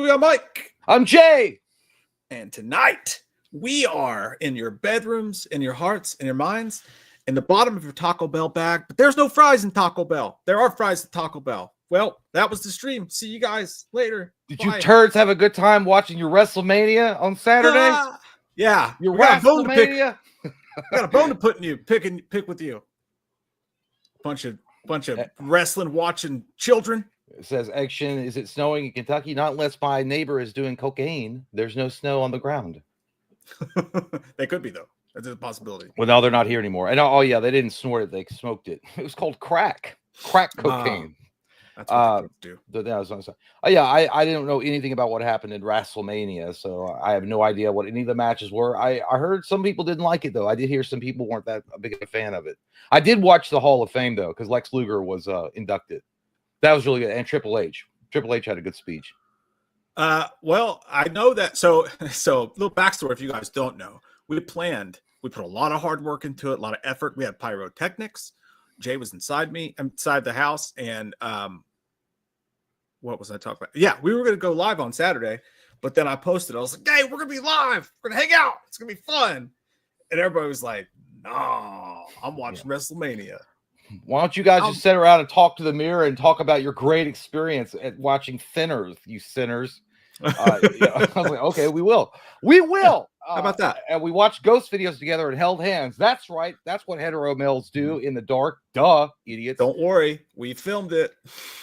Movie. I'm Mike. I'm Jay. And tonight, we are in your bedrooms, in your hearts, in your minds, in the bottom of your Taco Bell bag. But there's no fries in Taco Bell. There are fries at Taco Bell. Well, that was the stream. See you guys later. Did Bye. you turds have a good time watching your WrestleMania on Saturday? Yeah. Your We got a bone to pick. WrestleMania? We got a bone to put in you. Pick with you. Bunch of wrestling watching children. It says, action, is it snowing in Kentucky? Not unless my neighbor is doing cocaine. There's no snow on the ground. They could be, though. That's a possibility. Well, no, they're not here anymore. And oh, yeah, they didn't snort it. They smoked it. It was called crack cocaine. That's what they do. I didn't know anything about what happened in WrestleMania, so I have no idea what any of the matches were. I heard some people didn't like it, though. I did hear some people weren't that big a fan of it. I did watch the Hall of Fame, though, because Lex Luger was inducted. That was really good. And Triple H. Triple H had a good speech. Well, I know that. So little backstory, if you guys don't know, we put a lot of hard work into it, a lot of effort. We had pyrotechnics. Jay was inside the house. And what was I talking about? Yeah, we were going to go live on Saturday, but then I posted, I was like, hey, we're going to be live. We're going to hang out. It's going to be fun. And everybody was like, no, I'm watching WrestleMania. Why don't you guys just sit around and talk to the mirror and talk about your great experience at watching Thinners, you sinners? I was like, okay, we will. How about that? And we watched ghost videos together and held hands. That's right. That's what hetero males do in the dark. Duh, idiots. Don't worry. We filmed it.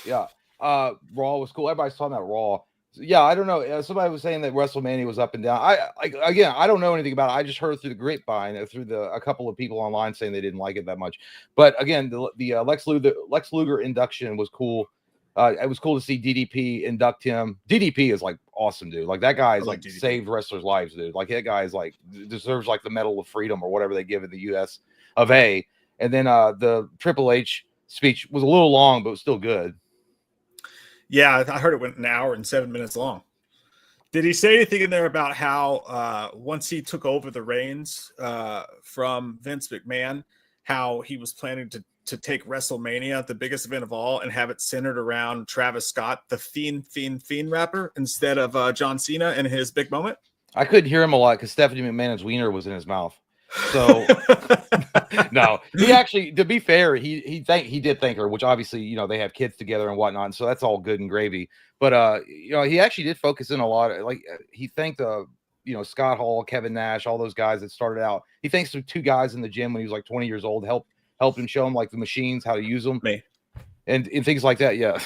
Yeah. Raw was cool. Everybody's talking about Raw. So, yeah, I don't know. Somebody was saying that WrestleMania was up and down. I don't know anything about it. I just heard through the grapevine, a couple of people online saying they didn't like it that much. But again, the Lex Luger induction was cool. It was cool to see DDP induct him. DDP is like awesome, dude. Like that guy is like saved wrestlers' lives, dude. Like that guy is like deserves like the Medal of Freedom or whatever they give in the U.S. of A. And then the Triple H speech was a little long, but it was still good. Yeah, I heard it went an hour and 7 minutes long. Did he say anything in there about how once he took over the reins from Vince McMahon, how he was planning to take WrestleMania, the biggest event of all, and have it centered around Travis Scott, the Fiend rapper, instead of John Cena in his big moment? I couldn't hear him a lot because Stephanie McMahon's wiener was in his mouth. So no, he actually, to be fair, he did thank her, which obviously, they have kids together and whatnot. And so that's all good and gravy. But, he actually did focus in a lot. Like he thanked, Scott Hall, Kevin Nash, all those guys that started out. He thanks the two guys in the gym when he was like 20 years old, helped him show him like the machines, how to use them. Me. And things like that. Yeah.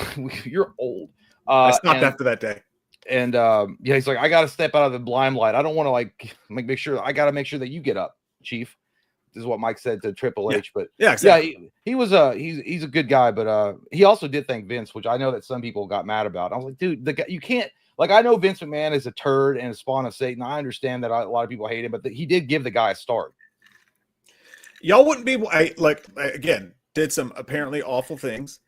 You're old. I stopped after that day. And he's like, I got to step out of the limelight. I don't want to make sure that you get up, Chief. This is what Mike said to Triple H, but exactly. He was he's a good guy, but he also did thank Vince, which I know that some people got mad about. I was like, dude, the guy, you can't, like, I know Vince McMahon is a turd and a spawn of Satan. I understand that a lot of people hate him, but he did give the guy a start. Y'all wouldn't be again, did some apparently awful things,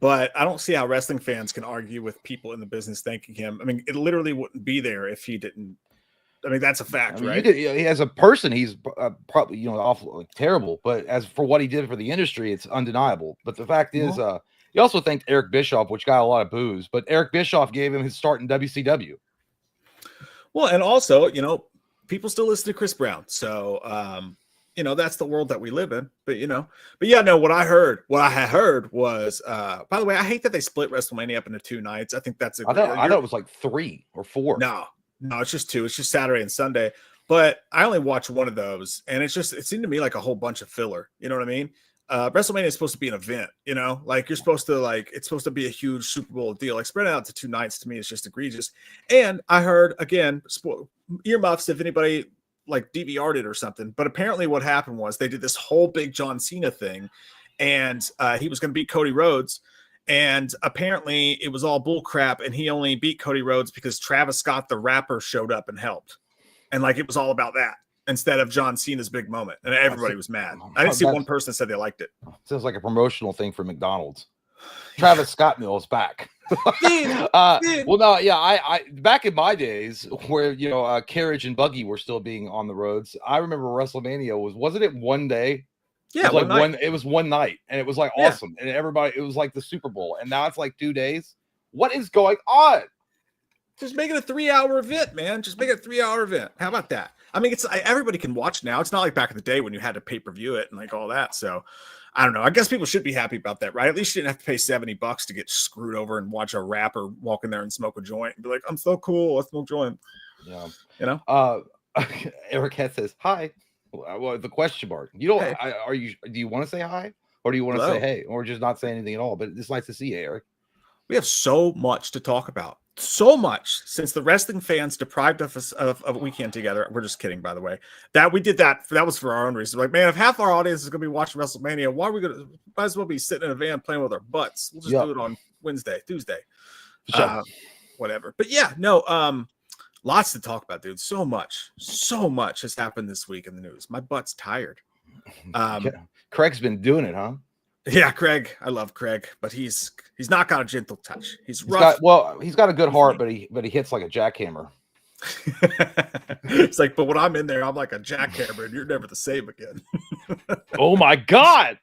but I don't see how wrestling fans can argue with people in the business thanking him. I mean, it literally wouldn't be there if he didn't. I mean, that's a fact, right? As a person, he's probably awful, terrible. But as for what he did for the industry, it's undeniable. But the fact is, he also thanked Eric Bischoff, which got a lot of boos. But Eric Bischoff gave him his start in WCW. Well, and also, people still listen to Chris Brown, so that's the world that we live in. But what I had heard was, by the way, I hate that they split WrestleMania up into 2 nights. I think that's I thought it was like 3 or 4. No, it's just 2. It's just Saturday and Sunday. But I only watched one of those, and it seemed to me like a whole bunch of filler. You know what I mean? WrestleMania is supposed to be an event, like it's supposed to be a huge Super Bowl deal. Like spread it out to 2 nights to me is just egregious. And I heard, again, earmuffs if anybody like DVR'd it or something. But apparently what happened was they did this whole big John Cena thing, and he was going to beat Cody Rhodes. And apparently it was all bull crap, and he only beat Cody Rhodes because Travis Scott, the rapper, showed up and helped. And like it was all about that instead of John Cena's big moment. And everybody was mad. I didn't see one person said they liked it. Sounds like a promotional thing for McDonald's. Travis Scott Mill's back. Well, no, yeah, I back in my days where carriage and buggy were still being on the roads. I remember WrestleMania wasn't it one day? Yeah, it was one night, and it was like awesome, and everybody, it was like the Super Bowl, and now it's like 2 days. What is going on? Just make it a 3-hour event, man. Just make it a 3-hour event. How about that? I mean, everybody can watch now. It's not like back in the day when you had to pay-per-view it and like all that. So I don't know. I guess people should be happy about that, right? At least you didn't have to pay $70 to get screwed over and watch a rapper walk in there and smoke a joint and be like, I'm so cool. I smoke a joint. Yeah. You know? Eric Head says, hi. Well, the question mark. You don't, Hey. Do you want to say hi? Or do you want to say hey? Or just not say anything at all? But it's nice to see you, Eric. We have so much to talk about. So much since the wrestling fans deprived us of a weekend together. We're just kidding, by the way. That we did that was for our own reasons. Like, man, if half our audience is going to be watching WrestleMania, why are we going to? Might as well be sitting in a van playing with our butts. We'll just do it on Tuesday, whatever. But yeah, no, lots to talk about, dude. So much has happened this week in the news. My butt's tired. Craig's been doing it, huh? Yeah, Craig. I love Craig, but he's not got a gentle touch. He's rough. He's got a good heart, but he hits like a jackhammer. It's like, but when I'm in there, I'm like a jackhammer, and you're never the same again. Oh my God!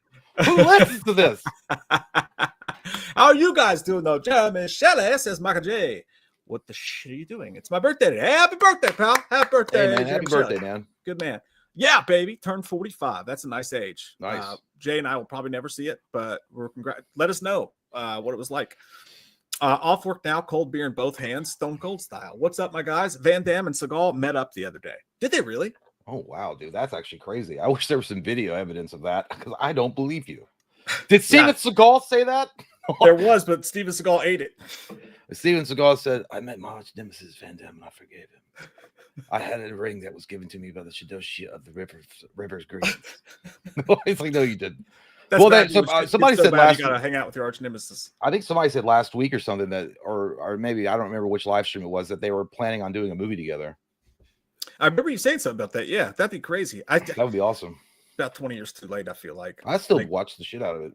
Who listens to this? How are you guys doing though? Jeremy Shelley says Michael J. What the shit are you doing? It's my birthday today. Happy birthday, pal. Happy birthday. Hey, man. Happy birthday, man. Good man. Yeah, baby. Turned 45. That's a nice age. Nice. Jay and I will probably never see it, but let us know what it was like. Off work now, cold beer in both hands, Stone Cold style. What's up, my guys? Van Damme and Seagal met up the other day. Did they really? Oh, wow, dude. That's actually crazy. I wish there was some video evidence of that because I don't believe you. Did Steven Seagal say that? There was, but Steven Seagal ate it. Steven Seagal said, I met my arch nemesis Van Damme and I forgave him. I had a ring that was given to me by the Shidoshi of the River's Greens. It's like, no, you didn't. Somebody said last you gotta hang out with your arch nemesis. I think somebody said last week or something that, or maybe I don't remember which live stream it was, that they were planning on doing a movie together. I remember you saying something about that. Yeah, that'd be crazy. That would be awesome. About 20 years too late, I feel like. I still watch the shit out of it.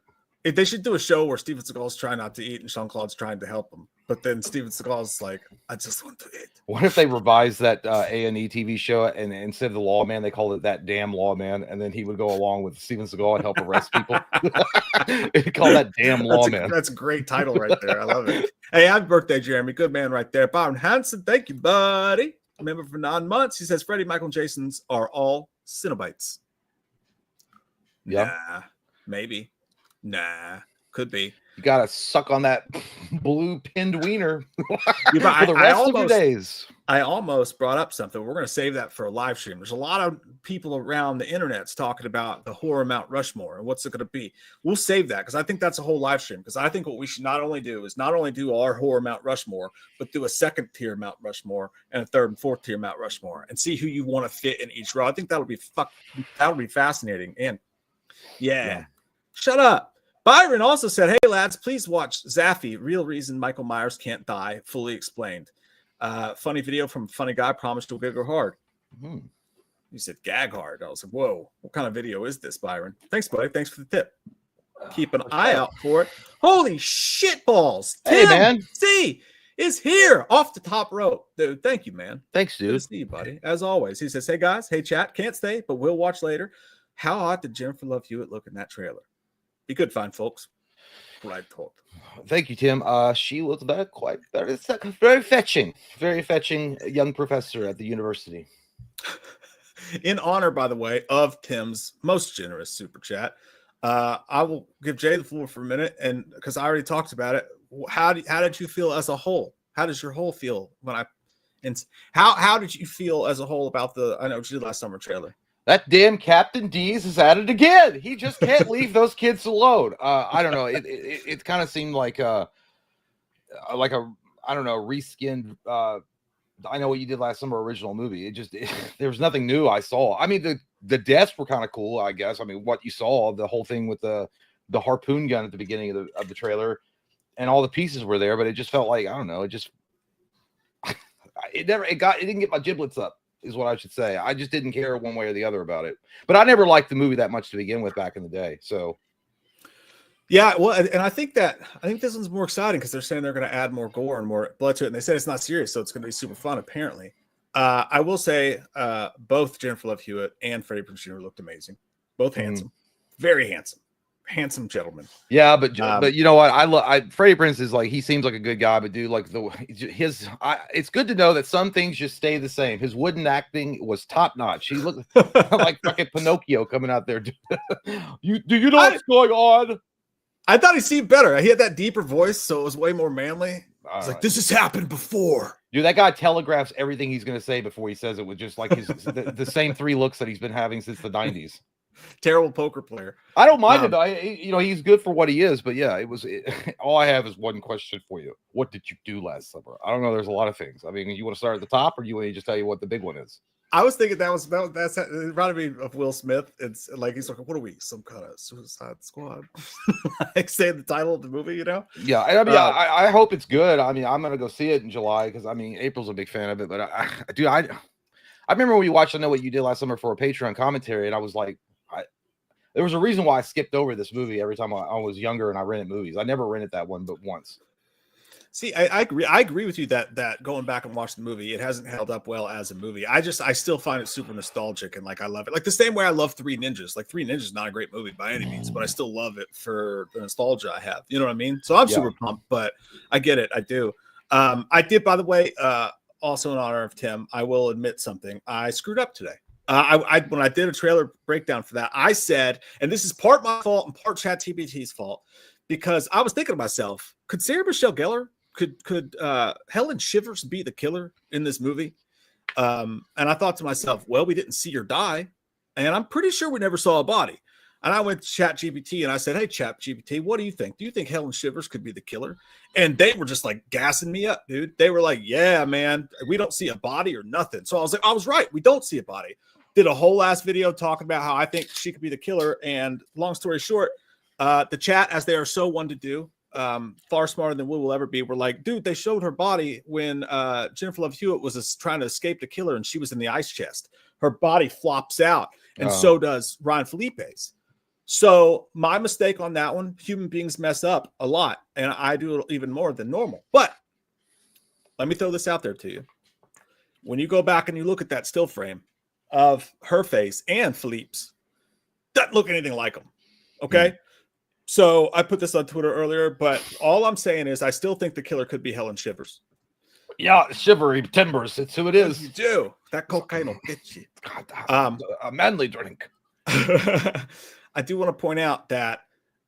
They should do a show where Steven Seagal's trying not to eat and Jean-Claude's trying to help him. But then Steven Seagal's like, I just want to eat. What if they revised that A&E TV show and instead of the lawman, they called it That Damn Lawman, and then he would go along with Steven Seagal and help arrest people? They call that Damn Lawman. That's a great title right there. I love it. Hey, happy birthday, Jeremy. Good man right there. Byron Hanson, thank you, buddy. Remember for 9 months. He says Freddie, Michael, and Jason's are all Cenobites. Yeah. Nah, maybe. Nah. Could be. You gotta suck on that blue pinned wiener for Yeah, the rest of your days. I almost brought up something. We're going to save that for a live stream. There's a lot of people around the internet's talking about the horror Mount Rushmore and what's it going to be. We'll save that because I think that's a whole live stream. Because I think what we should not only do our horror Mount Rushmore, but do a second tier Mount Rushmore and a third and fourth tier Mount Rushmore and see who you want to fit in each row. I think that'll be fascinating. And yeah. Shut up. Byron also said, hey, lads, please watch Zaffy, Real Reason Michael Myers Can't Die, Fully Explained. Funny video from Funny Guy, Promised to Gag Hard. Mm-hmm. He said gag hard. I was like, whoa, what kind of video is this, Byron? Thanks, buddy. Thanks for the tip. Keep an eye out for it. Holy shit balls. Hey, man. C is here off the top rope. Dude, thank you, man. Thanks, dude. Good to see you, buddy. As always. He says, hey, guys. Hey, chat. Can't stay, but we'll watch later. How hot did Jennifer Love Hewitt look in that trailer? Be good, fine, folks. What I thought. Thank you, Tim. She was very fetching young professor at the university. In honor, by the way, of Tim's most generous super chat, I will give Jay the floor for a minute, and because I already talked about it. How did you feel as a whole? How does your whole feel how did you feel as a whole about I know what you did last summer trailer? That damn Captain D's is at it again. He just can't leave those kids alone. I don't know. It kind of seemed like a I don't know, reskinned. I know what you did last summer original movie. There was nothing new I saw. I mean, the deaths were kind of cool, I guess. I mean, what you saw, the whole thing with the harpoon gun at the beginning of the trailer, and all the pieces were there, but it just felt like, I don't know, it didn't get my giblets up. Is what I should say. I just didn't care one way or the other about it. But I never liked the movie that much to begin with back in the day. So, yeah, well, and I think this one's more exciting because they're saying they're going to add more gore and more blood to it. And they said it's not serious, so it's going to be super fun, apparently. I will say both Jennifer Love Hewitt and Freddie Prinze Jr. looked amazing. Both handsome. Very handsome. handsome gentleman. Yeah, but you know what? Freddie Prinze is like, he seems like a good guy, but dude, like it's good to know that some things just stay the same. His wooden acting was top notch. He looked like fucking Pinocchio coming out there. Do you know what's going on? I thought he seemed better. He had that deeper voice, so it was way more manly. It's like, this has happened before. Dude, that guy telegraphs everything he's going to say before he says it with just like the same 3 looks that he's been having since the 90s. Terrible poker player. I don't mind it. He's good for what he is, but yeah, all I have is one question for you. What did you do last summer? I don't know. There's a lot of things. I mean, you want to start at the top, or do you want to just tell you what the big one is? I was thinking that's it reminded me of Will Smith. It's like, he's like, what are we? Some kind of Suicide Squad? Like saying the title of the movie, you know? Yeah, I mean, I hope it's good. I mean, I'm gonna go see it in July because I mean, April's a big fan of it. But I remember when you watched I Know What You Did Last Summer for a Patreon commentary, and I was like, there was a reason why I skipped over this movie every time I was younger and I rented movies. I never rented that one but once. See, I agree. I agree with you that going back and watching the movie, it hasn't held up well as a movie. I still find it super nostalgic and like I love it. Like the same way I love Three Ninjas. Like Three Ninjas is not a great movie by any means, but I still love it for the nostalgia I have. You know what I mean? So I'm super pumped, but I get it. I do. I did, by the way, also in honor of Tim, I will admit something. I screwed up today. When I did a trailer breakdown for that, I said, and this is part my fault and part ChatGPT's fault, because I was thinking to myself, could Sarah Michelle Gellar, could Helen Shivers be the killer in this movie? And I thought to myself, well, we didn't see her die, and I'm pretty sure we never saw a body. And I went to ChatGPT and I said, hey, ChatGPT, what do you think? Do you think Helen Shivers could be the killer? And they were just like gassing me up, dude. They were like, yeah, man, we don't see a body or nothing. So I was like, I was right. We don't see a body. Did a whole last video talking about how I think she could be the killer. And long story short, the chat, as they are so one to do, far smarter than we will ever be, were like, dude, they showed her body when Jennifer Love Hewitt was trying to escape the killer and she was in the ice chest. Her body flops out, and so does Ryan Felipe's. So my mistake on that one, human beings mess up a lot, and I do it even more than normal. But let me throw this out there to you. When you go back and you look at that still frame of her face and Philippe's, doesn't look anything like them. Okay? So I put this on Twitter earlier, but all I'm saying is I still think the killer could be Helen Shivers. Yeah, shivery timbers. It's who it is. You do. That cocaine will get you. A manly drink. I do want to point out that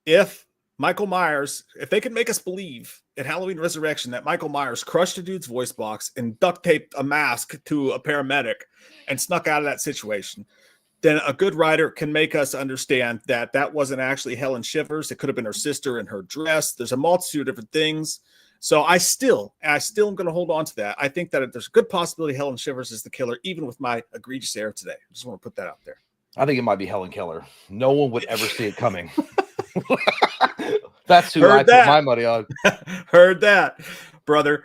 if Michael Myers, if they can make us believe at Halloween Resurrection that Michael Myers crushed a dude's voice box and duct taped a mask to a paramedic and snuck out of that situation, then a good writer can make us understand that that wasn't actually Helen Shivers. It could have been her sister in her dress. There's a multitude of different things. So I still am going to hold on to that. I think that there's a good possibility Helen Shivers is the killer, even with my egregious error today. I just want to put that out there. I think it might be Helen Keller. No one would ever see it coming. That's who I put my money on. Heard that, brother.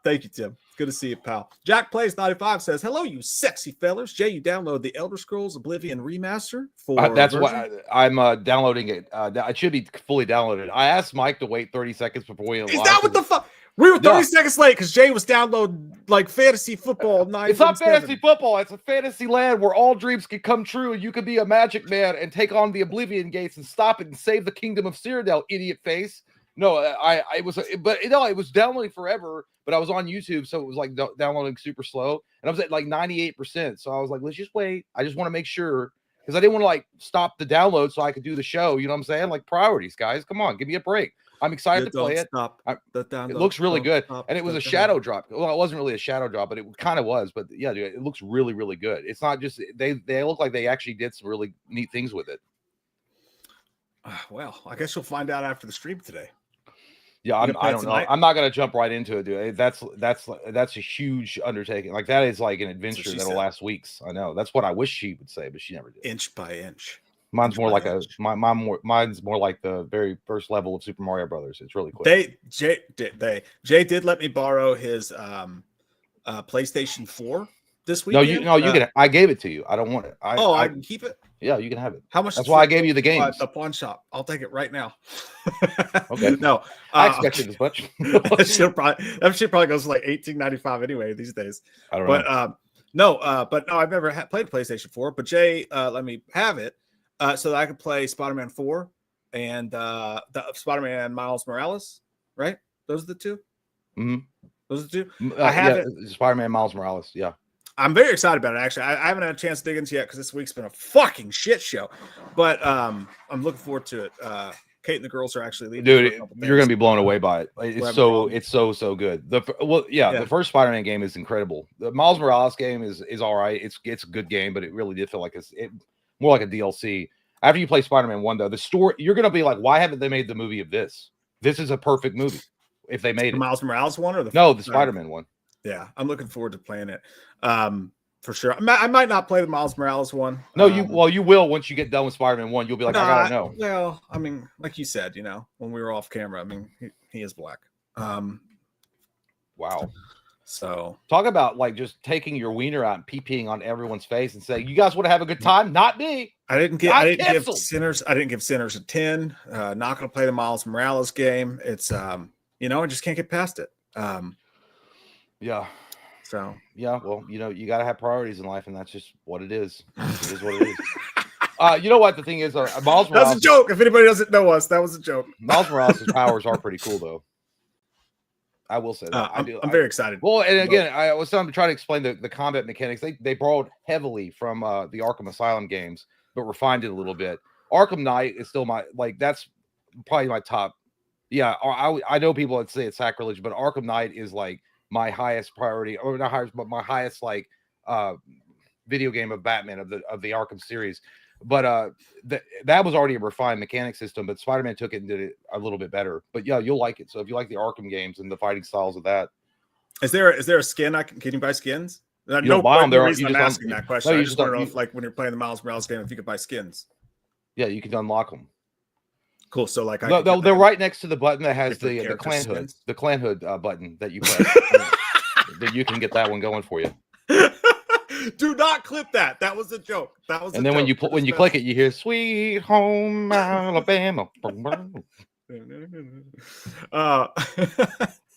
Thank you, Tim. Good to see you, pal. Jack Plays 95 says, hello, you sexy fellers. Jay, you download the Elder Scrolls Oblivion remaster for that's why I'm downloading it. It should be fully downloaded. I asked Mike to wait 30 seconds before we Is that what the fuck? We were 30 seconds late because Jay was downloading like fantasy football. It's not fantasy football. It's a fantasy land where all dreams can come true. You could be a magic man and take on the Oblivion Gates and stop it and save the kingdom of Cyrodiil, idiot face. No, it was downloading forever, but I was on YouTube, so it was like downloading super slow, and I was at like 98%. So I was like, let's just wait. I just want to make sure because I didn't want to like stop the download so I could do the show. You know what I'm saying? Like priorities, guys. Come on, give me a break. I'm excited to play it. It looks really good. And it was a shadow drop. Well, it wasn't really a shadow drop, but it kind of was. But yeah, dude, it looks really, really good. It's not just they look like they actually did some really neat things with it. Well, I guess you'll find out after the stream today. Yeah, I don't know. I'm not gonna jump right into it, dude. That's a huge undertaking. Like that is like an adventure that'll last weeks. I know. That's what I wish she would say, but she never did. Inch by inch. Mine's more like mine's more like the very first level of Super Mario Brothers. It's really quick. Jay did let me borrow his PlayStation 4 this week. No, you can. I gave it to you. I don't want it. I can keep it. Yeah, you can have it. How much? That's why I gave you the games. The pawn shop. I'll take it right now. Okay. No, I expected as much. that shit probably goes like $18.95 anyway these days. I don't know. But no, I've never played PlayStation 4. But Jay let me have it so that I could play Spider-Man 4 and the Spider-Man Miles Morales, right? Those are the two. Mm-hmm. Those are the two. I haven't. Yeah, Spider-Man Miles Morales. Yeah. I'm very excited about it. Actually, I haven't had a chance to dig into it yet because this week's been a fucking shit show. But I'm looking forward to it. Kate and the girls are actually leaving. Dude, you're gonna be blown away by it. It's so good. The first Spider-Man game is incredible. The Miles Morales game is all right. It's a good game, but it really did feel like it's more like a DLC. After you play Spider-Man 1, though, the story, you're gonna be like, why haven't they made the movie of this? This is a perfect movie if they made the it. Miles Morales one or the Spider-Man one. Yeah, I'm looking forward to playing it. For sure. I might not play the Miles Morales one. No, you will once you get done with Spider-Man 1. You'll be like, I gotta know. Well, I mean, like you said, when we were off camera, I mean, he is black. Wow. So talk about like just taking your wiener out and pee-peeing on everyone's face and saying, you guys want to have a good time? Not me. I didn't give Sinners a 10. Not gonna play the Miles Morales game. It's I just can't get past it. Yeah. So yeah, well, you got to have priorities in life, and that's just what it is. It is what it is. You know what the thing is? Miles Morales. That's a joke. If anybody doesn't know us, that was a joke. Miles Morales' powers are pretty cool, though. I will say that. I'm very excited. Well, and again, I was trying to explain the combat mechanics. They borrowed heavily from the Arkham Asylum games, but refined it a little bit. Arkham Knight is still that's probably my top. Yeah, I know people that say it's sacrilege, but Arkham Knight is like my highest priority, or not highest, but my highest video game of Batman of the Arkham series. But that was already a refined mechanic system, but Spider-Man took it and did it a little bit better. But yeah, you'll like it. So if you like the Arkham games and the fighting styles of that, is there a skin can you buy skins? You don't buy them. I'm asking that question. I just want to know if, like, when you're playing the Miles Morales game, if you could buy skins. Yeah, you can unlock them. Cool. So like, they're right next to the button that has the clan hood, button that you press. That you can get that one going for you. Do not clip that. That was a joke. That was. And then when you click it, you hear "Sweet Home Alabama."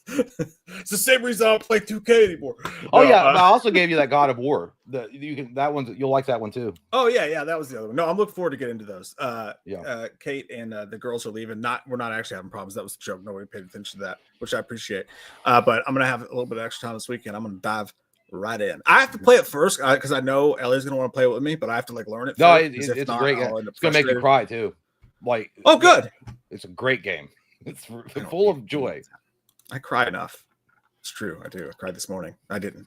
It's the same reason I don't play 2K anymore. Oh yeah, I also gave you that God of War. You'll like that one too. Oh yeah, that was the other one. No, I'm looking forward to getting into those. Kate and the girls are leaving. We're not actually having problems. That was a joke. Nobody paid attention to that, which I appreciate. But I'm gonna have a little bit of extra time this weekend. I'm gonna dive right in. I have to play it first because I know Ellie's gonna want to play it with me, but I have to learn it. No, it's a great game. It's gonna make you cry too. Like, oh, good. It's a great game. It's full of joy. I cry enough. It's true. I do. I cried this morning. I didn't.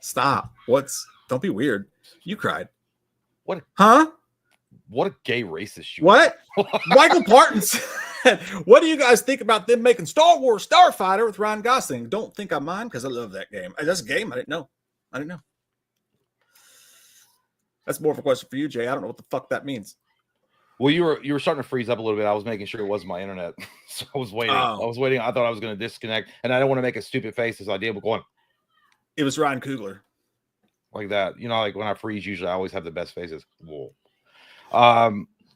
Stop. Don't be weird. You cried. What? Huh? What a gay racist you What? Michael Parton said, what do you guys think about them making Star Wars Starfighter with Ryan Gosling? Don't think I mind because I love that game. That's a game. I didn't know. That's more of a question for you, Jay. I don't know what the fuck that means. Well, you were starting to freeze up a little bit. I was making sure it wasn't my internet. So I was waiting. I thought I was going to disconnect. And I don't want to make a stupid face as I did, but going. It was Ryan Coogler. Like that. Like when I freeze, usually I always have the best faces. Whoa.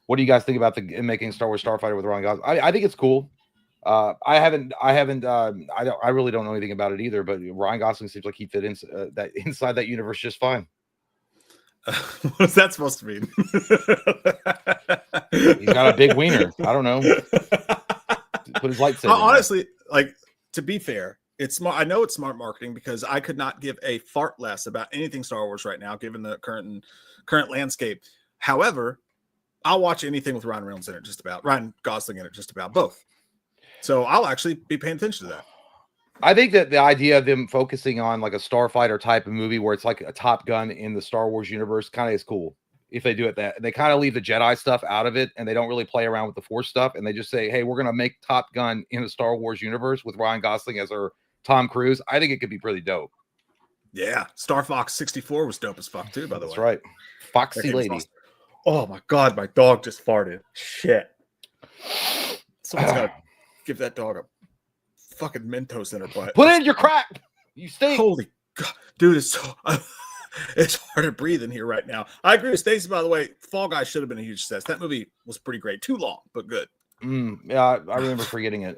What do you guys think about making Star Wars Starfighter with Ryan Gosling? I think it's cool. I really don't know anything about it either, but Ryan Gosling seems like he fit in inside that universe just fine. What's that supposed to mean? He's got a big wiener. I don't know. Put his lightsaber. Honestly, like, to be fair, it's smart. I know it's smart marketing because I could not give a fart less about anything Star Wars right now, given the current landscape. However, I'll watch anything with Ryan Reynolds in it, Ryan Gosling in it, just about both. So I'll actually be paying attention to that. I think that the idea of them focusing on like a Starfighter type of movie where it's like a Top Gun in the Star Wars universe kind of is cool. If they do it that they kind of leave the Jedi stuff out of it and they don't really play around with the Force stuff and they just say, hey, we're going to make Top Gun in the Star Wars universe with Ryan Gosling as our Tom Cruise. I think it could be pretty dope. Yeah. Star Fox 64 was dope as fuck too, by the way. That's right. Foxy lady. Awesome. Oh my God. My dog just farted. Shit. Someone's got to give that dog a fucking Mentos in her butt. Put in your crack. You stink. Holy God. Dude, it's hard to breathe in here right now. I agree with Stacey, by the way. Fall Guys should have been a huge success. That movie was pretty great. Too long, but good. Yeah, I remember forgetting it.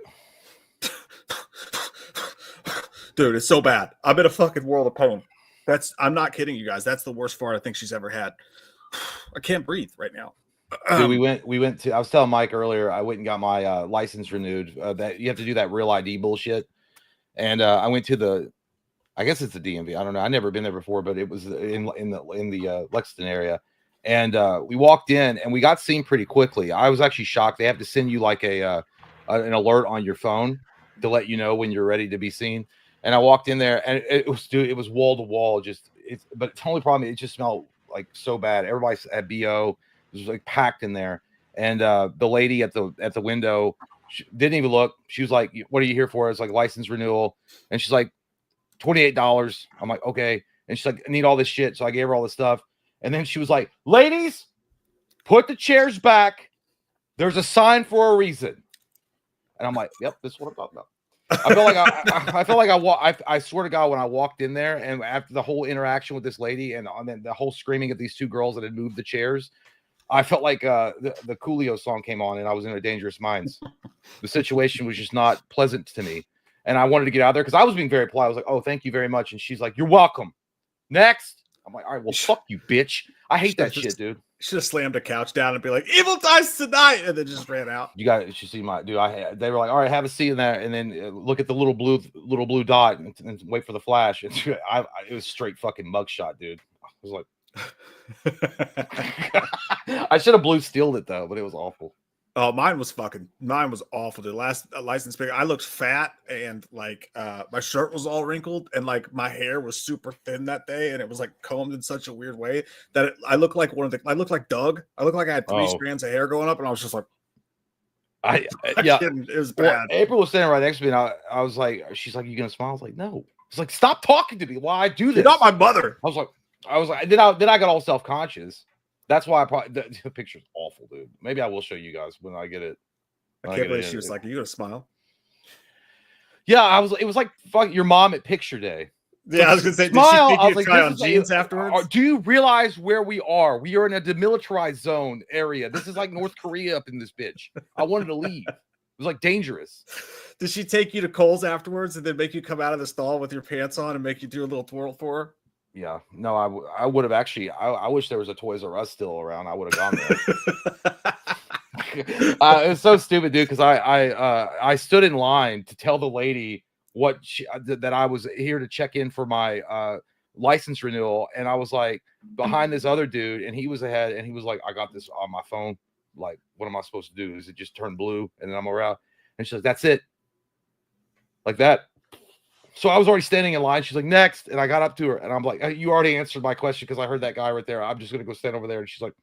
Dude, it's so bad. I'm in a fucking world of pain. I'm not kidding you guys. That's the worst fart I think she's ever had. I can't breathe right now. Dude, we went to. I was telling Mike earlier. I went and got my license renewed. That you have to do that real ID bullshit. And I went to the. I guess it's the DMV. I don't know. I've never been there before, but it was in the Lexington area. And we walked in and we got seen pretty quickly. I was actually shocked. They have to send you like an alert on your phone to let you know when you're ready to be seen. And I walked in there and it was wall to wall. But the only problem, it just smelled like so bad. Everybody at BO. It was like packed in there. And the lady at the window didn't even look. She was like, "What are you here for?" It's like license renewal. And she's like, $28. I'm like, okay. And she's like, I need all this shit. So I gave her all this stuff. And then she was like, ladies, put the chairs back. There's a sign for a reason. And I'm like, yep, this is what I'm talking about. I feel like I swear to God, when I walked in there and after the whole interaction with this lady and then the whole screaming at these two girls that had moved the chairs, I felt like the Coolio song came on and I was in a Dangerous Minds. The situation was just not pleasant to me. And I wanted to get out of there because I was being very polite. I was like, oh, thank you very much. And she's like, you're welcome. Next. I'm like, all right, well, fuck you, bitch. I hate that shit, dude. Should have slammed a couch down and be like, evil dies tonight. And then just ran out. You should see my dude. They were like, all right, have a seat in there. And then look at the little blue dot and wait for the flash. It was straight fucking mugshot, dude. I was like, I should have blue steeled it though, but it was awful. Oh, mine was awful. The last license plate, I looked fat and like my shirt was all wrinkled and like my hair was super thin that day and it was like combed in such a weird way that I looked like I looked like Doug. I looked like I had three strands of hair going up and I was just like, it was bad. Well, April was standing right next to me and I was like, she's like, you gonna smile? I was like, no. It's like, stop talking to me while I do this. You're not my mother. I was like, then I got all self-conscious. That's why the picture's awful, dude. Maybe I will show you guys when I get it. I can't believe she was like, "Are you gonna smile?" Yeah, it was like fuck your mom at picture day. Yeah, I was gonna say, smile. Did she think you try on jeans afterwards? Do you realize where we are? We are in a demilitarized zone area. This is like North Korea up in this bitch. I wanted to leave. It was like dangerous. Did she take you to Kohl's afterwards and then make you come out of the stall with your pants on and make you do a little twirl for her? Yeah, no, I would have actually. I wish there was a Toys R Us still around. I would have gone there. It was so stupid, dude. Because I stood in line to tell the lady that I was here to check in for my license renewal, and I was like behind this other dude, and he was ahead, and he was like, "I got this on my phone. Like, what am I supposed to do? Is it just turn blue and then I'm around?" And she's like, "That's it." Like that. So I was already standing in line. She's like, next. And I got up to her and I'm like, you already answered my question because I heard that guy right there. I'm just going to go stand over there. And she's like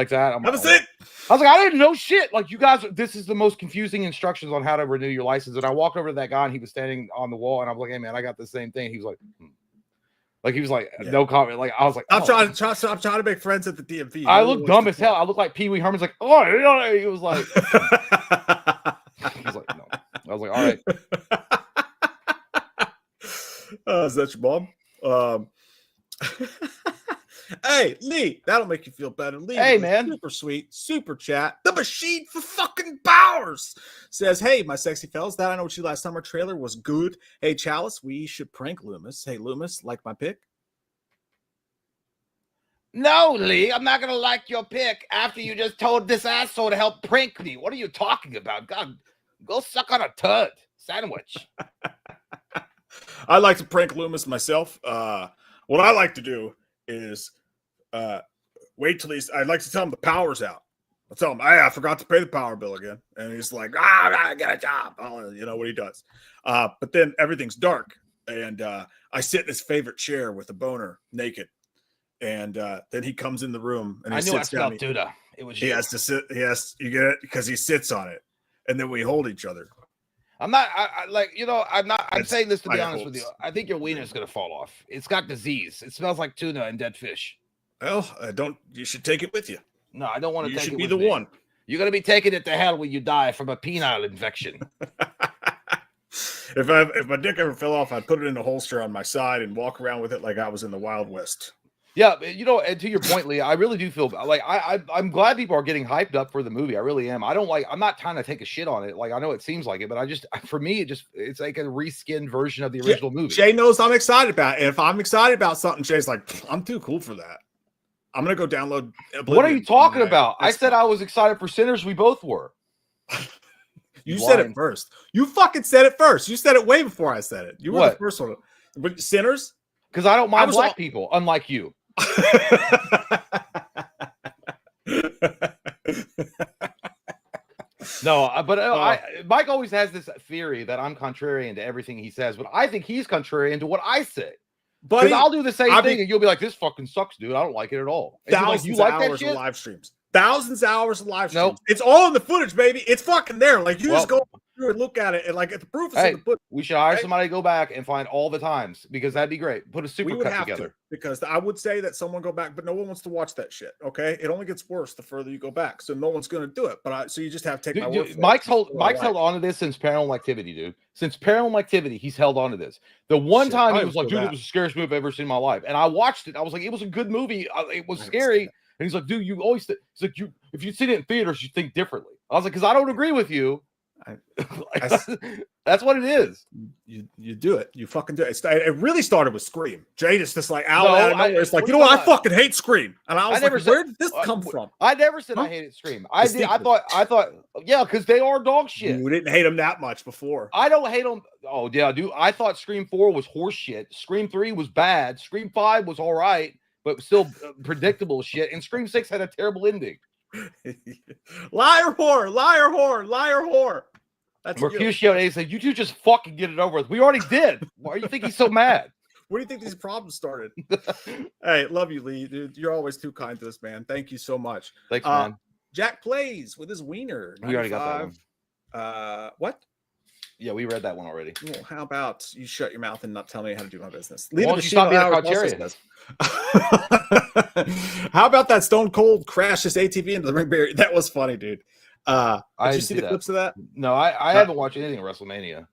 that. I'm like, it. I was like, I didn't know shit. Like, you guys, this is the most confusing instructions on how to renew your license. And I walked over to that guy and he was standing on the wall. And I'm like, hey, man, I got the same thing. He was like, he was like, no comment. Like, I was like, I'm trying to make friends at the DMV. I look dumb as hell. I look like Pee Wee Herman's like, oh, he was like, he's like, no. I was like, all right. Is that your mom? Hey, Lee, that'll make you feel better. Lee, hey, man. Super sweet. Super chat. The machine for fucking powers says, hey, my sexy fellas, that I Know What You Last Summer trailer was good. Hey, Chalice, we should prank Loomis. Hey, Loomis, like my pick? No, Lee, I'm not going to like your pick after you just told this asshole to help prank me. What are you talking about? God, go suck on a turd sandwich. I like to prank Loomis myself. What I like to do is wait till I like to tell him the power's out. I'll tell him, I forgot to pay the power bill again. And he's like, I got a job. You know what he does. But then everything's dark. And I sit in his favorite chair with a boner naked. And then he comes in the room and he sits down. Duda. It was he has to sit. You get it? Because he sits on it. And then we hold each other. I'm not I'm saying this to be honest with you. I think your wiener is going to fall off. It's got disease. It smells like tuna and dead fish. Well, you should take it with you. No, I don't want to take it with me. You should be the one. You're going to be taking it to hell when you die from a penile infection. If my dick ever fell off, I'd put it in a holster on my side and walk around with it like I was in the Wild West. Yeah, and to your point, Lee, I really do feel like I'm glad people are getting hyped up for the movie. I really am. I'm not trying to take a shit on it. Like, I know it seems like it, but for me, it's like a reskinned version of the original movie. Jay knows I'm excited about it. And if I'm excited about something, Jay's like, I'm too cool for that. I'm gonna go download Oblivion. What are you talking about? I said I was excited for Sinners. We both were. You said it first. You fucking said it first. You said it way before I said it. You were the first one. But Sinners? Because I don't mind black people, unlike you. No, but Mike always has this theory that I'm contrarian to everything he says, but I think he's contrarian to what I say. But I'll do the same thing, and you'll be like, "This fucking sucks, dude. I don't like it at all." Thousands of hours of live streams. Thousands of hours of live streams. Nope. It's all in the footage, baby. It's fucking there. Like you just go through and look at it, and like if the proof is in the footage. We should hire somebody to go back and find all the times because that'd be great. Put a super cut together. Because I would say that someone go back, but no one wants to watch that shit. Okay, it only gets worse the further you go back. So no one's going to do it. But so you just have to take my word for it. Mike's held on to this since Paranormal Activity, dude. Since Paranormal Activity, he's held on to this. The one time he was like, "Dude, it was the scariest movie I've ever seen in my life," and I watched it. I was like, "It was a good movie. It was scary." And he's like, "Dude, you always." He's like, if you see it in theaters, you think differently." I was like, "Because I don't agree with you." That's what it is. You do it. You fucking do it. It really started with Scream. Jay just like out of nowhere. It's like, you know what? I fucking hate Scream. And I was like, where did this come from? I never said I hated Scream. I thought, yeah, because they are dog shit. You didn't hate them that much before. I don't hate them. Oh yeah, dude. I thought Scream 4 was horse shit. Scream 3 was bad. Scream 5 was all right, but still predictable shit. And Scream 6 had a terrible ending. Liar whore, liar whore, liar whore. That's Mercutio A said, "You two just fucking get it over with. We already did. Why do you think he's so mad?" Where do you think these problems started? Hey, love you, Lee. Dude, you're always too kind to us, man. Thank you so much. Thanks, man. Jack Plays with his wiener. 95. We already got that one. What? Yeah, we read that one already. Well, how about you shut your mouth and not tell me how to do my business? Why don't you stop being a contrarian? How about that Stone Cold crash his ATV into the ring barrier? That was funny, dude. Did you see the clips of that? No, I haven't watched anything at WrestleMania.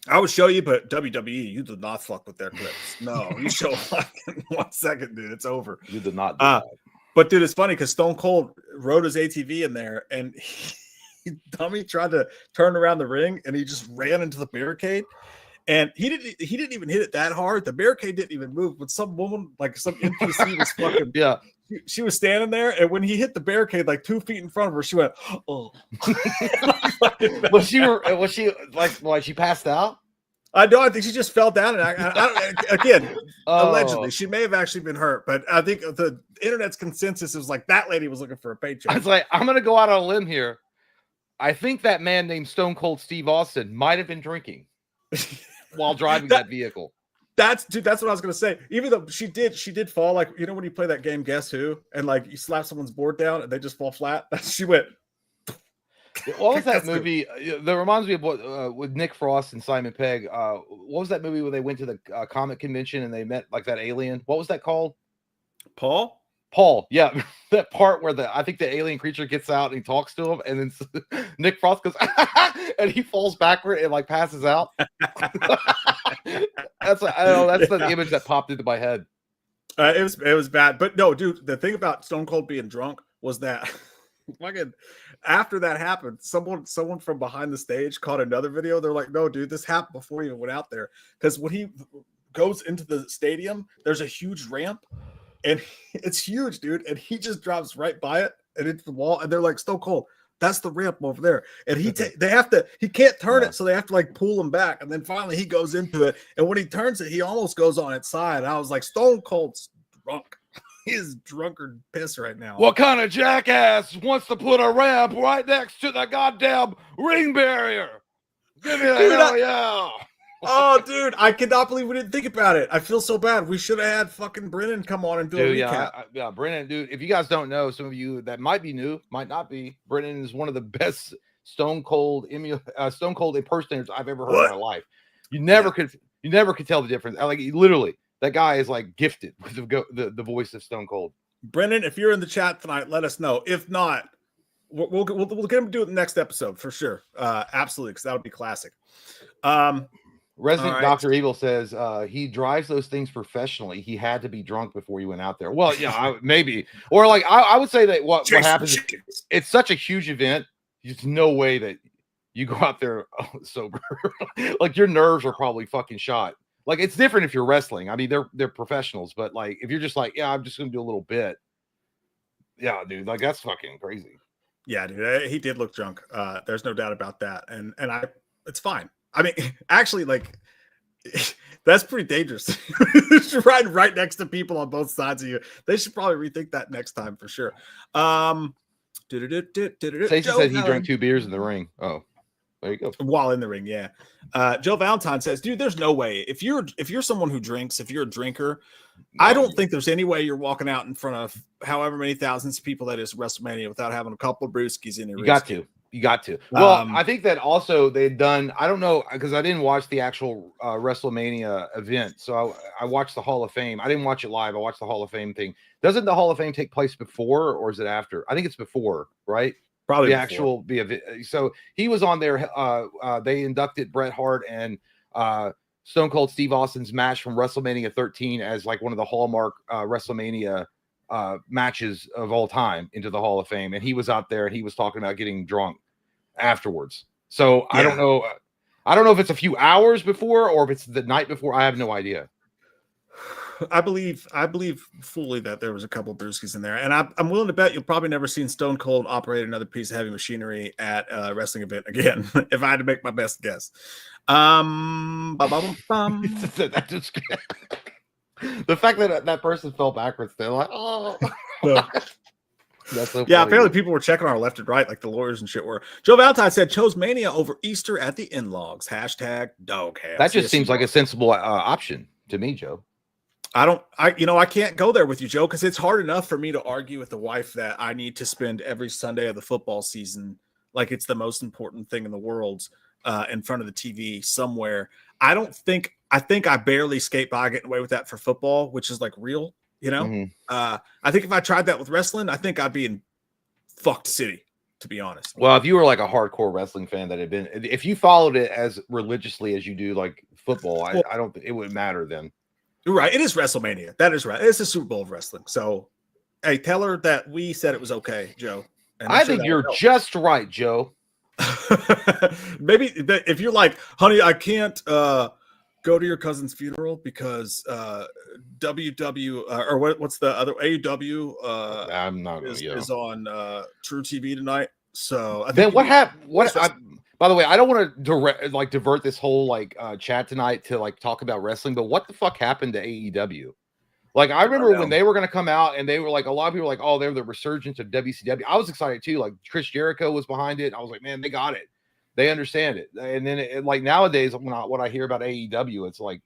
I would show you, but WWE, you did not fuck with their clips. No, you show like in 1 second, dude. It's over. You did not do that. But dude, it's funny because Stone Cold rode his ATV in there, and dummy tried to turn around the ring, and he just ran into the barricade. And he didn't even hit it that hard. The barricade didn't even move. But some woman, like some NPC, was fucking She was standing there, and when he hit the barricade like 2 feet in front of her, she went, "Oh." was she like she passed out? I think she just fell down, and again, allegedly, she may have actually been hurt. But I think the internet's consensus is like that lady was looking for a paycheck. I was like, I'm gonna go out on a limb here. I think that man named Stone Cold Steve Austin might have been drinking while driving that vehicle. That's what I was gonna say. Even though she did fall, like, you know when you play that game Guess Who, and like you slap someone's board down and they just fall flat. She went. What was that movie? That reminds me of what with Nick Frost and Simon Pegg. What was that movie where they went to the comic convention and they met like that alien? What was that called? Paul. Yeah, that part where I think the alien creature gets out and he talks to him, and then Nick Frost goes and he falls backward and like passes out. That's the image that popped into my head. It was bad, but no, dude. The thing about Stone Cold being drunk was that after that happened, someone from behind the stage caught another video. They're like, "No, dude, this happened before he even went out there." Because when he goes into the stadium, there's a huge ramp, and it's huge, dude. And he just drops right by it and into the wall. And they're like, "Stone Cold, that's the ramp over there." And he can't turn it, so they have to like pull him back. And then finally he goes into it, and when he turns it, he almost goes on its side. And I was like, Stone Cold's drunk. He's drunkard piss right now. What kind of jackass wants to put a ramp right next to the goddamn ring barrier? Give me that, yeah. Oh, dude, I cannot believe we didn't think about it. I feel so bad. We should have had fucking Brennan come on and do a recap. Yeah, Brennan, dude. If you guys don't know, some of you that might be new, might not be. Brennan is one of the best Stone Cold impersonators I've ever heard in my life. You never could tell the difference. Like literally, that guy is like gifted with the voice of Stone Cold. Brennan, if you're in the chat tonight, let us know. If not, we'll get him to do it in the next episode for sure. Absolutely, because that would be classic. Resident Dr. Evil says he drives those things professionally. He had to be drunk before he went out there. Well, yeah, maybe. Or like I would say that what happens is it's such a huge event. There's no way that you go out there sober. Like your nerves are probably fucking shot. Like it's different if you're wrestling. I mean, they're professionals, but like if you're just like, yeah, I'm just gonna do a little bit. Yeah, dude, like that's fucking crazy. Yeah, dude, he did look drunk. There's no doubt about that, and it's fine. I mean, actually, like that's pretty dangerous. You're riding right next to people on both sides of you. They should probably rethink that next time for sure. Stacey said he drank 2 beers in the ring. Oh, there you go. While in the ring, yeah. Joe Valentine says, dude, there's no way. If you're someone who drinks, if you're a drinker, I don't think there's any way you're walking out in front of however many thousands of people that is WrestleMania without having a couple of brewskis in your You got to. Well, I think that also they'd done, I don't know, because I didn't watch the actual WrestleMania event. So I watched the Hall of Fame. I didn't watch it live. I watched the Hall of Fame thing. Doesn't the Hall of Fame take place before or is it after? I think it's before, right? Probably the before. actual so he was on there. They inducted Bret Hart and Stone Cold Steve Austin's match from WrestleMania 13 as like one of the hallmark WrestleMania matches of all time into the Hall of Fame. And he was out there and he was talking about getting drunk afterwards. So yeah. I don't know if it's a few hours before or if it's the night before. I have no idea. I believe fully that there was a couple of brewskis in there, and I'm willing to bet you'll probably never seen Stone Cold operate another piece of heavy machinery at a wrestling event again. If I had to make my best guess, the fact that that person fell backwards, they're like, oh. That's so yeah, funny. apparently people were checking our left and right, like the lawyers and shit were. Joe Valentine said, chose Mania over Easter at the in-logs. #doghouse. That just seems like a sensible option to me, Joe. I can't go there with you, Joe, because it's hard enough for me to argue with the wife that I need to spend every Sunday of the football season like it's the most important thing in the world in front of the TV somewhere. I think I barely skate by getting away with that for football, which is like real, you know? Mm-hmm. I think if I tried that with wrestling, I think I'd be in fucked city, to be honest. Well, if you were like a hardcore wrestling fan that had been, if you followed it as religiously as you do like football, I don't think it would matter then. Right. It is WrestleMania. That is right. It's the Super Bowl of wrestling. So, hey, tell her that we said it was okay, Joe. I think you're just right, Joe. Maybe if you're like, honey, I can't go to your cousin's funeral because what's the other AEW I'm not is on True TV tonight. So I think then what happened? By the way, I don't want to divert this whole chat tonight to like talk about wrestling, but what the fuck happened to AEW? Like I remember when they were going to come out and they were like, a lot of people were like, oh, they're the resurgence of WCW. I was excited too. Like Chris Jericho was behind it. I was like, man, they got it. They understand it. And then like nowadays, what I hear about AEW, it's like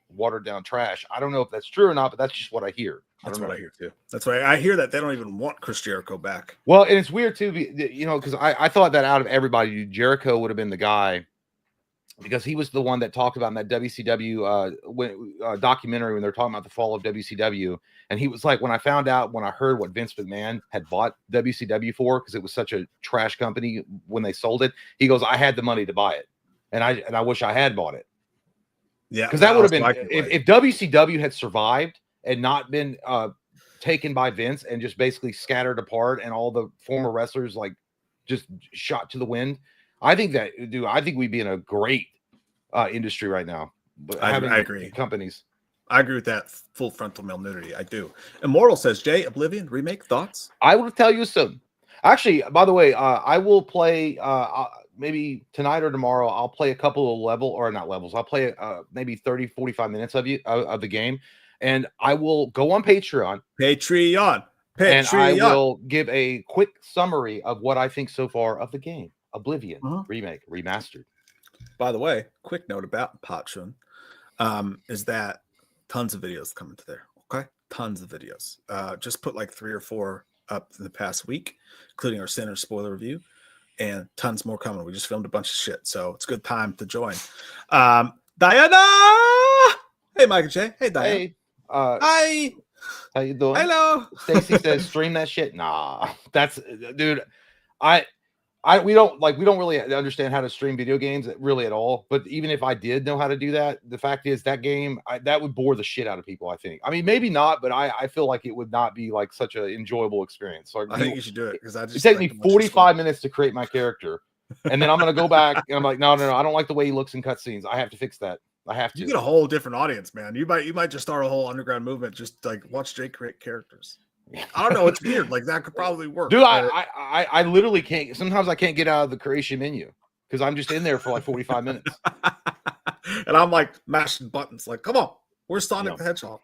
watered down trash. I don't know if that's true or not, but that's just what I hear. That's what I hear too. That's why I hear that they don't even want Chris Jericho back. Well, and it's weird too, because I thought that out of everybody, Jericho would have been the guy because he was the one that talked about in that WCW documentary when they're talking about the fall of WCW. And he was like, when I heard what Vince McMahon had bought WCW for, because it was such a trash company when they sold it, he goes, I had the money to buy it. And I wish I had bought it. Yeah. Because that would have been, if WCW had survived and not been taken by Vince and just basically scattered apart and all the former wrestlers like just shot to the wind, I think we'd be in a great industry right now. I agree. Companies. I agree with that full frontal male nudity. I do. Immortal says, Jay, Oblivion remake thoughts? I will tell you some. Actually, by the way, I will play maybe tonight or tomorrow. I'll play a couple of I'll play maybe 30, 45 minutes of the game. And I will go on Patreon. And I will give a quick summary of what I think so far of the game. Oblivion remake, remastered. By the way, quick note about Patreon is that tons of videos coming to there. Okay, tons of videos. Just put like 3 or 4 up in the past week, including our Sinner spoiler review, and tons more coming. We just filmed a bunch of shit, so it's a good time to join. Diana, hey, Mike and Jay. Hey, Diana. Hey, hi. How you doing? Hello. Stacy says, stream that shit. Nah, that's dude. We don't really understand how to stream video games really at all. But even if I did know how to do that, the fact is that game that would bore the shit out of people. I think. I mean, maybe not, but I feel like it would not be like such an enjoyable experiance. So I think you should do it because it take me 45 minutes to create my character, and then I'm gonna go back and I'm like, no, I don't like the way he looks in cutscenes. I have to fix that. I have to. You get a whole different audience, man. You might just start a whole underground movement. Just like watch Jake create characters. I don't know. It's weird. Like that could probably work. Dude, I literally can't. Sometimes I can't get out of the creation menu because I'm just in there for like 45 minutes. And I'm like mashing buttons. Like, come on, where's Sonic Yeah. the Hedgehog?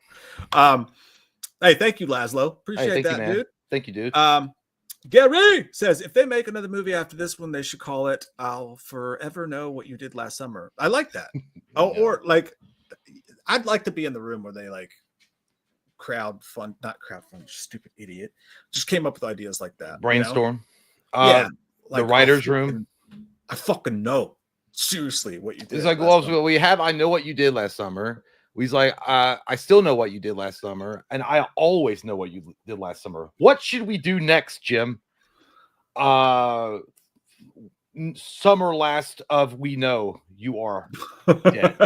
Hey, thank you, Laszlo. Appreciate that, man. dude. Thank you, dude. Gary says if they make another movie after this one, they should call it "I'll Forever Know What You Did Last Summer." I like that. Oh, Yeah. or like, I'd like to be in the room where they like not crowdfund, stupid idiot, just came up with ideas like that. Brainstorm. Yeah, like the writer's room. I fucking know. Seriously, what you did. It's like, well, we have. I know what you did last summer. He's like, I still know what you did last summer, and I always know what you did last summer. What should we do next, Jim? Summer last of we know you are dead.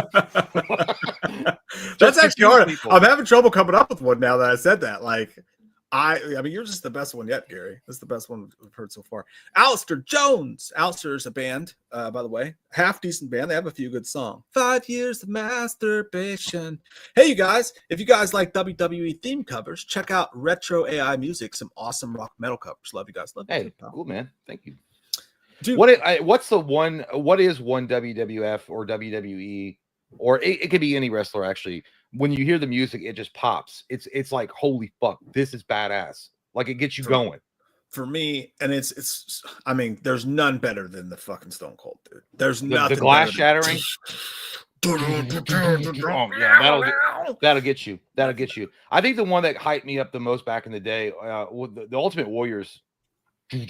That's actually hard. People. I'm having trouble coming up with one now that I said that. Like, I mean, you're just the best one yet, Gary. That's the best one we've heard so far. Alistair Jones. Alistair is a band, by the way. Half decent band. They have a few good songs. 5 years of masturbation. Hey, you guys. If you guys like WWE theme covers, check out Retro AI Music. Some awesome rock metal covers. Love you guys. Love you. Hey, cool, man. Thank you. Dude, what is one WWF or WWE, or it could be any wrestler actually. When you hear the music, it just pops. It's like, holy fuck, this is badass. Like it gets you going. For me, and it's I mean, there's none better than the fucking Stone Cold, dude. There's nothing. The glass shattering. Oh, yeah, that'll get you. That'll get you. I think the one that hyped me up the most back in the day, the Ultimate Warriors. Like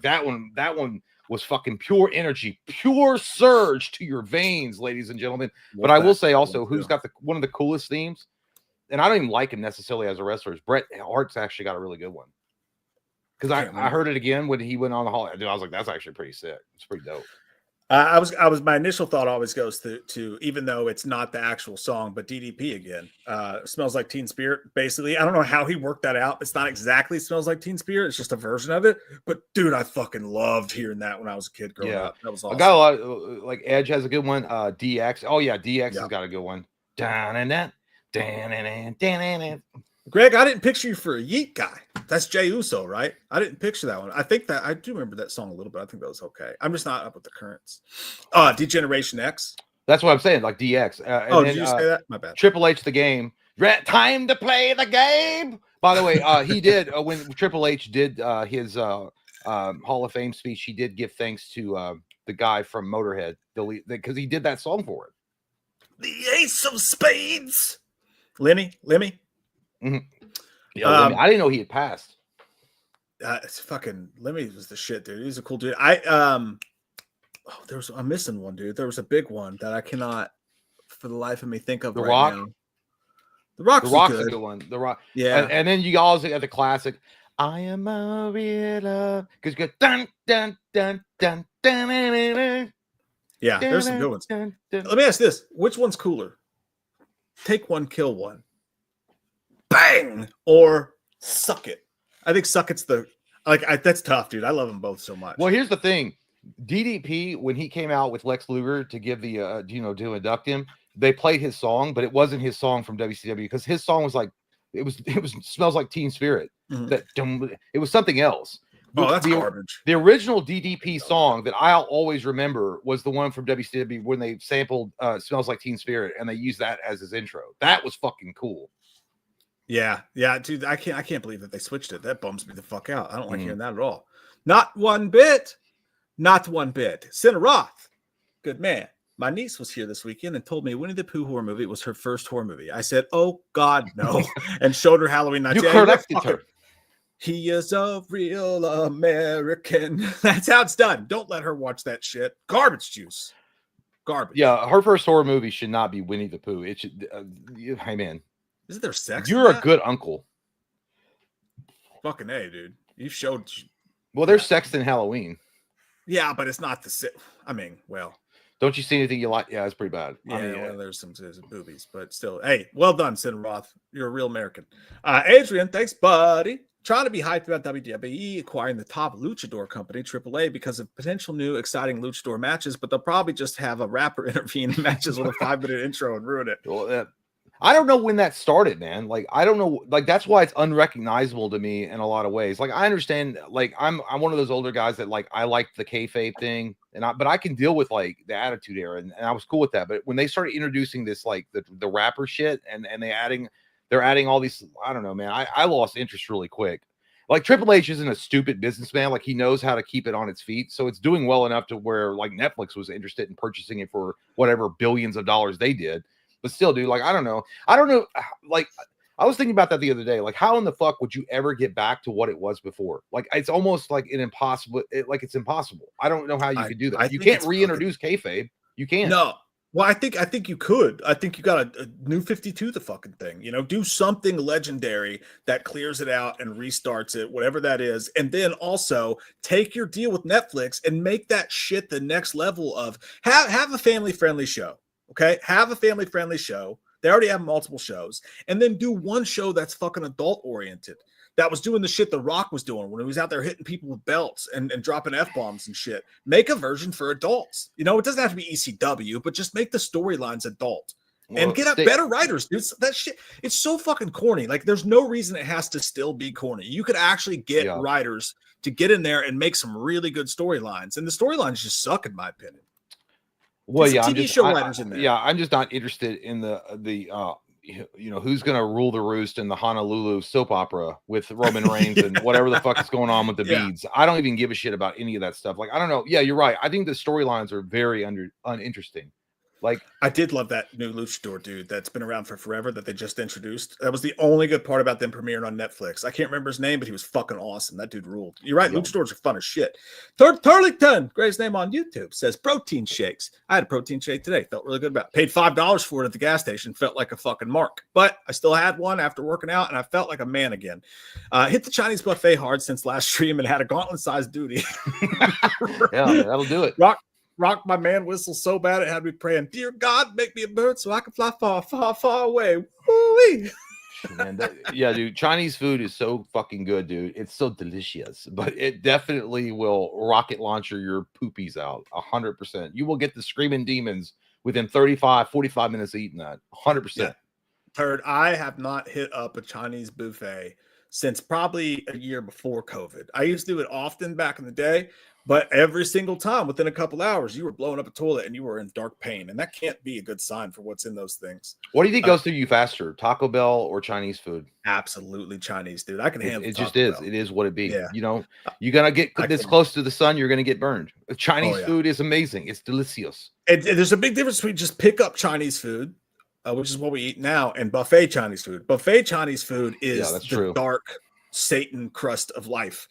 that one was fucking pure energy, pure surge to your veins, ladies and gentlemen. But I will say also, who's got one of the coolest themes, and I don't even like him necessarily as a wrestler, is Bret Hart's actually got a really good one. Because I heard it again when he went on the hall. I was like, that's actually pretty sick. It's pretty dope. My initial thought always goes to even though it's not the actual song, but DDP again. Smells Like Teen Spirit. Basically, I don't know how he worked that out. It's not exactly Smells Like Teen Spirit. It's just a version of it. But dude, I fucking loved hearing that when I was a kid growing up. That was awesome. I got a lot of, like Edge has a good one. DX. Oh yeah, DX has got a good one. Greg, I didn't picture you for a Yeet guy. That's Jey Uso, right? I didn't picture that one. I think that I do remember that song a little bit. I think that was okay. I'm just not up with the currents. Degeneration X. That's what I'm saying, like DX. Did you say that? My bad. Triple H, the game. Time to play the game. By the way, he did when Triple H did his Hall of Fame speech. He did give thanks to the guy from Motorhead because he did that song for it. The Ace of Spades. Lemmy. Mm-hmm. Yeah, I didn't know he had passed. It's fucking Lemmy was the shit, dude. He's a cool dude. I'm missing one, dude. There was a big one that I cannot for the life of me think of. The right Rock. Now. The Rock's a good one. The Rock. Yeah. And then you always got the classic. I am a real love. Because you go dun dun dun dun dun dun dun. Yeah, there's some good ones. Let me ask this: which one's cooler? Take One, Kill One. Bang or Suck It. I think Suck It's that's tough, dude. I love them both so much. Well, here's the thing: DDP, when he came out with Lex Luger to give the to induct him, they played his song, but it wasn't his song from WCW because his song was like it was Smells Like Teen Spirit. Mm-hmm. It was something else. Oh, that's garbage. The original DDP song that I'll always remember was the one from WCW when they sampled Smells Like Teen Spirit and they used that as his intro. That was fucking cool. Yeah, dude, I can't believe that they switched it. That bums me the fuck out. I don't like hearing that at all. Not one bit. Sinner Roth, good man. My niece was here this weekend and told me Winnie the Pooh horror movie was her first horror movie. I said, "Oh God, no," and showed her Halloween Night. You corrected her. He is a real American. That's how it's done. Don't let her watch that shit. Garbage juice. Garbage. Yeah, her first horror movie should not be Winnie the Pooh. It should. Hey man. Isn't there sex? You're a good uncle. Fucking A, dude. You showed. Well, there's sex in Halloween. Yeah, but it's not the. I mean, well. Don't you see anything you like? Yeah, it's pretty bad. Yeah, well, there's some boobies, but still. Hey, well done, Sin Roth. You're a real American. Adrian, thanks, buddy. Trying to be hyped about WWE acquiring the top luchador company, AAA, because of potential new exciting luchador matches, but they'll probably just have a rapper intervene in matches with a 5-minute intro and ruin it. Well, I don't know when that started, man. Like, I don't know. Like, that's why it's unrecognizable to me in a lot of ways. Like, I understand. Like, I'm one of those older guys that like I like the kayfabe thing, but I can deal with like the Attitude Era, and I was cool with that. But when they started introducing this like the rapper shit, and they're adding all these, I don't know, man. I lost interest really quick. Like Triple H isn't a stupid businessman. Like he knows how to keep it on its feet. So it's doing well enough to where like Netflix was interested in purchasing it for whatever billions of dollars they did. But still, dude, like, I don't know. Like, I was thinking about that the other day. Like, how in the fuck would you ever get back to what it was before? Like, it's almost like an impossible. It's impossible. I don't know how you could do that. You can't reintroduce kayfabe. You can't. No. Well, I think you could. I think you got a new 52, the fucking thing. You know, do something legendary that clears it out and restarts it, whatever that is. And then also take your deal with Netflix and make that shit the next level of have a family-friendly show. Okay, have a family-friendly show. They already have multiple shows, and then do one show that's fucking adult-oriented. That was doing the shit The Rock was doing when he was out there hitting people with belts and dropping F-bombs and shit. Make a version for adults. You know, it doesn't have to be ECW, but just make the storylines adult. And get up better writers, dude. That shit, it's so fucking corny. Like, there's no reason it has to still be corny. You could actually get writers to get in there and make some really good storylines. And the storylines just suck, in my opinion. Well, yeah, I'm just not interested in the you know, who's going to rule the roost in the Honolulu soap opera with Roman Reigns and whatever the fuck is going on with the beads. I don't even give a shit about any of that stuff. Like, I don't know. Yeah, you're right. I think the storylines are very uninteresting. Like, I did love that new luchador dude that's been around for forever that they just introduced. That was the only good part about them premiering on Netflix. I can't remember his name, but he was fucking awesome. That dude ruled. You're right. Luchadors are fun as shit. Turlington, greatest name on YouTube, says protein shakes. I had a protein shake today. Felt really good about it. Paid $5 for it at the gas station. Felt like a fucking mark. But I still had one after working out, and I felt like a man again. Hit the Chinese buffet hard since last stream and had a gauntlet-sized duty. Yeah, that'll do it. Rock my man whistle so bad it had me praying, dear God, make me a bird so I can fly far, far, far away. Woo-wee. Man, yeah, dude, Chinese food is so fucking good, dude. It's so delicious, but it definitely will rocket launcher your poopies out 100%. You will get the screaming demons within 45 minutes of eating that 100%. Yeah. Third, I have not hit up a Chinese buffet since probably a year before COVID. I used to do it often back in the day, but every single time within a couple hours, you were blowing up a toilet and you were in dark pain. And that can't be a good sign for what's in those things. What do you think goes through you faster, Taco Bell or Chinese food? Absolutely Chinese, dude. I can handle it. Just is. It is what it be. Yeah. You know, you're going to get this close to the sun, you're going to get burned. Chinese food is amazing. It's delicious. There's a big difference between just pick up Chinese food, which is what we eat now, and buffet Chinese food. Buffet Chinese food is the dark Satan crust of life.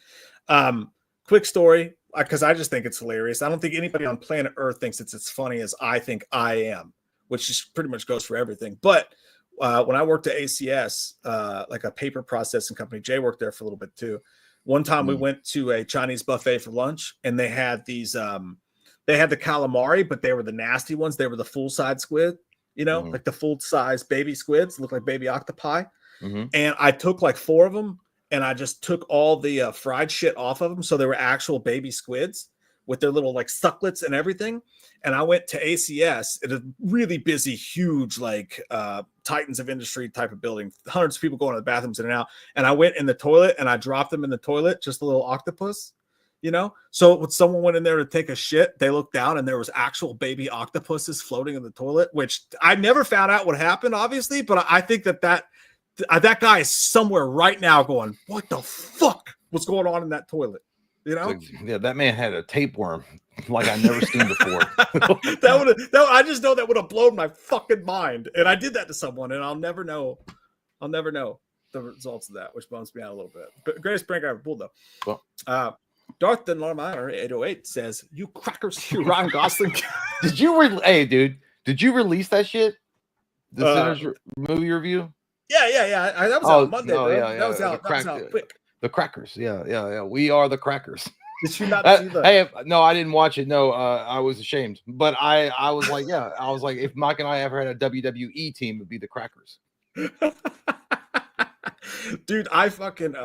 Quick story, because I just think it's hilarious. I don't think anybody on planet Earth thinks it's as funny as I think I am, which just pretty much goes for everything. But when I worked at ACS, like a paper processing company, Jay worked there for a little bit too. One time we went to a Chinese buffet for lunch, and they had these, they had the calamari, but they were the nasty ones. They were the full-size squid, you know, like the full-size baby squids, look like baby octopi. And I took like 4 of them, and I just took all the fried shit off of them. So they were actual baby squids with their little like sucklets and everything. And I went to ACS at a really busy, huge, like Titans of Industry type of building, hundreds of people going to the bathrooms in and out. And I went in the toilet and I dropped them in the toilet, just a little octopus, you know? So when someone went in there to take a shit, they looked down and there was actual baby octopuses floating in the toilet, which I never found out what happened, obviously. But I think that guy is somewhere right now going, what the fuck was going on in that toilet? You know? Yeah, that man had a tapeworm like I've never seen before. I just know that would have blown my fucking mind. And I did that to someone, and I'll never know the results of that, which bums me out a little bit. But greatest prank I ever pulled, though. Well, Darth the Norminer 808 says, you crackers, you Ryan Gosling. Did you release that shit? The Sinners movie review? Yeah. That was out Monday, bro. Yeah. That was out quick. The crackers. Yeah. We are the crackers. Did you not see that? Hey, no, I didn't watch it. No, I was ashamed. But I was like, I was like, if Mike and I ever had a WWE team, it'd be the crackers. Dude, I fucking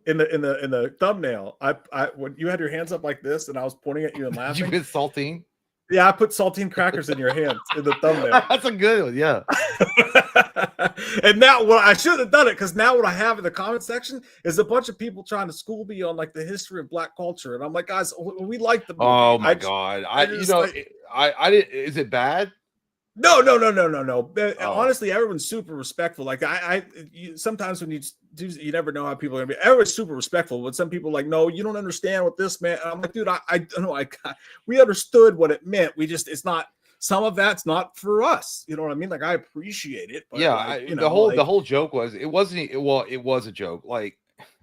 in the thumbnail, I when you had your hands up like this and I was pointing at you and laughing. Did you get saltine? Yeah, I put saltine crackers in your hands in the thumbnail. That's a good one. Yeah. And now, well, I should have done it because now what I have in the comment section is a bunch of people trying to school me on like the history of Black culture, and I'm like, guys, we like the movie. Oh my God. I didn't. Is it bad? No. Oh. Honestly, everyone's super respectful. Like sometimes when you do, you never know how people are gonna be. Everyone's super respectful, but some people like, no, you don't understand what this meant. And I'm like, dude, I know, we understood what it meant. We just, it's not. Some of that's not for us. You know what I mean? Like, I appreciate it. But yeah, like, the whole joke was it was a joke. Like,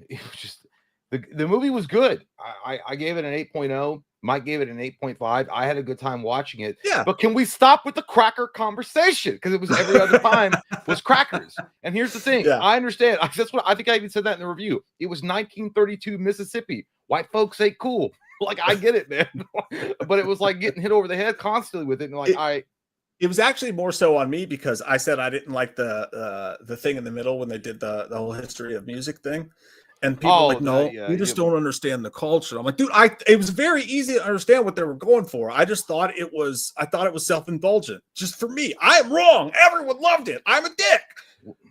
it was just the movie was good. I gave it an 8.0. Mike gave it an 8.5. I had a good time watching it. Yeah. But can we stop with the cracker conversation? Because it was every other time was crackers. And here's the thing. Yeah. I understand. That's what I think I even said that in the review. It was 1932 Mississippi. White folks ain't cool. Like, I get it, man. But it was like getting hit over the head constantly with it. And like it was actually more so on me because I said I didn't like the thing in the middle when they did the whole history of music thing. And people were like, no, you just don't understand the culture. I'm like, dude, it was very easy to understand what they were going for. I just thought it was self-indulgent. Just for me. I am wrong. Everyone loved it. I'm a dick.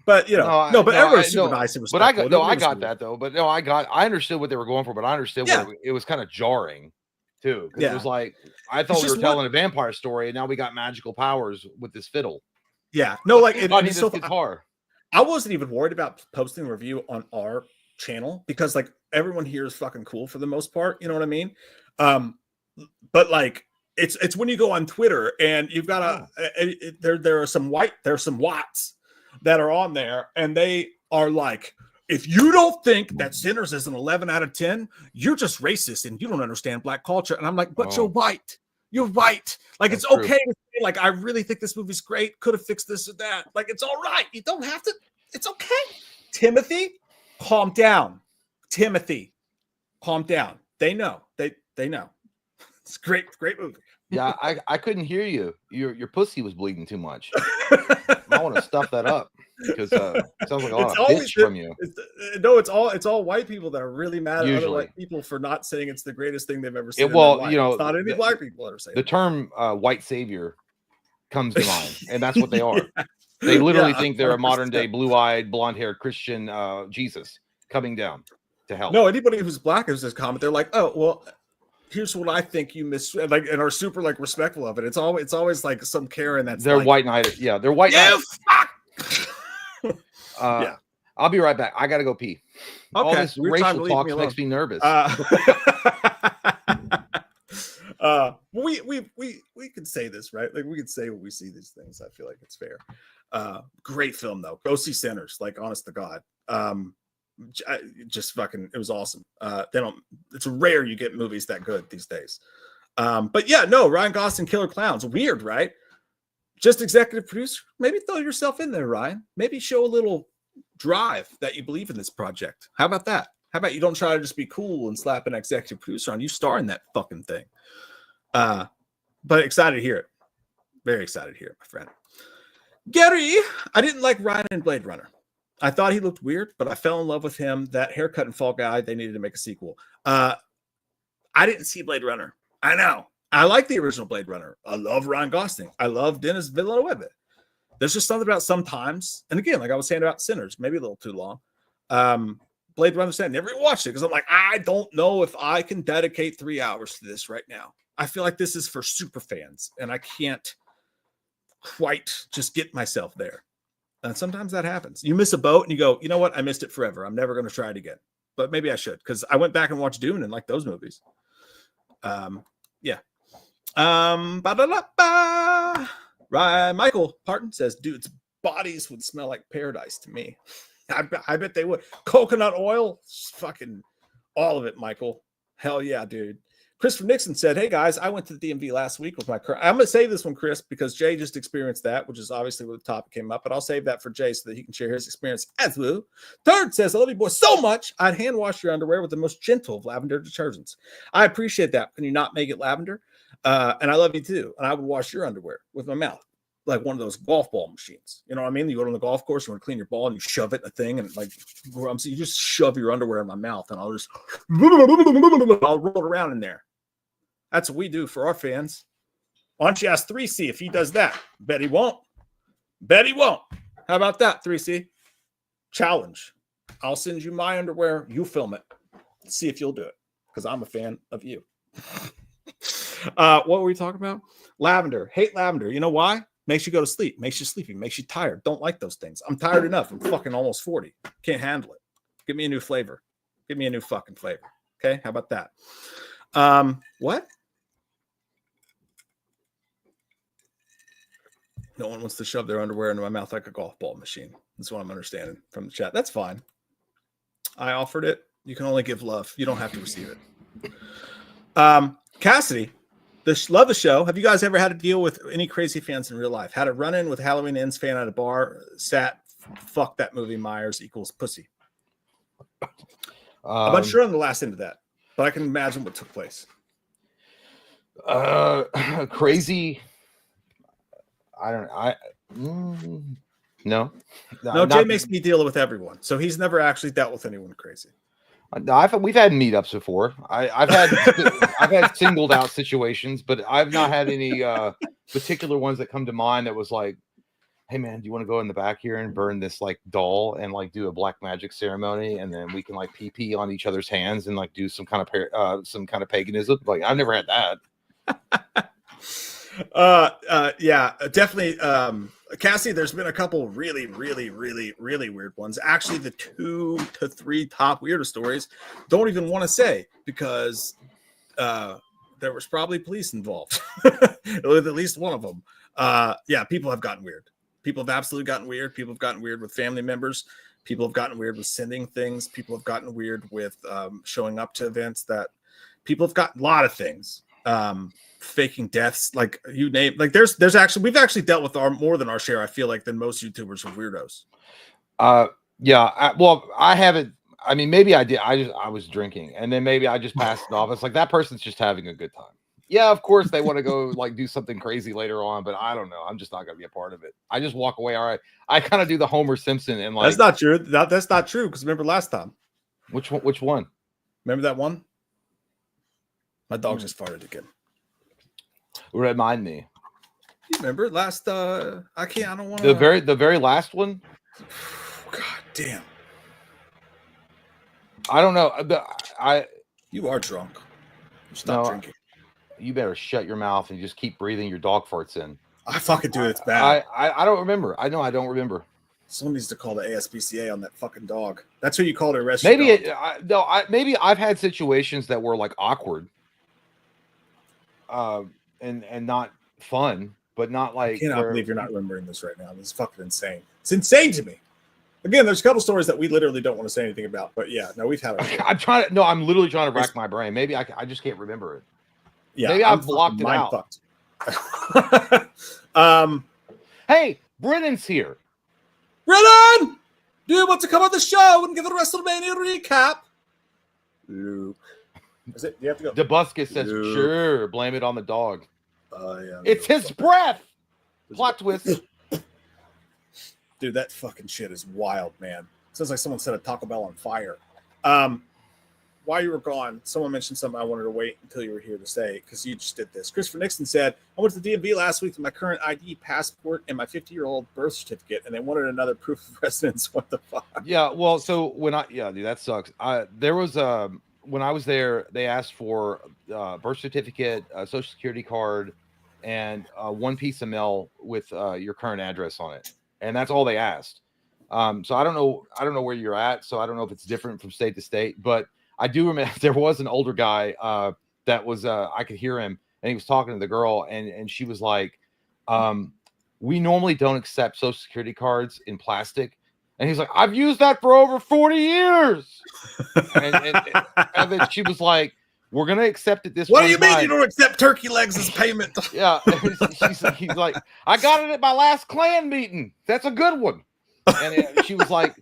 But everyone's super nice and respectful. But I got that though. But no, I understood what they were going for, but I understood it was kind of jarring too. Because it was like, I thought we were telling a vampire story, and now we got magical powers with this fiddle. Yeah. No, like this guitar. I wasn't even worried about posting a review on our channel because like everyone here is fucking cool for the most part, you know what I mean? But like it's when you go on Twitter and you've got there are some Watts that are on there, and they are like, if you don't think that Sinners is an 11 out of 10, you're just racist and you don't understand Black culture. And I'm like, but you're white. You're white. Like, that's it's okay to say, like, I really think this movie's great. Could have fixed this or that. Like, it's all right. You don't have to. It's okay. Timothy, calm down. Timothy, calm down. They know. They know. It's great movie. Yeah, I couldn't hear you. Your pussy was bleeding too much. I want to stuff that up because it sounds like a lot of bitch from you. It's all white people that are really mad at other white people for not saying it's the greatest thing they've ever seen. It's not any black people that are saying the term white savior comes to mind, and that's what they are. Yeah. They literally think they're a modern day blue-eyed, blonde-haired Christian Jesus coming down to hell. No, anybody who's black is this comment. They're like, oh well, here's what I think you miss, like, and are super like respectful of it. It's always like some Karen that's they're white knighted. Yeah, they're white. Fuck. Yeah, I'll be right back. I gotta go pee. Okay. All this racial talk makes me nervous. We could say this, right? Like, we could say when we see these things. I feel like it's fair. Great film though. Go see Sinners. Like, honest to God. Just fucking, it was awesome. It's rare you get movies that good these days. But yeah, no, Ryan Gosling, Killer Clowns. Weird, right? Just executive producer. Maybe throw yourself in there, Ryan. Maybe show a little drive that you believe in this project. How about that? How about you don't try to just be cool and slap an executive producer on? You star in that fucking thing. But excited to hear it. Very excited to hear it, my friend. Gary, I didn't like Ryan in Blade Runner. I thought he looked weird, but I fell in love with him. That haircut and Fall Guy, they needed to make a sequel. I didn't see Blade Runner. I know. I like the original Blade Runner. I love Ryan Gosling. I love Denis Villeneuve. There's just something about sometimes, and again, like I was saying about Sinners, maybe a little too long. Blade Runner, I never even watched it because I'm like, I don't know if I can dedicate 3 hours to this right now. I feel like this is for super fans, and I can't quite just get myself there. And sometimes that happens. You miss a boat and you go, you know what? I missed it forever. I'm never going to try it again. But maybe I should, because I went back and watched Dune and like those movies. Yeah. Right. Michael Parton says, dude's bodies would smell like paradise to me. I bet they would. Coconut oil, fucking all of it, Michael. Hell yeah, dude. Christopher Nixon said, hey guys, I went to the DMV last week with my I'm going to save this one, Chris, because Jay just experienced that, which is obviously where the topic came up, but I'll save that for Jay so that he can share his experience as well. Third says, I love you boys so much. I'd hand wash your underwear with the most gentle of lavender detergents. I appreciate that. Can you not make it lavender? And I love you too. And I would wash your underwear with my mouth, like one of those golf ball machines. You know what I mean? You go on the golf course, you want to clean your ball and you shove it in a thing and like, so you just shove your underwear in my mouth and I'll just, I'll roll it around in there. That's what we do for our fans. Why don't you ask 3C if he does that? Bet he won't. Bet he won't. How about that, 3C? Challenge. I'll send you my underwear. You film it. See if you'll do it, because I'm a fan of you. What were we talking about? Lavender. Hate lavender. You know why? Makes you go to sleep. Makes you sleepy. Makes you tired. Don't like those things. I'm tired enough. I'm fucking almost 40. Can't handle it. Give me a new flavor. Give me a new fucking flavor. Okay? How about that? What? No one wants to shove their underwear into my mouth like a golf ball machine. That's what I'm understanding from the chat. That's fine. I offered it. You can only give love. You don't have to receive it. Cassidy, love the show. Have you guys ever had to deal with any crazy fans in real life? Had a run-in with a Halloween Ends fan at a bar. Fuck that movie. Myers equals pussy. I'm not sure on the last end of that, but I can imagine what took place. Crazy. I don't. No. Jay makes me deal with everyone, so he's never actually dealt with anyone crazy. We've had meetups before. I've had singled out situations, but I've not had any particular ones that come to mind that was like, hey man, do you want to go in the back here and burn this like doll and like do a black magic ceremony, and then we can like pee on each other's hands and like do some kind of paganism? Like, I've never had that. Yeah, definitely. Cassie, there's been a couple really weird ones. Actually, the 2 to 3 top weirdest stories don't even want to say, because there was probably police involved with at least one of them. Yeah, people have gotten weird. People have absolutely gotten weird. People have gotten weird with family members. People have gotten weird with sending things. People have gotten weird with showing up to events. That people have gotten a lot of things. Faking deaths, like you name, like there's actually, we've actually dealt with more than our share, I feel like, than most YouTubers of weirdos. I haven't. I mean, maybe I did. I was drinking, and then maybe I just passed it off. It's like, that person's just having a good time. Yeah, of course they want to go like do something crazy later on, but I don't know. I'm just not gonna be a part of it. I just walk away. All right. I kind of do the Homer Simpson and like, that's not true. That's not true, because remember last time. Which one? Remember that one? My dog just farted again. Remind me. You remember last? I don't want to. The very last one. God damn. I don't know. You are drunk. Stop drinking. You better shut your mouth and just keep breathing your dog farts in. I fucking do it. It's bad. I don't remember. I know I don't remember. Someone needs to call the ASPCA on that fucking dog. That's who you called it. Maybe I've had situations that were like awkward. And not fun, but not like. I cannot believe you're not remembering this right now. This is fucking insane. It's insane to me. Again, there's a couple stories that we literally don't want to say anything about, but yeah, no, we've had. I'm literally trying to rack my brain. Maybe I just can't remember it. Yeah, maybe I've blocked it out. Hey, Brennan's here. Brennan, do you want to come on the show and give a WrestleMania recap? Luke. Is it? You have to go. DeBuscus says, sure, blame it on the dog. Yeah, it's his breath. Plot twist. Dude, that fucking shit is wild, man. Sounds like someone set a Taco Bell on fire. While you were gone, someone mentioned something I wanted to wait until you were here to say, because you just did this. Christopher Nixon said, I went to the DMV last week with my current ID, passport, and my 50-year-old birth certificate, and they wanted another proof of residence. What the fuck? Yeah, well, so dude, that sucks. There was when I was there, they asked for birth certificate, a social security card, and one piece of mail with your current address on it, and that's all they asked. So I don't know where you're at, so I don't know if it's different from state to state, but I do remember there was an older guy that was I could hear him, and he was talking to the girl, and she was like, we normally don't accept social security cards in plastic. And he's like, I've used that for over 40 years. and then she was like, we're going to accept it this way. What do you mean you don't accept turkey legs as payment? Yeah. He's like, I got it at my last Klan meeting. That's a good one. And she was like,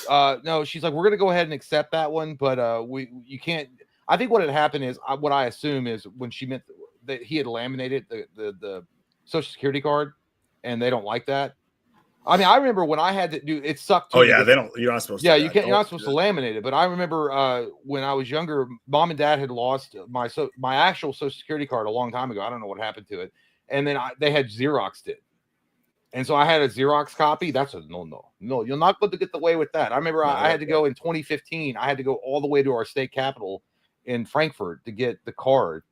no, she's like, we're going to go ahead and accept that one. But you can't. I think what had happened is, what I assume is, when she meant that he had laminated the Social Security card, and they don't like that. I mean, I remember when I had to do it, sucked. Oh yeah, you're not supposed to. Yeah, you're not supposed to laminate it. But I remember when I was younger, Mom and Dad had lost my actual Social Security card a long time ago. I don't know what happened to it, and then they had Xeroxed it. And so I had a Xerox copy. That's a no. You're not going to get away with that. I remember I had to go in 2015. I had to go all the way to our state capital in Frankfurt to get the card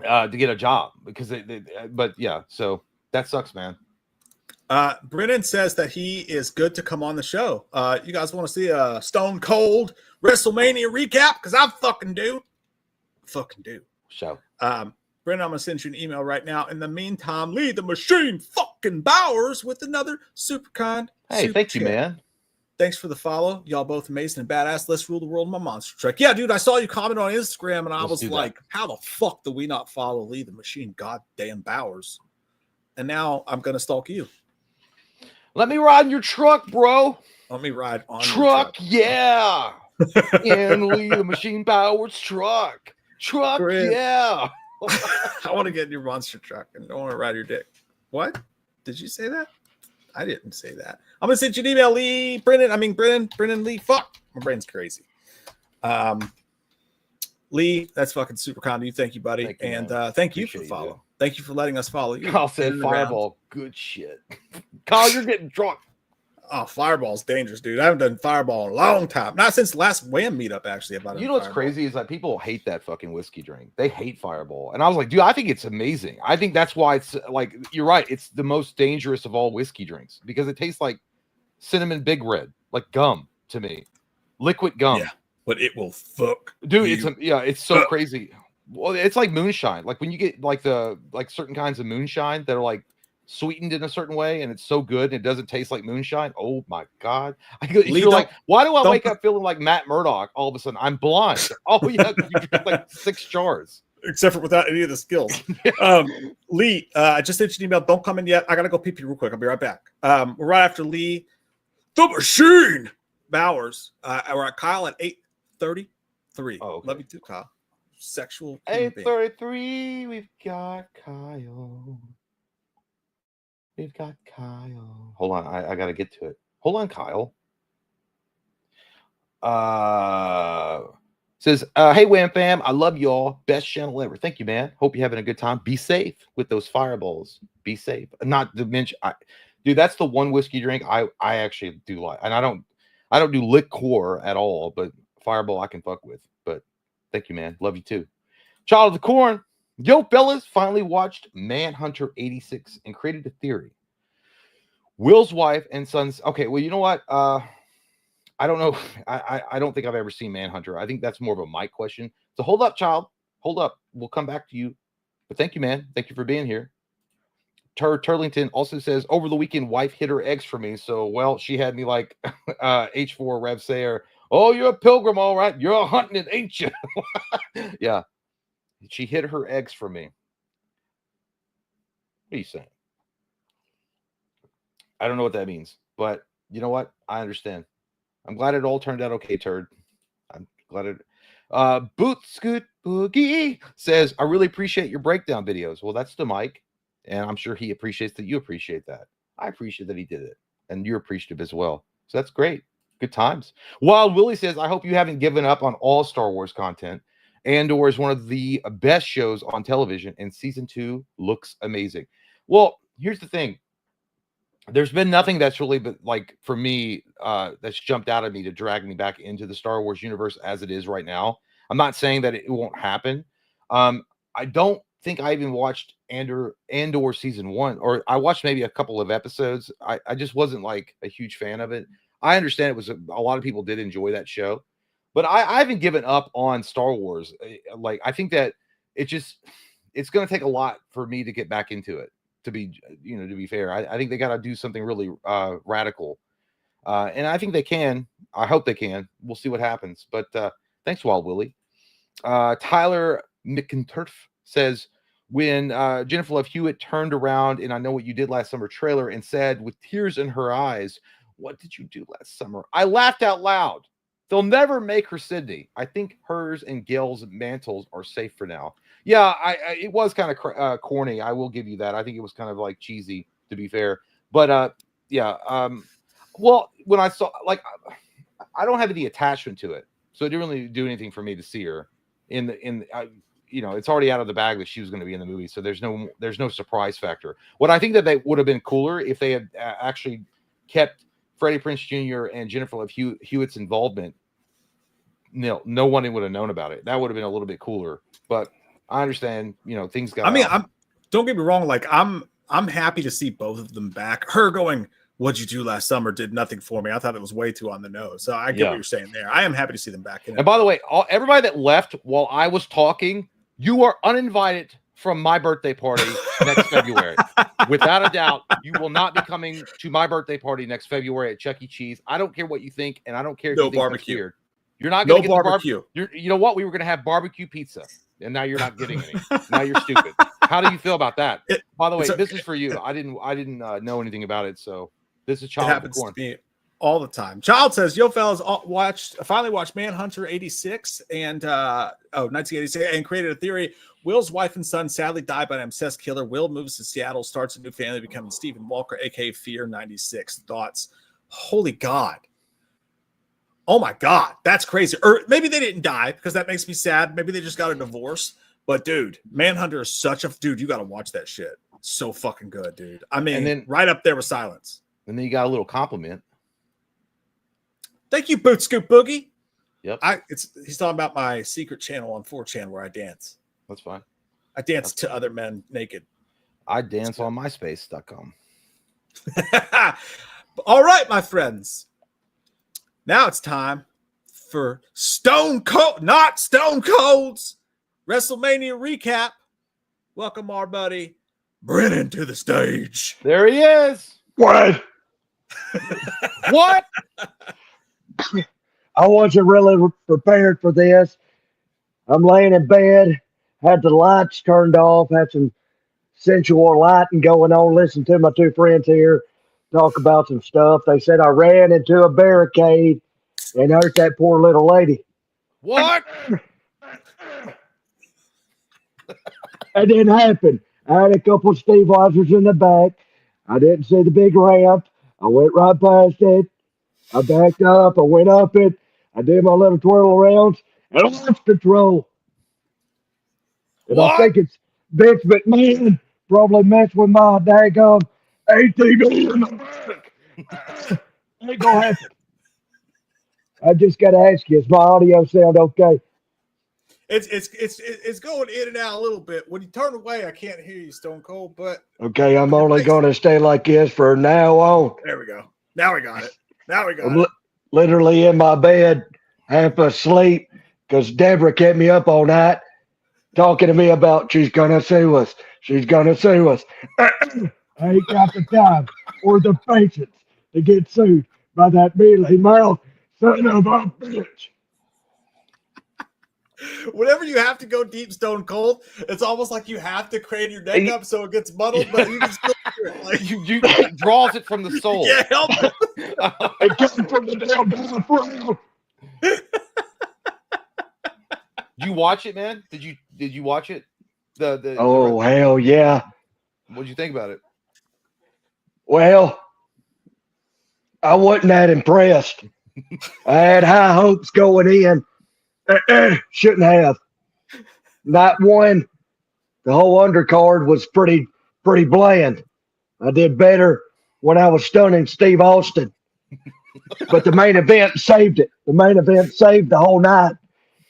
to get a job because but yeah, so that sucks, man. Brennan says that he is good to come on the show. You guys want to see a Stone Cold WrestleMania recap? Because I fucking do. Show. Brennan, I'm going to send you an email right now. In the meantime, Lee the Machine fucking Bowers with another super kind. Hey, thank you, man. Thanks for the follow. Y'all both amazing and badass. Let's rule the world in my monster truck. Yeah, dude, I saw you comment on Instagram, and I was like, how the fuck do we not follow Lee the Machine goddamn Bowers? And now I'm going to stalk you. Let me ride in your truck, bro. Let me ride on truck. Yeah. In Lee the Machine Bowers truck. Chris. Yeah. I want to get in your monster truck and don't want to ride your dick. What? Did you say that? I didn't say that. I'm going to send you an email, Brennan Lee. Fuck. My brain's crazy. Lee, that's fucking super kind of you. Thank you, buddy. Thank you for the follow. Dude. Thank you for letting us follow you. Kyle said Fireball. Good shit. Kyle, you're getting drunk. Oh, Fireball's dangerous, dude. I haven't done Fireball in a long time. Not since the last Wham meetup, actually. You know what's crazy is that people hate that fucking whiskey drink. They hate Fireball. And I was like, dude, I think it's amazing. I think that's why it's like, you're right. It's the most dangerous of all whiskey drinks because it tastes like cinnamon Big Red, like gum to me. Liquid gum. Yeah, but it will fuck. Dude, it's so crazy. Well, it's like moonshine. Like when you get like certain kinds of moonshine that are like sweetened in a certain way, and it's so good, and it doesn't taste like moonshine. Oh my god! You're like, why do I wake up feeling like Matt Murdock all of a sudden? I'm blind. Oh yeah, you drink like 6 jars, except for without any of the skills. Lee, I just sent you an email. Don't come in yet. I gotta go pee real quick. I'll be right back. We're right after Lee, the Machine Bowers. We're at Kyle at 8:33. Oh, okay. Love you too, Kyle. Sexual 8:33. We've got Kyle. We've got Kyle. Hold on, I gotta get to it. Hold on, Kyle. Says, hey Wham fam, I love y'all. Best channel ever. Thank you, man. Hope you're having a good time. Be safe with those fireballs. Be safe. Not to mention, dude, that's the one whiskey drink I actually do like, and I don't do liqueur at all, but Fireball I can fuck with. But thank you, man. Love you too. Child of the Corn. Yo, fellas, finally watched Manhunter 86 and created a theory. Will's wife and sons. Okay, well, you know what? I don't know. I don't think I've ever seen Manhunter. I think that's more of a Mike question. So hold up, child. Hold up. We'll come back to you. But thank you, man. Thank you for being here. Turlington also says, over the weekend, wife hid her eggs for me. So, well, she had me like H4 Rev Sayer. Oh, you're a pilgrim, all right. You're a hunting it, ain't you? Yeah. She hid her eggs for me. What are you saying? I don't know what that means, but you know what? I understand. I'm glad it all turned out okay, turd. I'm glad it. Boot Scoot Boogie says, I really appreciate your breakdown videos. Well, that's the Mike, and I'm sure he appreciates that you appreciate that. I appreciate that he did it, and you're appreciative as well. So that's great. Good times. Wild Willie says, I hope you haven't given up on all Star Wars content. Andor is one of the best shows on television, and season 2 looks amazing. Well, here's the thing. There's been nothing that's really, but like for me, that's jumped out at me to drag me back into the Star Wars universe as it is right now. I'm not saying that it won't happen. I don't think I even watched Andor season 1, or I watched maybe a couple of episodes. I just wasn't like a huge fan of it. I understand it was a lot of people did enjoy that show. But I haven't given up on Star Wars. Like, I think that it's going to take a lot for me to get back into it, to be fair. I think they got to do something really radical. And I think they can. I hope they can. We'll see what happens. But thanks, Wild Willie. Tyler McInturf says, when Jennifer Love Hewitt turned around in I Know What You Did Last Summer trailer and said with tears in her eyes, what did you do last summer? I laughed out loud. They'll never make her Sydney. I think hers and Gail's mantles are safe for now. Yeah, it was kind of corny. I will give you that. I think it was kind of like cheesy, to be fair. But yeah. Well, when I saw, like, I don't have any attachment to it, so it didn't really do anything for me to see her it's already out of the bag that she was going to be in the movie. So there's no surprise factor. What I think that they would have been cooler if they had actually kept Freddie Prinze Jr. and Jennifer Love Hewitt's involvement. No one would have known about it. That would have been a little bit cooler. But I understand, things got. I mean, don't get me wrong. Like I'm happy to see both of them back. Her going, "What'd you do last summer?" did nothing for me. I thought it was way too on the nose. So I get what you're saying there. I am happy to see them back. And by the way, everybody that left while I was talking, you are uninvited from my birthday party next February. Without a doubt, you will not be coming to my birthday party next February at Chuck E. Cheese. I don't care what you think, and I don't care if you think barbecue. It's weird. You're not going to get barbecue. You know what? We were going to have barbecue pizza, and now you're not getting any. Now you're stupid. How do you feel about that? By the way, this is for you. I didn't know anything about it, so this is Child. It happens to me all the time. Child says, "Yo, fellas, finally watched Manhunter 86 and 1986 and created a theory. Will's wife and son sadly died by an obsessed killer. Will moves to Seattle, starts a new family, becoming Stephen Walker, aka Fear 96. Thoughts? Holy God. Oh my God, that's crazy. Or maybe they didn't die because that makes me sad. Maybe they just got a divorce. But dude, Manhunter is such a dude. You got to watch that shit. So fucking good, dude. I mean, and then, right up there with Silence. And then you got a little compliment. Thank you, Boot Scoop Boogie. Yep. He's talking about my secret channel on 4chan where I dance. That's fine. I dance to other men naked. I dance on myspace.com. All right, my friends. Now it's time for Stone Cold, not Stone Cold's WrestleMania recap. Welcome our buddy Brennan to the stage. There he is. What? What? I wasn't really prepared for this. I'm laying in bed, had the lights turned off, had some sensual lighting going on, listening to my two friends here talk about some stuff. They said I ran into a barricade and hurt that poor little lady. What? That didn't happen. I had a couple of Steve Weisers in the back. I didn't see the big ramp. I went right past it. I backed up. I went up it. I did my little twirl arounds and I lost control. And what? I think it's Vince McMahon probably messed with my daggum ATV in the back. Ain't gonna happen. I just got to ask you, is my audio sound okay? It's going in and out a little bit. When you turn away, I can't hear you, Stone Cold. But okay, I'm only going to stay like this for now on. There we go. Now we got it. I'm literally in my bed, half asleep, because Deborah kept me up all night talking to me about she's gonna sue us. She's gonna sue us. I ain't got the time or the patience to get sued by that mealy mouth son of a bitch. Whenever you have to go deep, Stone Cold, it's almost like you have to crane your neck up so it gets muddled, but you can still hear it. Like it draws it from the soul. Yeah, help. It comes from the damn bathroom. Did you watch it, man? Did you watch it? Hell yeah. What'd you think about it? Well, I wasn't that impressed. I had high hopes going in. Shouldn't have. Not one. The whole undercard was pretty bland. I did better when I was stunning Steve Austin. But the main event saved it. The main event saved the whole night.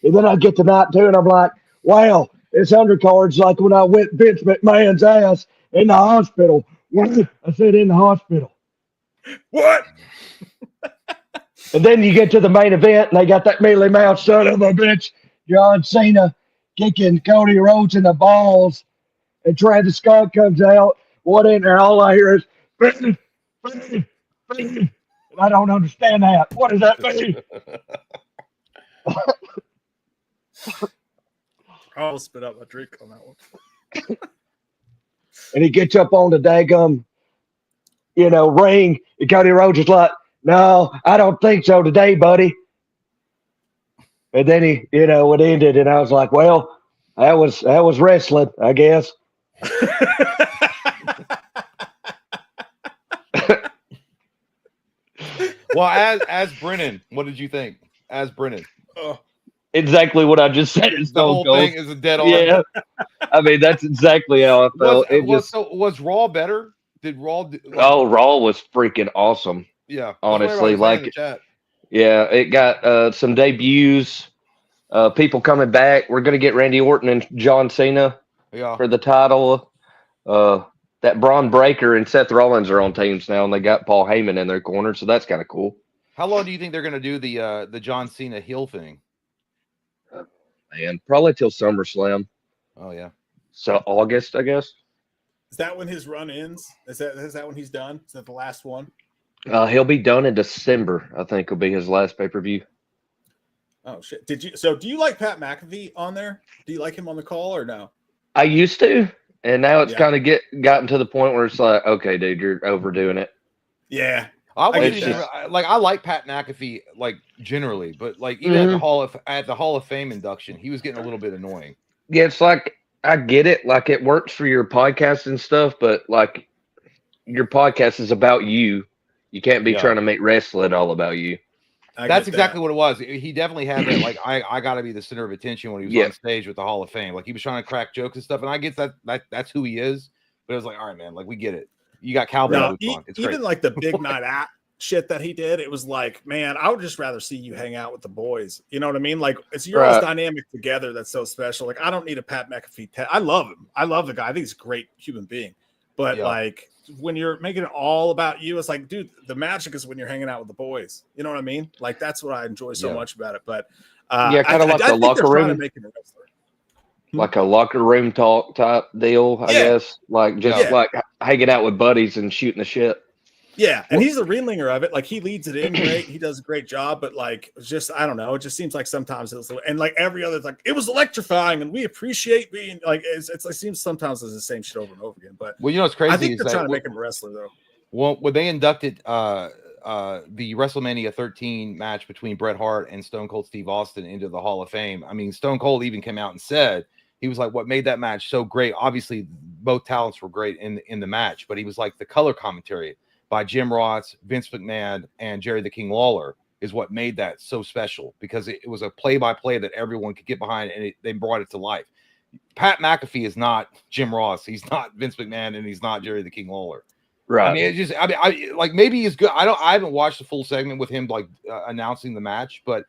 And then I get to night two and I'm like, wow, this undercard's like when I whipped Vince McMahon's ass in the hospital. What? I said in the hospital. What? And then you get to the main event, and they got that mealy mouth son of a bitch, John Cena, kicking Cody Rhodes in the balls, and Travis Scott comes out. What in there? All I hear is, "Bing, bing, bing." I don't understand that. What does that mean? I'll spit out my drink on that one. And he gets up on the daggum, ring, and Cody Rhodes is like, "No, I don't think so today, buddy." And then he, it ended, and I was like, "Well, that was wrestling, I guess." Well, as Brennan, what did you think? As Brennan, exactly what I just said. It's The whole Stone Cold. thing is a dead on. Yeah, I mean that's exactly how I felt. Was Raw better? Did Raw? Raw was freaking awesome. Yeah, honestly, like in the chat. Yeah, it got some debuts. People coming back. We're gonna get Randy Orton and John Cena for the title. That Braun Breaker and Seth Rollins are on teams now, and they got Paul Heyman in their corner, so that's kind of cool. How long do you think they're gonna do the John Cena heel thing? Man, probably till SummerSlam. Oh yeah. So August, I guess. Is that when his run ends? Is that when he's done? Is that the last one? He'll be done in December. I think will be his last pay-per-view. Oh shit! Do you like Pat McAfee on there? Do you like him on the call or no? I used to, and now it's kind of gotten to the point where it's like, okay, dude, you're overdoing it. Yeah, I like Pat McAfee like generally, but like even at the Hall of Fame induction, he was getting a little bit annoying. Yeah, it's like I get it, like it works for your podcast and stuff, but like your podcast is about you. You can't be trying to make wrestling all about you. That's exactly what it was. He definitely had that, like, I got to be the center of attention when he was on stage with the Hall of Fame. Like, he was trying to crack jokes and stuff, and I get that's who he is. But it was like, all right, man, like, we get it. You got cowboy boots on. It's even great. like the big night out shit that he did, it was like, man, I would just rather see you hang out with the boys. You know what I mean? Like, it's your all's dynamic together that's so special. Like, I don't need a Pat McAfee. I love him. I love the guy. I think he's a great human being. But like, when you're making it all about you, it's like, dude, the magic is when you're hanging out with the boys. You know what I mean? Like, that's what I enjoy so much about it. But kind of like the locker room, like a locker room talk type deal, I guess. Like just like hanging out with buddies and shooting the shit. Yeah, and he's the ringleader of it. Like, he leads it in great. He does a great job. But like, it's just, I don't know. It just seems like sometimes it's, and like every other, like, it was electrifying, and we appreciate being like, it seems sometimes it's the same shit over and over again. But well, you know what's crazy? I think they're trying to make him a wrestler though. Well, when they inducted the WrestleMania 13 match between Bret Hart and Stone Cold Steve Austin into the Hall of Fame, I mean, Stone Cold even came out and said, he was like, what made that match so great? Obviously, both talents were great in the match, but he was like, the color commentary by Jim Ross, Vince McMahon, and Jerry the King Lawler is what made that so special, because it was a play-by-play that everyone could get behind, and they brought it to life. Pat McAfee is not Jim Ross. He's not Vince McMahon, and he's not Jerry the King Lawler. Right. I mean, I like, maybe he's good. I haven't watched the full segment with him like announcing the match, but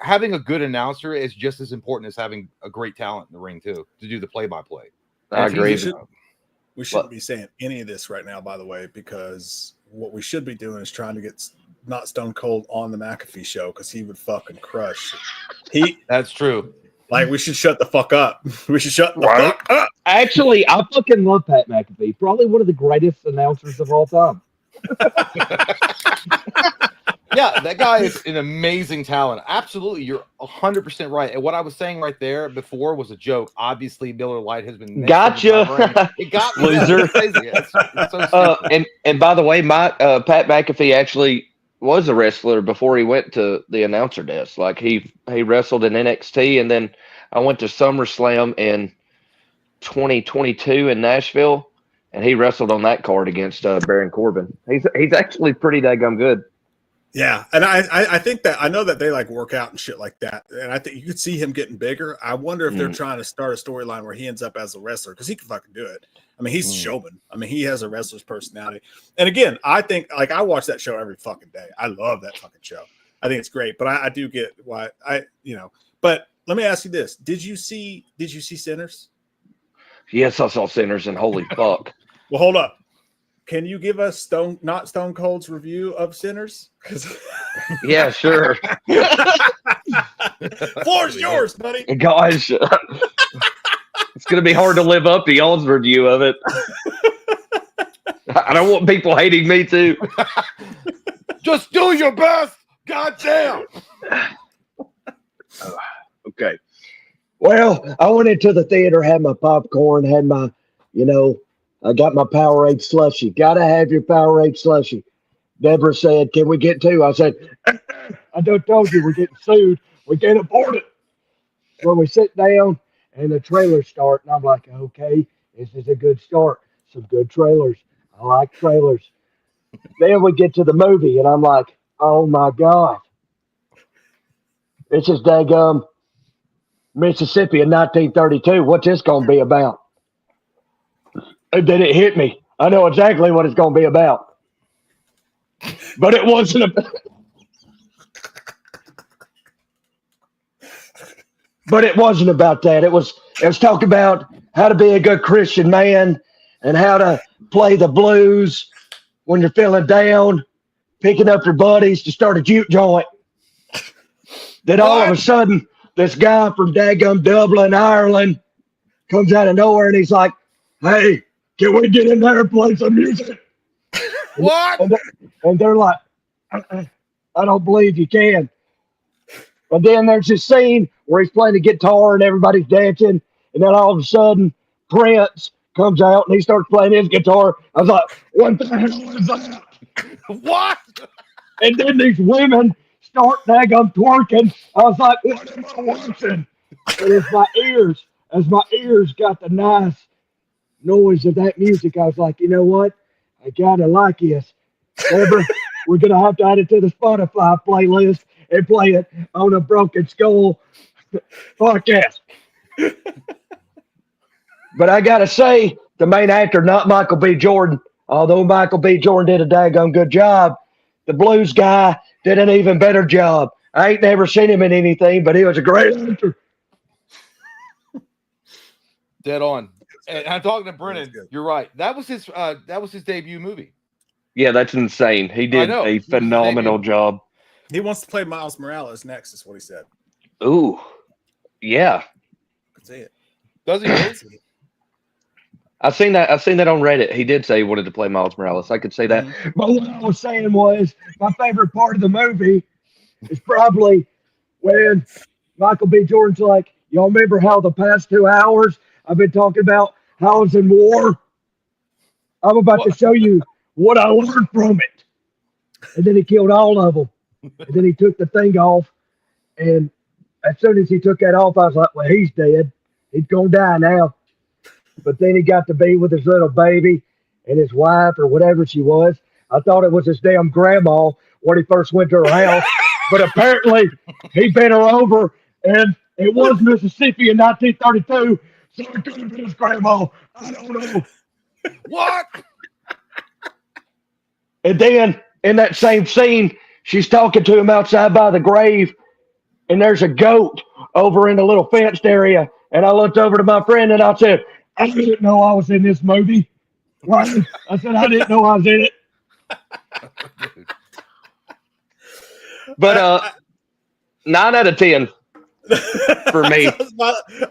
having a good announcer is just as important as having a great talent in the ring too, to do the play-by-play. I agree. We shouldn't be saying any of this right now, by the way, because what we should be doing is trying to get not Stone Cold on the McAfee show, because he would fucking crush. That's true. Like, we should shut the fuck up. We should shut the fuck up. Actually, I fucking love Pat McAfee. Probably one of the greatest announcers of all time. Yeah, that guy is an amazing talent. Absolutely. You're 100% right. And what I was saying right there before was a joke. Obviously, Miller Lite has been gotcha. It got me. Loser. It's so and by the way, my Pat McAfee actually was a wrestler before he went to the announcer desk. Like, he wrestled in NXT, and then I went to SummerSlam in 2022 in Nashville, and he wrestled on that card against Baron Corbin. He's actually pretty daggum good. Yeah, and I think that, I know that they like work out and shit like that, and I think you could see him getting bigger. I wonder if they're trying to start a storyline where he ends up as a wrestler, because he can fucking do it. I mean, he's a showman. I mean, he has a wrestler's personality. And again, I think, like, I watch that show every fucking day. I love that fucking show. I think it's great, but I do get why But let me ask you this: Did you see Sinners? Yes, I saw Sinners, and holy fuck! Well, hold up. Can you give us not Stone Cold's review of Sinners? Yeah, sure. Floor's yours, buddy. Gosh, it's gonna be hard to live up to y'all's review of it. I don't want people hating me too. just do your best. Goddamn. Okay. Well, I went into the theater, had my popcorn, had my, I got my Powerade slushie. Gotta have your Powerade slushie. Deborah said, "Can we get two?" I said, "I done told you we're getting sued. We can't afford it." When we sit down and the trailers start, and I'm like, okay, this is a good start. Some good trailers. I like trailers. Then we get to the movie, and I'm like, oh my God. This is daggum Mississippi in 1932. What's this going to be about? And then it hit me. I know exactly what it's going to be about. But it wasn't about... But it wasn't about that. It was talking about how to be a good Christian man and how to play the blues when you're feeling down, picking up your buddies to start a juke joint. Then all of a sudden, this guy from daggum Dublin, Ireland, comes out of nowhere and he's like, "Hey, can we get in there and play some music?" What? And they're like, "I don't believe you can." And then there's this scene where he's playing the guitar and everybody's dancing. And then all of a sudden, Prince comes out and he starts playing his guitar. I was like, "What the hell is that?" What? And then these women start daggum twerking. I was like, "What am I watching?" And as my ears got the nice noise of that music, I was like, "You know what? I gotta like this. Deborah, we're gonna have to add it to the Spotify playlist and play it on a Broken Skull podcast." But I gotta say, the main actor, not Michael B. Jordan, although Michael B. Jordan did a daggum good job, the blues guy did an even better job. I ain't never seen him in anything, but he was a great actor. Dead on. And I'm talking to Brennan. You're right. That was his debut movie. Yeah, that's insane. He did a phenomenal job. He wants to play Miles Morales next, is what he said. Ooh, yeah. I can see it. Does he really? I've seen that on Reddit. He did say he wanted to play Miles Morales. I could say that. But what I was saying was, my favorite part of the movie is probably when Michael B. Jordan's like, "Y'all remember how the past 2 hours I've been talking about how I was in war? I'm about to show you what I learned from it." And then he killed all of them. And then he took the thing off. And as soon as he took that off, I was like, "Well, he's dead. He's going to die now." But then he got to be with his little baby and his wife or whatever she was. I thought it was his damn grandma when he first went to her house. But apparently he bent her over, and it was Mississippi in 1932. So it could have been his grandma. I don't know. What? And then in that same scene, she's talking to him outside by the grave, and there's a goat over in the little fenced area. And I looked over to my friend and I said, "I didn't know I was in this movie." Right? I said, "I didn't know I was in it." But 9 out of 10 for me.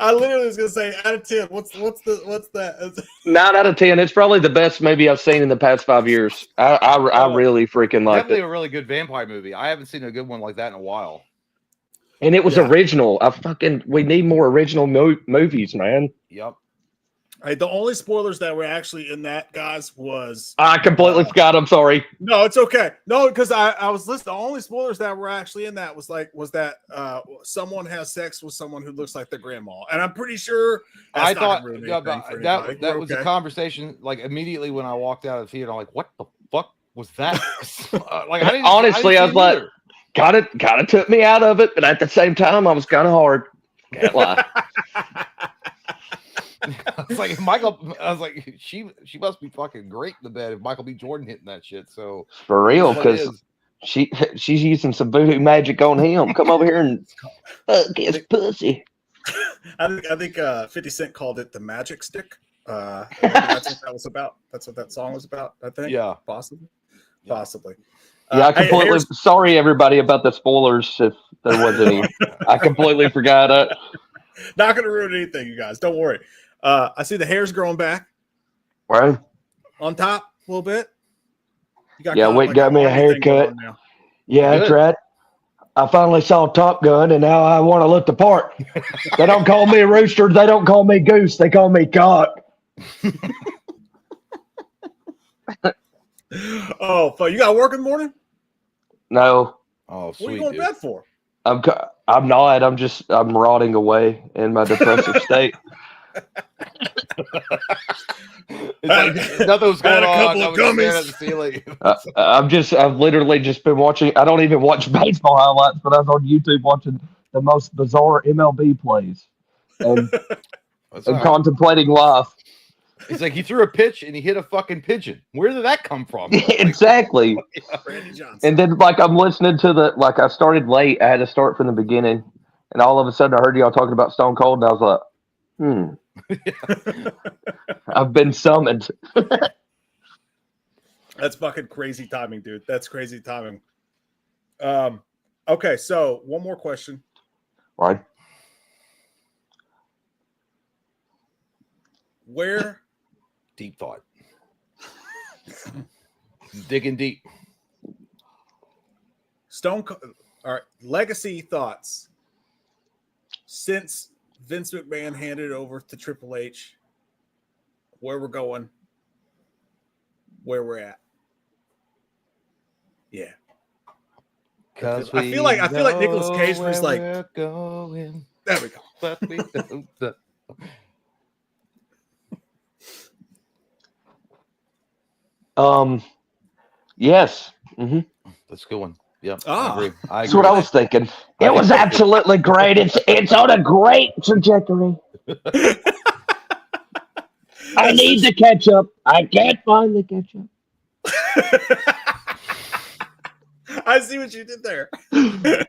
I literally was gonna say out of 10. What's that? 9 out of 10. It's probably the best movie I've seen in the past 5 years. I really freaking liked Definitely it. a really good vampire movie. I haven't seen a good one like that in a while. And it was original. We need more original movies, man. Yep. Hey, the only spoilers that were actually in that, guys, was I completely forgot. I'm sorry. no, it's okay. No, because I was listening. The only spoilers that were actually in that was that someone has sex with someone who looks like their grandma, and I'm pretty sure I thought that was a conversation. Like immediately when I walked out of the theater, I'm like, "What the fuck was that?" Like I didn't, honestly, I was like, either. kind of took me out of it, but at the same time, I was kind of hard. Can't lie. It's like Michael. I was like, she must be fucking great in the bed if Michael B. Jordan hitting that shit. So for real, because she's using some voodoo magic on him. Come over here and fuck his pussy. I think 50 Cent called it the magic stick. That's what that was about. That's what that song was about. I think. Yeah, possibly. Yeah, I completely sorry everybody about the spoilers if there was any. I completely forgot it. Not going to ruin anything, you guys. Don't worry. I see the hair's growing back. Right. On top a little bit. Wait, got me a haircut. Yeah, that's right. I finally saw Top Gun, and now I want to look the part. They don't call me a rooster. They don't call me goose. They call me cock. Oh, fuck. You got work in the morning? No. Oh, sweet. What are you going to bed for? I'm not. I'm rotting away in my depressive state. It's like nothing was going on. I was staring at the ceiling. I've literally just been watching. I don't even watch baseball highlights, but I was on YouTube watching the most bizarre MLB plays and, That's and all right. contemplating life. It's like he threw a pitch and he hit a fucking pigeon. Where did that come from? Exactly. Randy Johnson. And then, like, I'm listening to I started late. I had to start from the beginning. And all of a sudden, I heard y'all talking about Stone Cold. And I was like, I've been summoned. That's fucking crazy timing, dude. That's crazy timing. Okay, so one more question. Right. Where Deep thought. Digging deep. All right, legacy thoughts since Vince McMahon handed it over to Triple H, where we're going, where we're at. Yeah. I feel like Nicolas Cage was like, going, there we go. but we don't know. Yes. Mm-hmm. That's a good one. Yeah, Ah. I agree. That's what I was thinking. It was absolutely great. It's on a great trajectory. I need the ketchup. I can't find the ketchup. I see what you did there. Brendan,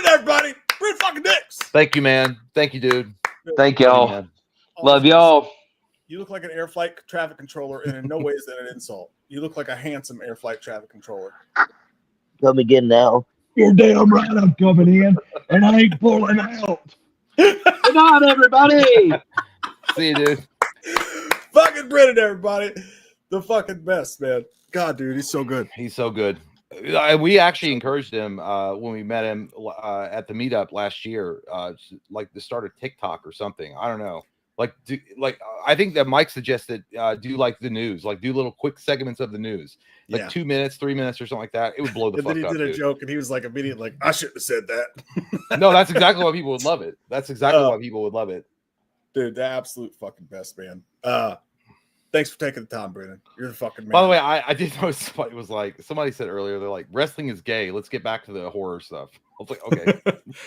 everybody. Brendan fucking Dix. Thank you, man. Thank you, dude. Thank Love you, y'all. man. Love y'all. You look like an air flight traffic controller, and in no way is that an insult. You look like a handsome air flight traffic controller. Come again now. You're damn right I'm coming in, and I ain't pulling out. Good night, everybody. See you, dude. Fucking Brendan, everybody. The fucking best, man. God, dude, he's so good. He's so good. We actually encouraged him when we met him at the meetup last year, like to start a TikTok or something. I don't know. I think that Mike suggested do like the news, like do little quick segments of the news, like 2 minutes, 3 minutes, or something like that. It would blow the And fuck then he up. did a Dude. joke, and he was like immediately like, I shouldn't have said that. No, that's exactly why people would love it. That's exactly why people would love it. Dude, the absolute fucking best, man. Thanks for taking the time, Brendan. You're the fucking man. By the way, I did know somebody said earlier, they're like, wrestling is gay. Let's get back to the horror stuff. I was like, okay.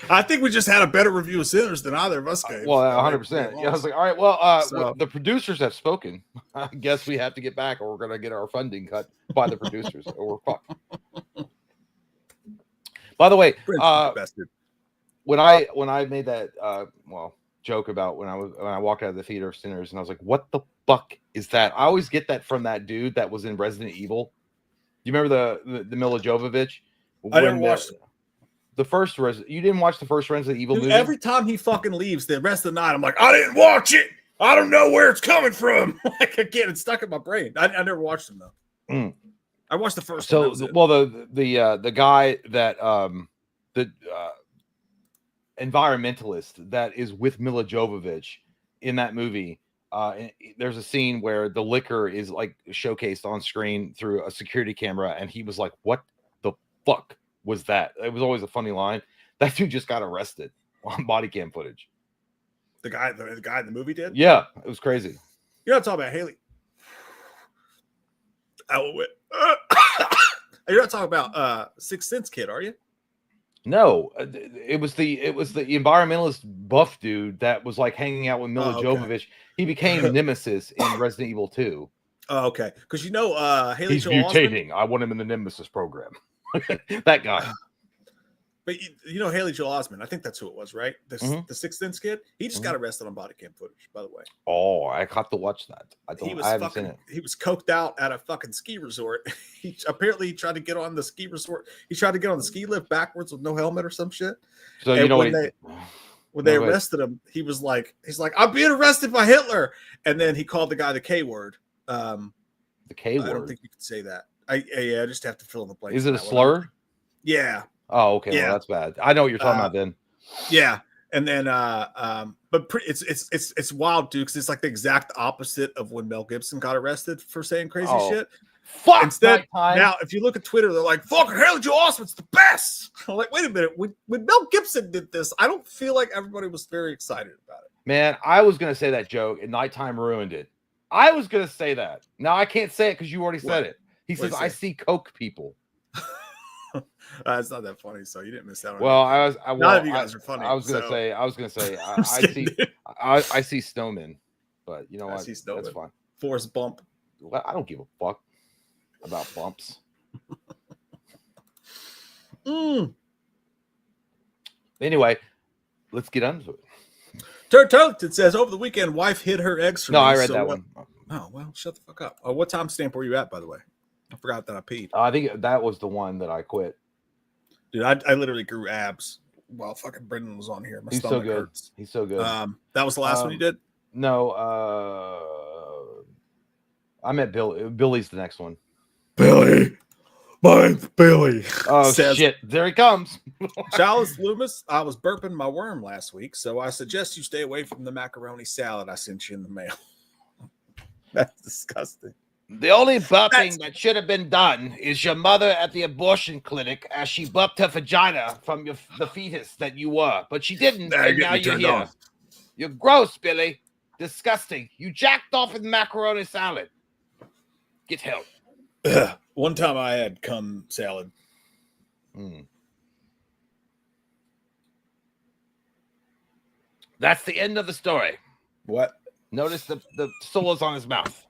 I think we just had a better review of Sinners than either of us gave. Well, 100%. Yeah, I was like, all right, well, So- the producers have spoken. I guess we have to get back, or we're gonna get our funding cut by the producers, or we're fucked. By the way, Brendan's the best, dude. when I made that joke about when I walked out of the theater of Sinners, and I was like, what the fuck is that? I always get that from that dude that was in Resident Evil. You remember the Mila Jovovich? I never watched the first you didn't watch the first Resident Evil Dude, movie? every time he fucking leaves the rest of the night, I'm like, I didn't watch it. I don't know where it's coming from. Like, again, it's stuck in my brain. I never watched them though. Mm. I watched the first one. So, well, the guy that the environmentalist that is with Mila Jovovich in that movie, there's a scene where the liquor is like showcased on screen through a security camera, and he was like, "What the fuck was that?" It was always a funny line. That dude just got arrested on body cam footage. The guy in the movie did? Yeah, it was crazy. You're not talking about Haley. You're not talking about Sixth Sense kid, are you? No, it was the environmentalist buff dude that was like hanging out with Mila Jovovich. He became Nemesis in Resident Evil 2. Oh, okay. Because Haley He's Joel mutating. Osment, I want him in the Nemesis program. That guy. but Haley Joel Osment. I think that's who it was, right? The Sixth Sense kid. He just got arrested on body cam footage, by the way. Oh, I got to watch that. I haven't seen it. He was coked out at a fucking ski resort. He tried to get on the ski resort. He tried to get on the ski lift backwards with no helmet or some shit. So and you know when they arrested him, he's like, I'm being arrested by Hitler. And then he called the guy the K word. The K word. I don't think you could say that. I just have to fill in the blanks. Is it a slur? Yeah. Oh, okay. Yeah. Well, that's bad. I know what you're talking about then. Yeah. And then but it's wild, dude, because it's like the exact opposite of when Mel Gibson got arrested for saying crazy shit. Fuck. Instead, now if you look at Twitter, they're like, fucking Haley Joel Osment's the best. I'm like, wait a minute. When Mel Gibson did this, I don't feel like everybody was very excited about it. Man, I was gonna say that joke and Nighttime ruined it. I was gonna say that. Now I can't say it because you already said it. He says, I see Coke people. It's not that funny, so you didn't miss out on Well, anything. None of you guys are funny. I was gonna so- say, I'm just kidding, dude. I see Snowman, but you know I what? see That's Snowman. fine. Forrest Bump. Well, I don't give a fuck about bumps. Anyway, let's get onto it. Turtlington says, over the weekend, wife hid her eggs for No, me. I read so that what- one. Oh, well, shut the fuck up. What time stamp were you at, by the way? I forgot that I peed. I think that was the one that I quit. Dude, I literally grew abs while fucking Brendan was on here. My He's so stomach good. hurts. He's so good. That was the last one you did? No, I met Bill. Billy's the next one. Billy. Mine's Billy. Oh Says, shit! There he comes. Chalice Loomis, I was burping my worm last week, so I suggest you stay away from the macaroni salad I sent you in the mail. That's disgusting. The only burping that should have been done is your mother at the abortion clinic as she burped her vagina from the fetus that you were, but she didn't, and now you're here. On. You're gross, Billy. Disgusting. You jacked off with macaroni salad. Get help. One time I had cum salad. That's the end of the story. What? Notice the solos on his mouth.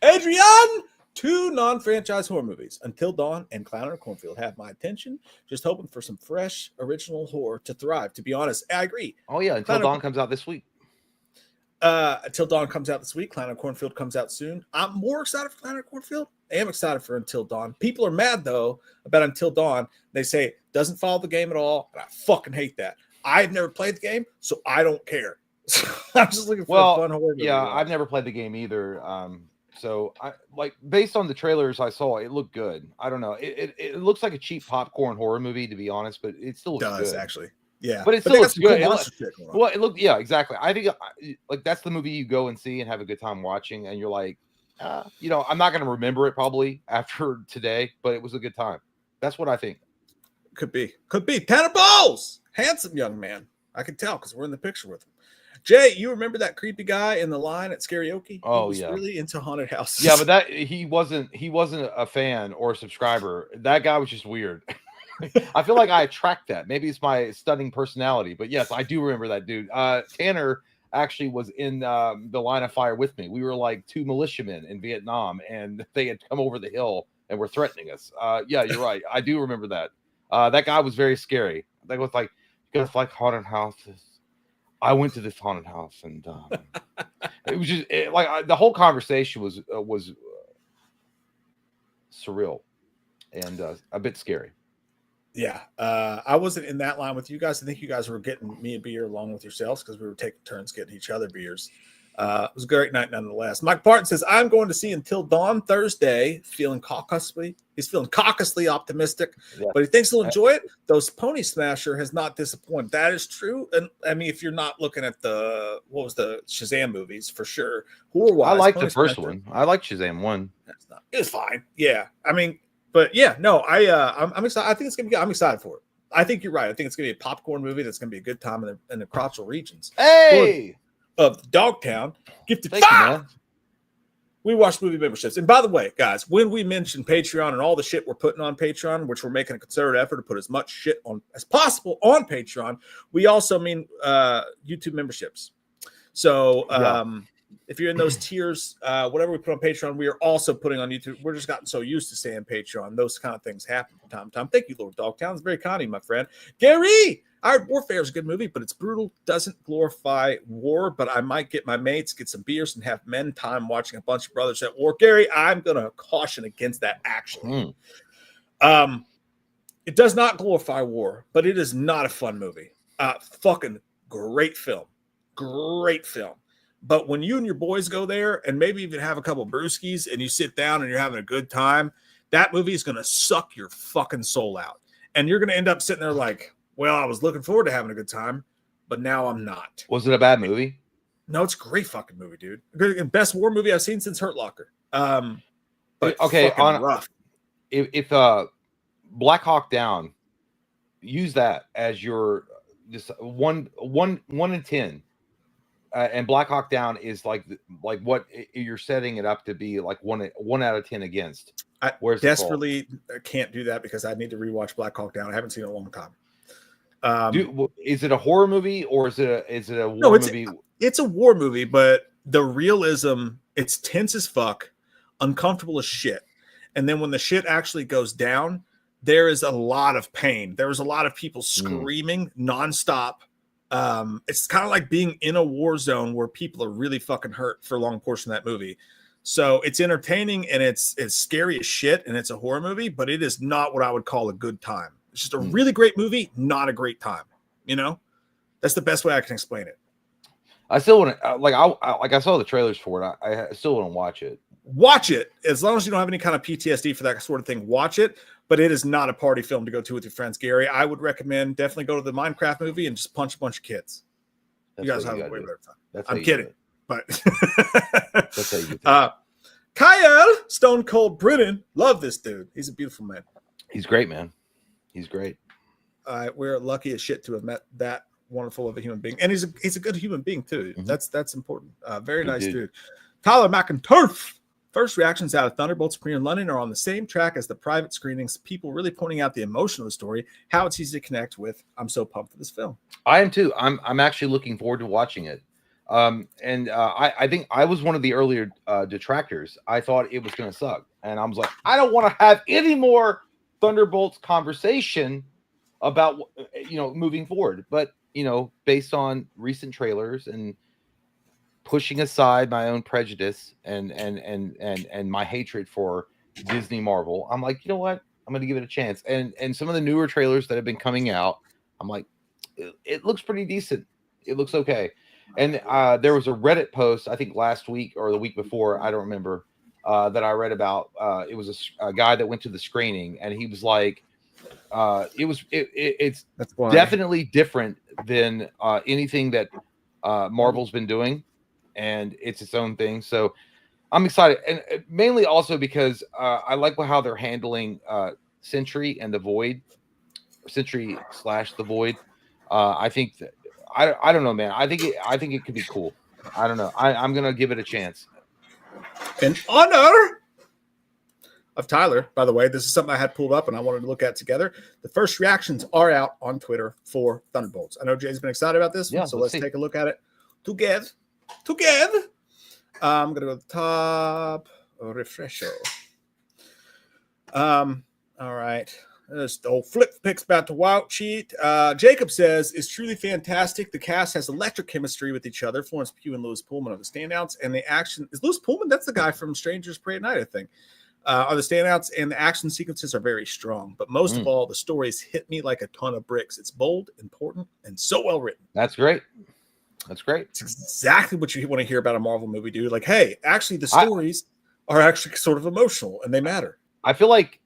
Adrian! 2 non-franchise horror movies, Until Dawn and Clown in a Cornfield, have my attention. Just hoping for some fresh, original horror to thrive. To be honest, I agree. Oh yeah, Until Dawn comes out this week. Until Dawn comes out this week. Clown in a Cornfield comes out soon. I'm more excited for Clown in a Cornfield. I am excited for Until Dawn. People are mad, though, about Until Dawn. They say it doesn't follow the game at all, and I fucking hate that. I've never played the game, so I don't care. I'm just looking for a fun horror movie. Yeah, I've never played the game either. So I like based on the trailers I saw, it looked good. I don't know. It looks like a cheap popcorn horror movie, to be honest, but it still looks good. Actually. Yeah. But it still looks good. Well, it looked, yeah, exactly. I think like that's the movie you go and see and have a good time watching, and you're like, you know, I'm not gonna remember it probably after today, but it was a good time. That's what I think. Could be. Tanner Bowles, handsome young man. I can tell because we're in the picture with him. Jay, you remember that creepy guy in the line at karaoke? Oh, he was yeah. really into haunted houses. Yeah, but that he wasn't a fan or a subscriber. That guy was just weird. I feel like I attract that. Maybe it's my stunning personality, but yes, I do remember that dude. Tanner actually was in the line of fire with me. We were like 2 militiamen in Vietnam, and they had come over the hill and were threatening us. Yeah, you're right. I do remember that. That guy was very scary. That was like, you guys like haunted houses? I went to this haunted house, and it was just the whole conversation was surreal and a bit scary. Yeah, I wasn't in that line with you guys. I think you guys were getting me a beer along with yourselves because we were taking turns getting each other beers. It was a great night nonetheless. Mike Parton says, I'm going to see Until Dawn Thursday, he's feeling caucasously optimistic, but he thinks he'll enjoy it. Those Pony Smasher has not disappointed. That is true. And I mean, if you're not looking at the Shazam movies for sure. I like the first one. I like Shazam 1. It was fine. Yeah. I mean, but yeah, no, I'm excited. I think it's gonna be good. I'm excited for it. I think you're right. I think it's gonna be a popcorn movie that's gonna be a good time in the crotchal regions. Hey, of Dogtown, gifted thank you, man. We watch movie memberships. And by the way, guys, when we mention Patreon and all the shit we're putting on Patreon, which we're making a concerted effort to put as much shit on as possible on Patreon, we also mean YouTube memberships. So if you're in those tiers, whatever we put on Patreon, we are also putting on YouTube. We're just gotten so used to saying Patreon. Those kind of things happen from time to time. Thank you, Lord Dogtown. It's very kind of you, my friend. Gary, Iron Warfare is a good movie, but it's brutal. Doesn't glorify war, but I might get my mates, get some beers, and have men time watching a bunch of brothers at war. Gary, I'm going to caution against that, actually. It does not glorify war, but it is not a fun movie. Fucking great film. Great film. But when you and your boys go there and maybe even have a couple brewskis and you sit down and you're having a good time, that movie is going to suck your fucking soul out. And you're going to end up sitting there like, well, I was looking forward to having a good time, but now I'm not. Was it a bad movie? No, it's a great fucking movie, dude. Best war movie I've seen since Hurt Locker. But okay, rough. If Black Hawk Down, use that as your just one in 10. and Black Hawk Down is like what you're setting it up to be, like 1 out of 10 against. I Where's desperately can't do that because I need to rewatch Black Hawk Down. I haven't seen it in a long time. Is it a horror movie or is it a war movie? It's a war movie, but the realism, it's tense as fuck, uncomfortable as shit. And then when the shit actually goes down, there is a lot of pain. There was a lot of people screaming nonstop. It's kind of like being in a war zone where people are really fucking hurt for a long portion of that movie. So it's entertaining and it's scary as shit, and it's a horror movie, but it is not what I would call a good time. It's just a really great movie, not a great time. You know, that's the best way I can explain it. I still want to I saw the trailers for it. I still want to watch it. Watch it as long as you don't have any kind of PTSD for that sort of thing. Watch it, but it is not a party film to go to with your friends, Gary. I would recommend definitely go to the Minecraft movie and just punch a bunch of kids. You guys have a way better time. I'm kidding, but that's how you do it. Kyle Stone Cold Britain, love this dude. He's a beautiful man. He's great, man. He's great. We're lucky as shit to have met that wonderful of a human being, and he's a good human being too. Mm-hmm. That's important. Very nice dude. Tyler McInturf. First reactions out of Thunderbolts premiere in London are on the same track as the private screenings. People really pointing out the emotion of the story, how it's easy to connect with. I'm so pumped for this film. I am too. I'm actually looking forward to watching it. I think I was one of the earlier detractors. I thought it was going to suck, and I was like, I don't want to have any more Thunderbolts conversation about moving forward. But based on recent trailers and pushing aside my own prejudice and my hatred for Disney Marvel, I'm like, you know what? I'm going to give it a chance. And some of the newer trailers that have been coming out, I'm like, it looks pretty decent. It looks okay. And there was a Reddit post, I think last week or the week before, I don't remember, that I read about. It was a guy that went to the screening, and he was like, it's definitely different than anything that Marvel's been doing, and it's its own thing. So I'm excited, and mainly also because I like how they're handling Sentry and the Void, Sentry/the Void. I think that I don't know, man. I think it could be cool. I don't know. I'm gonna give it a chance. In honor of Tyler, by the way, this is something I had pulled up and I wanted to look at together. The first reactions are out on Twitter for Thunderbolts. I know Jay's been excited about this one, so let's take a look at it together. I'm gonna go to the top. Refresho. All right. This old flip picks about to watch it. Jacob says it's truly fantastic. The cast has electric chemistry with each other. Florence Pugh and Lewis Pullman are the standouts, and the action is Lewis Pullman. That's the guy from Strangers Pray at Night, I think. Are the standouts, and the action sequences are very strong. But most of all, the stories hit me like a ton of bricks. It's bold, important, and so well written. That's great. That's great. It's exactly what you want to hear about a Marvel movie, dude. Like, hey, actually, the stories are actually sort of emotional, and they matter. I feel like.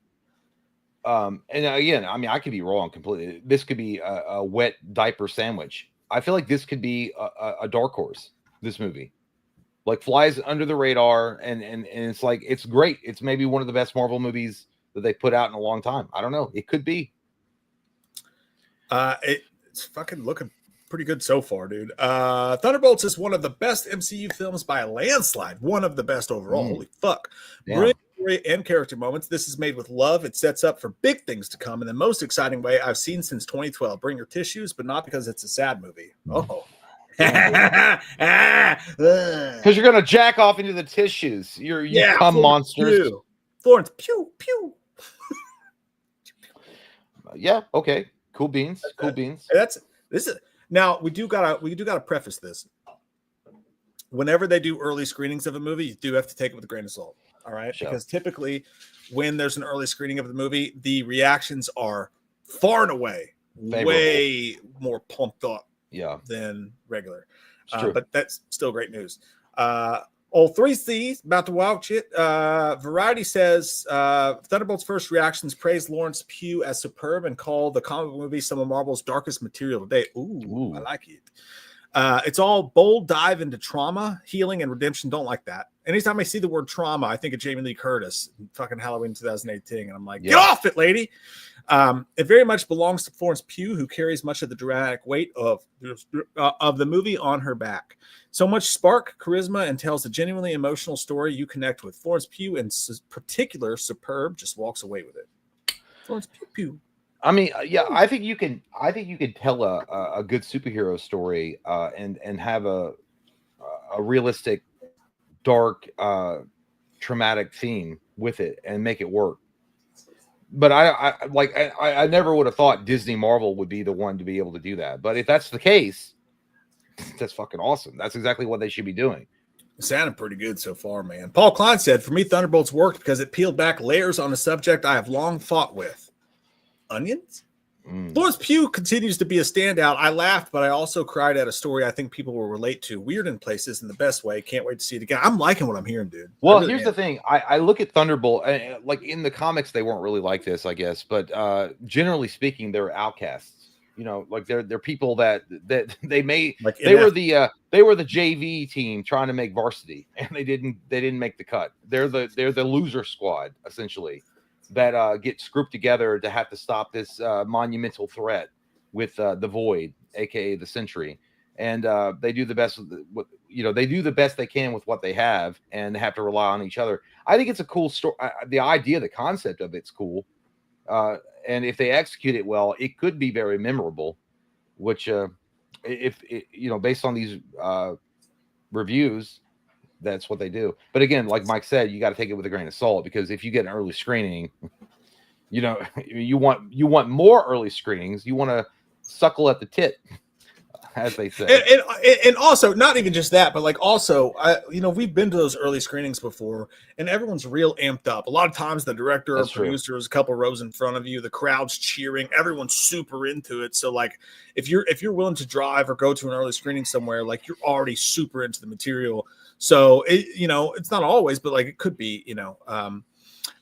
And again, I mean, I could be wrong completely. This could be a wet diaper sandwich. I feel like this could be a dark horse. This movie, like, flies under the radar, and it's like, it's great. It's maybe one of the best Marvel movies that they put out in a long time. I don't know. It could be. It's fucking looking pretty good so far, dude. Thunderbolts is one of the best MCU films by a landslide. One of the best overall. Holy fuck. Brilliant and character moments. This is made with love. It sets up for big things to come in the most exciting way I've seen since 2012. Bring your tissues, but not because it's a sad movie. Oh. Because you're gonna jack off into the tissues. You cum monsters. Pew. Florence, pew pew. Yeah. Okay. Cool beans. Cool beans. Now we do gotta preface this. Whenever they do early screenings of a movie, you do have to take it with a grain of salt. All right. Sure. Because typically when there's an early screening of the movie, the reactions are far and away way more pumped up than regular. But that's still great news. All 3C's about to watch it. Variety says Thunderbolt's first reactions praise Lawrence Pugh as superb and call the comic movie some of Marvel's darkest material today. Ooh. I like it. It's all bold dive into trauma, healing, and redemption. Don't like that. Anytime I see the word trauma, I think of Jamie Lee Curtis in fucking Halloween 2018, and I'm like, get off it, lady. It very much belongs to Florence Pugh, who carries much of the dramatic weight of the movie on her back. So much spark, charisma, and tells a genuinely emotional story you connect with. Florence Pugh, in particular, superb, just walks away with it. Florence Pugh. I mean, yeah, I think you can tell a good superhero story and have a realistic, dark, traumatic theme with it and make it work. But I never would have thought Disney Marvel would be the one to be able to do that. But if that's the case, that's fucking awesome. That's exactly what they should be doing. It sounded pretty good so far, man. Paul Klein said, for me, Thunderbolts worked because it peeled back layers on a subject I have long fought with. Onions? Florence Pugh continues to be a standout. I laughed, but I also cried at a story I think people will relate to. Weird in places in the best way. Can't wait to see it again. I'm liking what I'm hearing, dude. Well, here's the thing. I look at Thunderbolt, like in the comics, they weren't really like this, I guess. But generally speaking, they're outcasts. You know, like they're people that they may like they were the JV team trying to make varsity, and they didn't make the cut. They're the loser squad essentially. That get grouped together to have to stop this monumental threat with the Void, aka the Sentry, and they do the best. They do the best they can with what they have, and they have to rely on each other. I think it's a cool story. The idea, the concept of it's cool, and if they execute it well, it could be very memorable. Which, based on these reviews, that's what they do. But again, like Mike said, you got to take it with a grain of salt, because if you get an early screening, you want more early screenings. You want to suckle at the tit, as they say. And also, not even just that, but like also, we've been to those early screenings before, and everyone's real amped up. A lot of times, the director or producer is a couple rows in front of you. The crowd's cheering. Everyone's super into it. So, like, if you're willing to drive or go to an early screening somewhere, like you're already super into the material. So it's not always, but like it could be.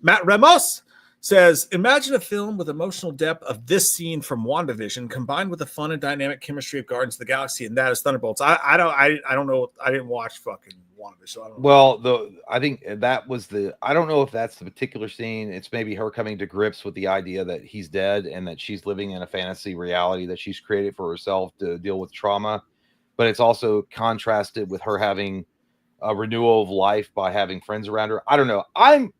Matt Ramos says, imagine a film with emotional depth of this scene from WandaVision combined with the fun and dynamic chemistry of Guardians of the Galaxy, and that is Thunderbolts. I don't know. I didn't watch fucking WandaVision. So I don't know. Well, I think that was I don't know if that's the particular scene. It's maybe her coming to grips with the idea that he's dead and that she's living in a fantasy reality that she's created for herself to deal with trauma. But it's also contrasted with her having a renewal of life by having friends around her. I don't know. I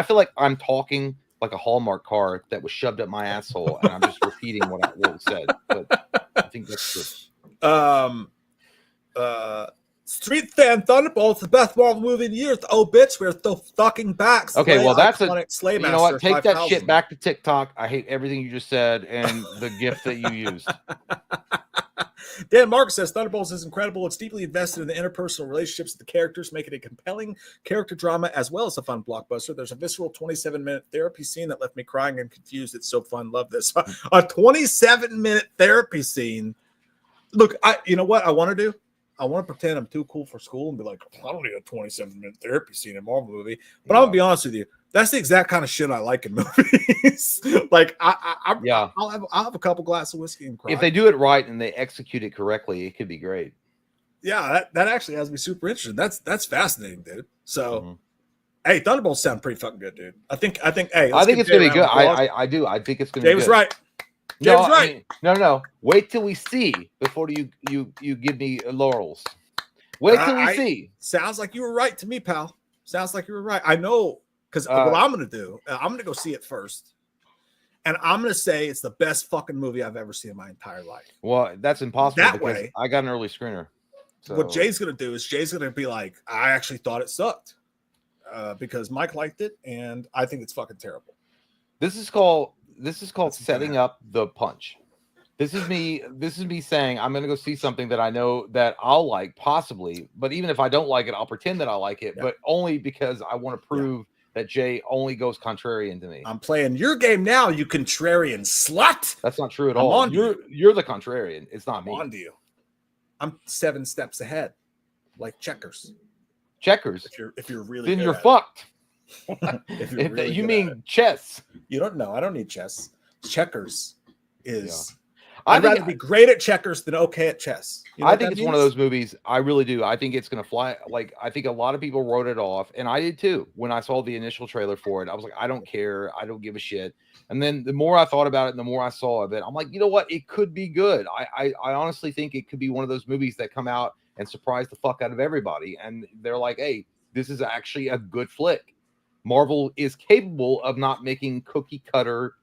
feel like I'm talking like a Hallmark card that was shoved up my asshole, and I'm just repeating what was said. But I think that's true. Street Fan Thunderbolts, the best Marvel movie in years. Oh, bitch, we're so fucking back. Okay, well, that's a Slay you know what? Take that shit back to TikTok. I hate everything you just said and the gift that you used. Dan Mark says Thunderbolts is incredible. It's deeply invested in the interpersonal relationships of the characters, making it a compelling character drama as well as a fun blockbuster. There's a visceral 27-minute therapy scene that left me crying and confused. It's so fun. Love this. A 27-minute therapy scene. Look, you know what I want to do? I want to pretend I'm too cool for school and be like, I don't need a 27-minute therapy scene in a Marvel movie. But I'm going to be honest with you. That's the exact kind of shit I like in movies. Like, I'll have a couple glasses of whiskey and cry. If they do it right and they execute it correctly, it could be great. Yeah, that actually has me super interested. That's fascinating, dude. So, hey, Thunderbolts sound pretty fucking good, dude. I think it's gonna be good. I do. I think it's gonna be good. Dave's right. Dave's right. No. Wait till we see before you give me laurels. Wait till we see. Sounds like you were right to me, pal. Sounds like you were right. I know. Because what I'm going to do, I'm going to go see it first. And I'm going to say it's the best fucking movie I've ever seen in my entire life. Well, that's impossible. That way, I got an early screener. So. What Jay's going to do is Jay's going to be like, I actually thought it sucked. Because Mike liked it, and I think it's fucking terrible. This is called setting up the punch. This is me saying I'm going to go see something that I know that I'll like, possibly. But even if I don't like it, I'll pretend that I like it, but only because I want to prove that Jay only goes contrarian to me. I'm playing your game now, you contrarian slut. That's not true at all. You're the contrarian. It's not me. I'm on to you. I'm 7 steps ahead, like checkers. Checkers. If you're really then good you're fucked. If you're really you mean chess? You don't know. I don't need chess. Checkers is. I'd rather be great at checkers than okay at chess. You know I think it's one of those movies. I really do. I think it's going to fly. Like, I think a lot of people wrote it off, and I did too. When I saw the initial trailer for it, I was like, I don't care. I don't give a shit. And then the more I thought about it, and the more I saw of it, I'm like, you know what? It could be good. I honestly think it could be one of those movies that come out and surprise the fuck out of everybody. And they're like, hey, this is actually a good flick. Marvel is capable of not making cookie cutter,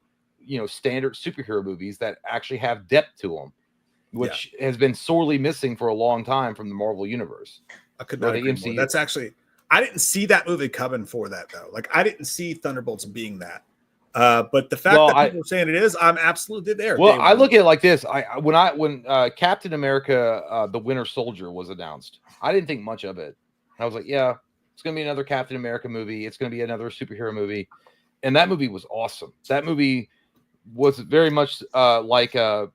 standard superhero movies that actually have depth to them, which has been sorely missing for a long time from the Marvel universe. I could not agree more. That's actually, I didn't see that movie coming for that though. Like, I didn't see Thunderbolts being that. But the fact that people are saying it is, I'm absolutely there. Well, I look at it like this. When Captain America, the Winter Soldier was announced, I didn't think much of it. I was like, yeah, it's going to be another Captain America movie. It's going to be another superhero movie. And that movie was awesome. That movie was very much like a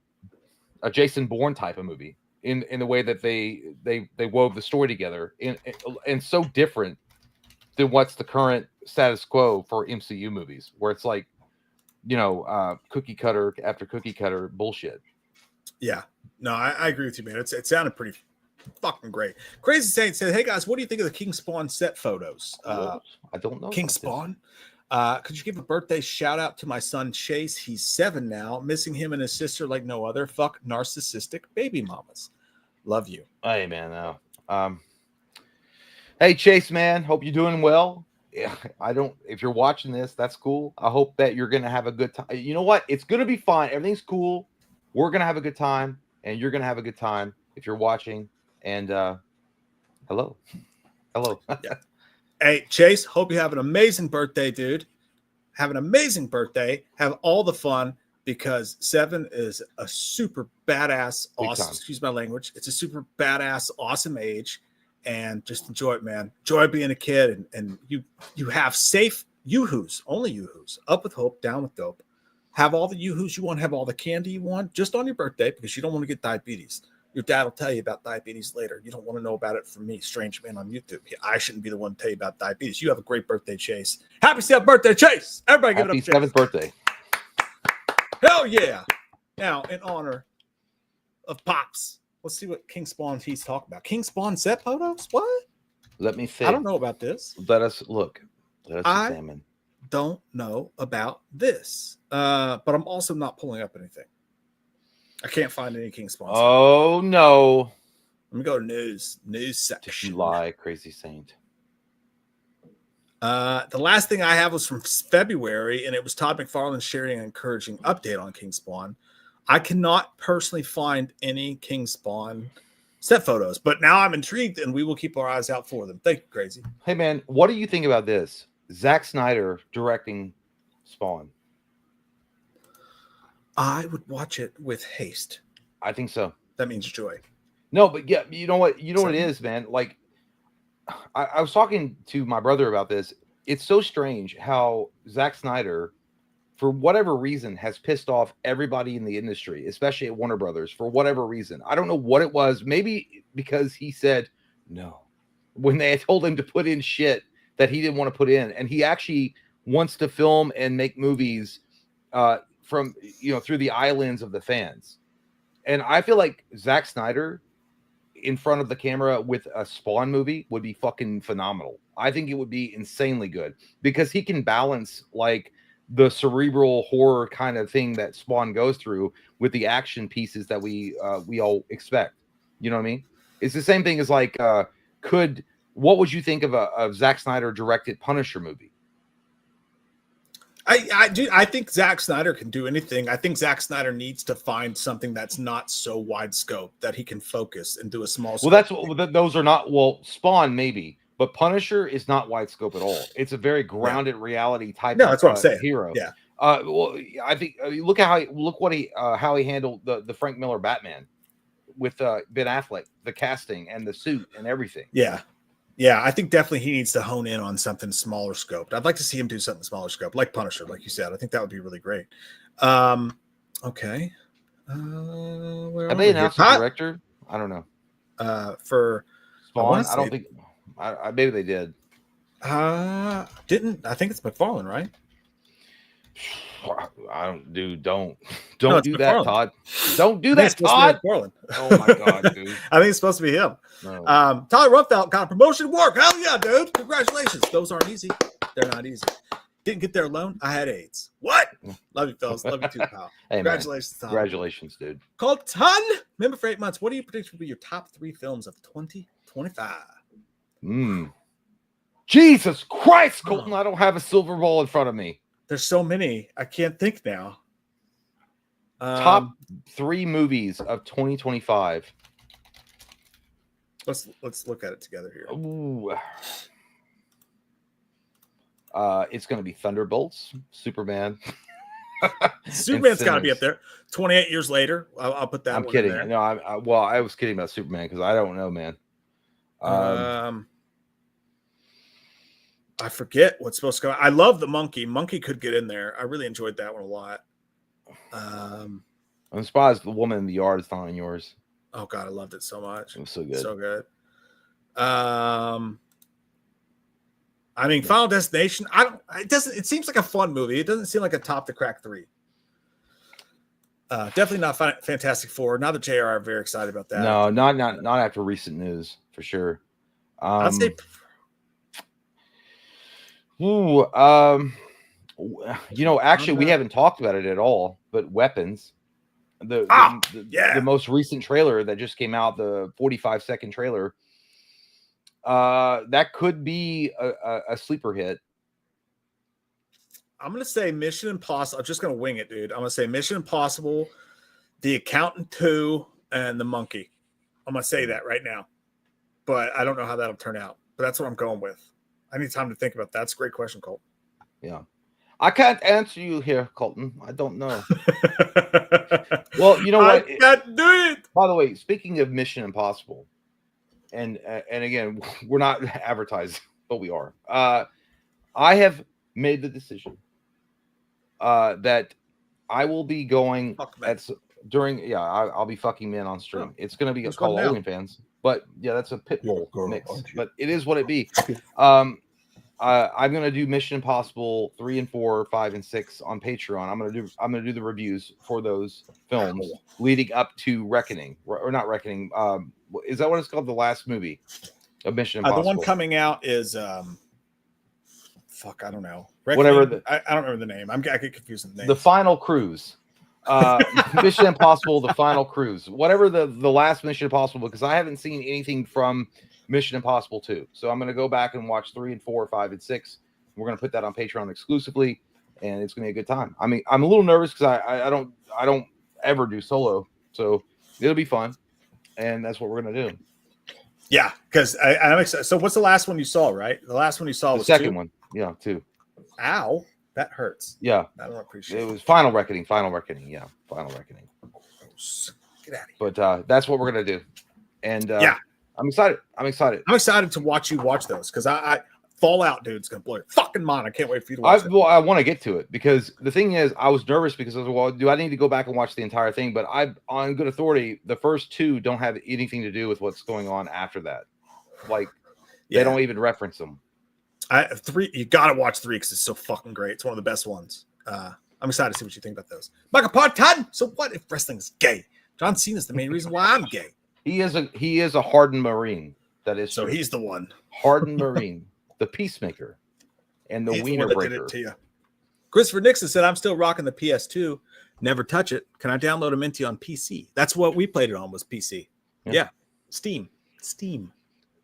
Jason Bourne type of movie in the way that they wove the story together and so different than what's the current status quo for MCU movies, where it's like, cookie cutter after cookie cutter bullshit. Yeah, no, I agree with you, man. It sounded pretty fucking great. Crazy Saint said, "Hey guys, what do you think of the King Spawn set photos?" I don't know. King Spawn. Could you give a birthday shout out to my son Chase? He's 7 now. Missing him and his sister like no other. Fuck narcissistic baby mamas. Love you. Hey man. Hey Chase, man. Hope you're doing well. Yeah, if you're watching this, that's cool. I hope that you're gonna have a good time. You know what? It's gonna be fine. Everything's cool. We're gonna have a good time, and you're gonna have a good time if you're watching. And hello. Yeah. Hey, Chase, hope you have an amazing birthday, dude. Have an amazing birthday. Have all the fun, because 7 is a super badass, awesome, excuse my language. It's a super badass, awesome age. And just enjoy it, man. Enjoy being a kid. And you have safe yoo-hoos, only yoo-hoos. Up with hope, down with dope. Have all the yoo-hoos you want, have all the candy you want, just on your birthday, because you don't want to get diabetes. Your dad will tell you about diabetes later. You don't want to know about it from me, strange man on YouTube. I shouldn't be the one to tell you about diabetes. You have a great birthday, Chase. Happy 7th birthday, Chase. Everybody give it up. Happy 7th birthday. Hell yeah. Now, in honor of Pops, let's see what King Spawn he's talking about. King Spawn set photos? What? Let me see. I don't know about this. Let us look. Let us examine. Don't know about this. But I'm also not pulling up anything. I can't find any King Spawn. Oh no. Let me go to news section. Did you lie, Crazy Saint? The last thing I have was from February, and it was Todd McFarlane sharing an encouraging update on King Spawn. I cannot personally find any King Spawn set photos, but now I'm intrigued, and we will keep our eyes out for them. Thank you, Crazy. Hey man, what do you think about this? Zack Snyder directing Spawn. I would watch it with haste. I think so. That means joy. No, but yeah, you know what? You know what it is, man? Like, I was talking to my brother about this. It's so strange how Zack Snyder, for whatever reason, has pissed off everybody in the industry, especially at Warner Brothers, for whatever reason. I don't know what it was. Maybe because he said no when they had told him to put in shit that he didn't want to put in. And he actually wants to film and make movies from, through the eye lens of the fans. And I feel like Zack Snyder in front of the camera with a Spawn movie would be fucking phenomenal. I think it would be insanely good because he can balance like the cerebral horror kind of thing that Spawn goes through with the action pieces that we all expect. You know what I mean? It's the same thing as like, what would you think of a Zack Snyder directed Punisher movie? I think Zack Snyder can do anything. I think Zack Snyder needs to find something that's not so wide scope that he can focus and do a small scope. Well, those are not, Spawn maybe, but Punisher is not wide scope at all. It's a very grounded reality type that's what I'm saying. Hero. Yeah. I think look how he handled the Frank Miller Batman with Ben Affleck, the casting and the suit and everything. Yeah. Yeah, I think definitely he needs to hone in on something smaller scoped. I'd like to see him do something smaller scope, like Punisher, like you said. I think that would be really great. Okay. Have they announced the director? I don't know. For Spawn, I don't think. Maybe they did. Didn't I think it's McFarlane, right? I don't. Dude, don't Don't it's do that, McFarlane. Todd. Don't do I think that, it's supposed to Todd. be McFarlane. Oh my God, dude. I think it's supposed to be him. No. Tyler Ruffelt got a promotion to work. Hell yeah, dude. Congratulations. Those aren't easy. They're not easy. Didn't get there alone. I had AIDS. What? Love you, fellas. Love you too, pal. Hey, Congratulations, man. Tom. Congratulations, dude. Colton, member for 8 months. What do you predict will be your top 3 films of 2025? Jesus Christ, Colton. I don't have a silver ball in front of me. There's so many. I can't think now. Top 3 movies of 2025. Let's look at it together here. Ooh. It's going to be Thunderbolts, Superman. Superman's got to be up there. 28 years later. I'll put that. I'm one kidding. In there. No, I was kidding about Superman because I don't know, man. I forget what's supposed to go. I love the Monkey. Monkey could get in there. I really enjoyed that one a lot. I'm surprised The Woman in the Yard is not on yours. Oh God, I loved it so much. It was so good. So good. I mean, Final Destination. It seems like a fun movie. It doesn't seem like a top to crack 3. Definitely not Fantastic Four. Now that JR are very excited about that. No, not after recent news for sure. I'd say. Actually, we haven't talked about it at all. But Weapons, the most recent trailer that just came out, the 45-second trailer. That could be a sleeper hit. I'm gonna say Mission Impossible. I'm just gonna wing it, dude. I'm gonna say Mission Impossible, The Accountant 2, and The Monkey. I'm gonna say that right now, but I don't know how that'll turn out. But that's what I'm going with. I need time to think about that. That's a great question, Colt. Yeah, I can't answer you here, Colton. I don't know. Well, you know what? I can't do it. By the way, speaking of Mission Impossible. And again, we're not advertising, but we are. I have made the decision that I will be going I'll be fucking men on stream. It's going to be called OnlyFans, but yeah, that's a pit bull mix. But it is what it be. I'm going to do Mission Impossible 3 and 4, 5 and 6 on Patreon. I'm going to do the reviews for those films leading up to Reckoning, or not Reckoning. Is that what it's called? The last movie of Mission Impossible. The one coming out is I don't know. Whatever. I don't remember the name. I get confused with the name. The Final Cruise. Mission Impossible, The Final Cruise. Whatever the last Mission Impossible, because I haven't seen anything from Mission Impossible 2. So I'm going to go back and watch 3 and 4, 5 and 6. We're going to put that on Patreon exclusively, and it's going to be a good time. I mean, I'm a little nervous because I don't ever do solo, so it'll be fun. And that's what we're going to do. Yeah, because I'm excited. So what's the last one you saw, right? The last one you saw was the second 2? one. Yeah, 2. Ow, that hurts. Yeah. I don't appreciate it. It was Final Reckoning. Yeah, Final Reckoning. Get out of here. But that's what we're going to do. And yeah, I'm excited. I'm excited to watch you watch those because I Fallout, dude, it's going to blow your fucking mind. I can't wait for you to watch it. Well, I want to get to it because the thing is, I was nervous because I was like, well, do I need to go back and watch the entire thing? But on good authority, the first 2 don't have anything to do with what's going on after that. Like, they don't even reference them. 3, you got to watch 3 because it's so fucking great. It's one of the best ones. I'm excited to see what you think about those. Michael Parton. So what if wrestling's gay? John Cena's the main reason why I'm gay. He is a hardened Marine. That is so true. He's the one. Hardened Marine. The Peacemaker and the Wiener Breaker. To you. Christopher Nixon said, I'm still rocking the PS2. Never touch it. Can I download a Minty on PC? That's what we played it on, was PC. Yeah. Steam.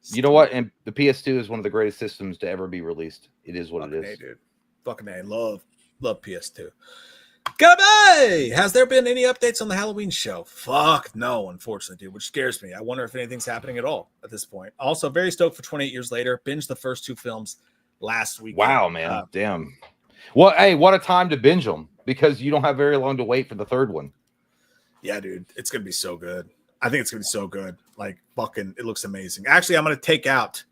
You know what? And the PS2 is one of the greatest systems to ever be released. It is what fucking it is. Dude. Fucking A. Love PS2. Goodbye! Has there been any updates on the Halloween show? Fuck no, unfortunately, dude, which scares me. I wonder if anything's happening at all at this point. Also, very stoked for 28 years later. Binged the first 2 films last week. Wow, man. Damn. Well, hey, what a time to binge them because you don't have very long to wait for the 3rd one. Yeah, dude. It's going to be so good. I think it's going to be so good. Like, fucking, it looks amazing. Actually, I'm going to take out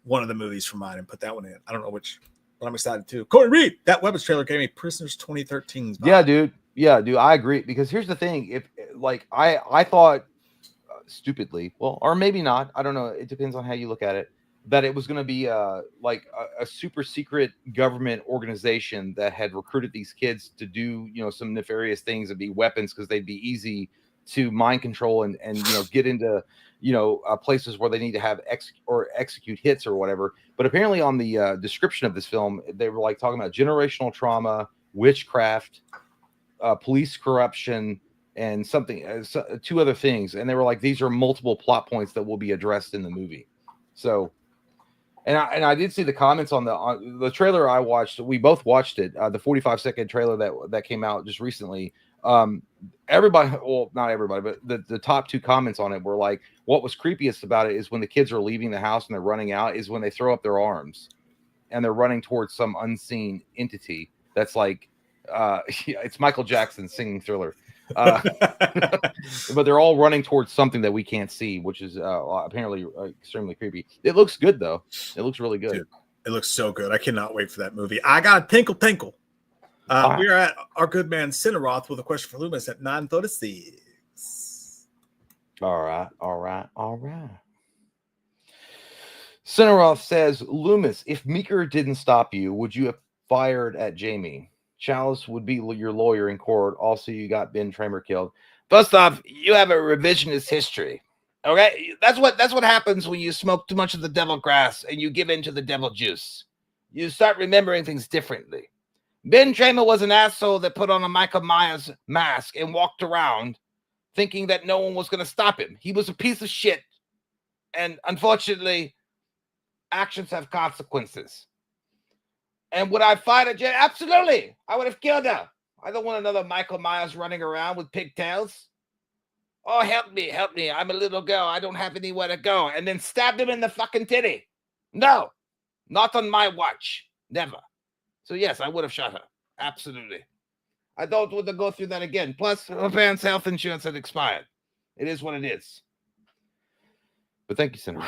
one of the movies from mine and put that one in. I don't know which. But I'm excited too. Corey Reed, that Weapons trailer gave me Prisoners 2013. Yeah, dude. I agree. Because here's the thing: if I thought stupidly, well, or maybe not. I don't know. It depends on how you look at it. that it was going to be like a super secret government organization that had recruited these kids to do, you know, some nefarious things and be weapons because they'd be easy to mind control and you know, get into, you know, places where they need to have execute hits or whatever. But apparently on the description of this film, they were like talking about generational trauma, witchcraft, police corruption, and something, two other things. And they were like, these are multiple plot points that will be addressed in the movie. So, and I did see the comments on the trailer I watched. We both watched it, the 45-second trailer that came out just recently. Everybody, well, not everybody, but the top two comments on it were like, what was creepiest about it is when the kids are leaving the house and they're running out, is when they throw up their arms and they're running towards some unseen entity that's like, it's Michael Jackson singing Thriller. But they're all running towards something that we can't see, which is apparently extremely creepy. It looks good though. It looks really good. Dude, it looks so good. I cannot wait for that movie. I got a tinkle. We are at our good man Cineroth with a question for Loomis at 9:36. All right. Cineroth says, Loomis, if Meeker didn't stop you, would you have fired at Jamie? Chalice would be your lawyer in court. Also, you got Ben Tramer killed. First off, you have a revisionist history. Okay, that's what happens when you smoke too much of the devil grass and you give in to the devil juice. You start remembering things differently. Ben Tramer was an asshole that put on a Michael Myers mask and walked around thinking that no one was going to stop him. He was a piece of shit, and unfortunately, actions have consequences. And would I fight a Jen? Absolutely. I would have killed her. I don't want another Michael Myers running around with pigtails. Oh, help me. I'm a little girl. I don't have anywhere to go. And then stabbed him in the fucking titty. No, not on my watch. Never. So, yes, I would have shot her. Absolutely. I don't want to go through that again. Plus, her parents' health insurance had expired. It is what it is. But thank you, Senator.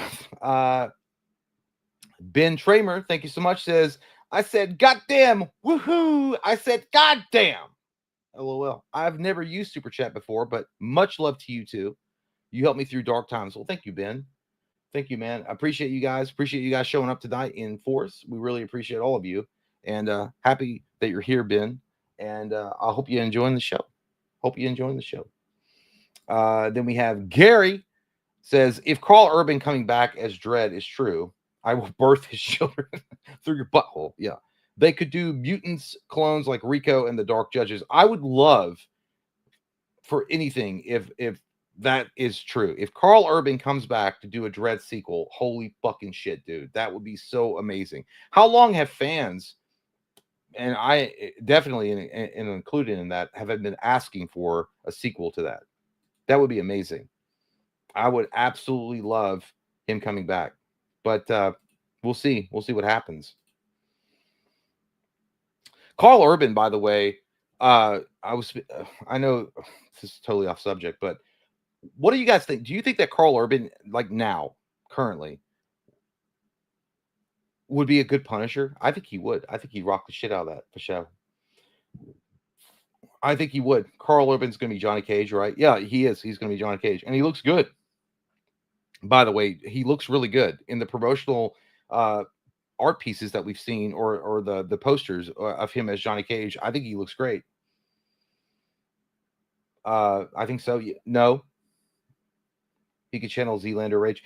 Ben Tramer, thank you so much, says, I said, goddamn, woohoo. I said, goddamn. LOL. I've never used Super Chat before, but much love to you too. You helped me through dark times. Well, thank you, Ben. Thank you, man. I appreciate you guys. Appreciate you guys showing up tonight in force. We really appreciate all of you. And happy that you're here, Ben. And I hope you're enjoying the show. Then we have Gary says, if Carl Urban coming back as Dredd is true, I will birth his children through your butthole. Yeah. They could do mutants clones like Rico and the Dark Judges. I would love for anything if that is true. If Carl Urban comes back to do a Dredd sequel, holy fucking shit, dude. That would be so amazing. How long have fans, and I definitely and included in that, have been asking for a sequel to that? That would be amazing. I would absolutely love him coming back. But we'll see. We'll see what happens. Carl Urban, by the way, I know this is totally off subject, but what do you guys think? Do you think that Carl Urban, like now, currently, would be a good Punisher? I think he would. I think he'd rock the shit out of that for sure. I think he would. Carl Urban's going to be Johnny Cage, right? Yeah, he is. He's going to be Johnny Cage. And he looks good. By the way, he looks really good in the promotional art pieces that we've seen, or the posters of him as Johnny Cage. I think he looks great. I think so. No, he could channel Zealander rage.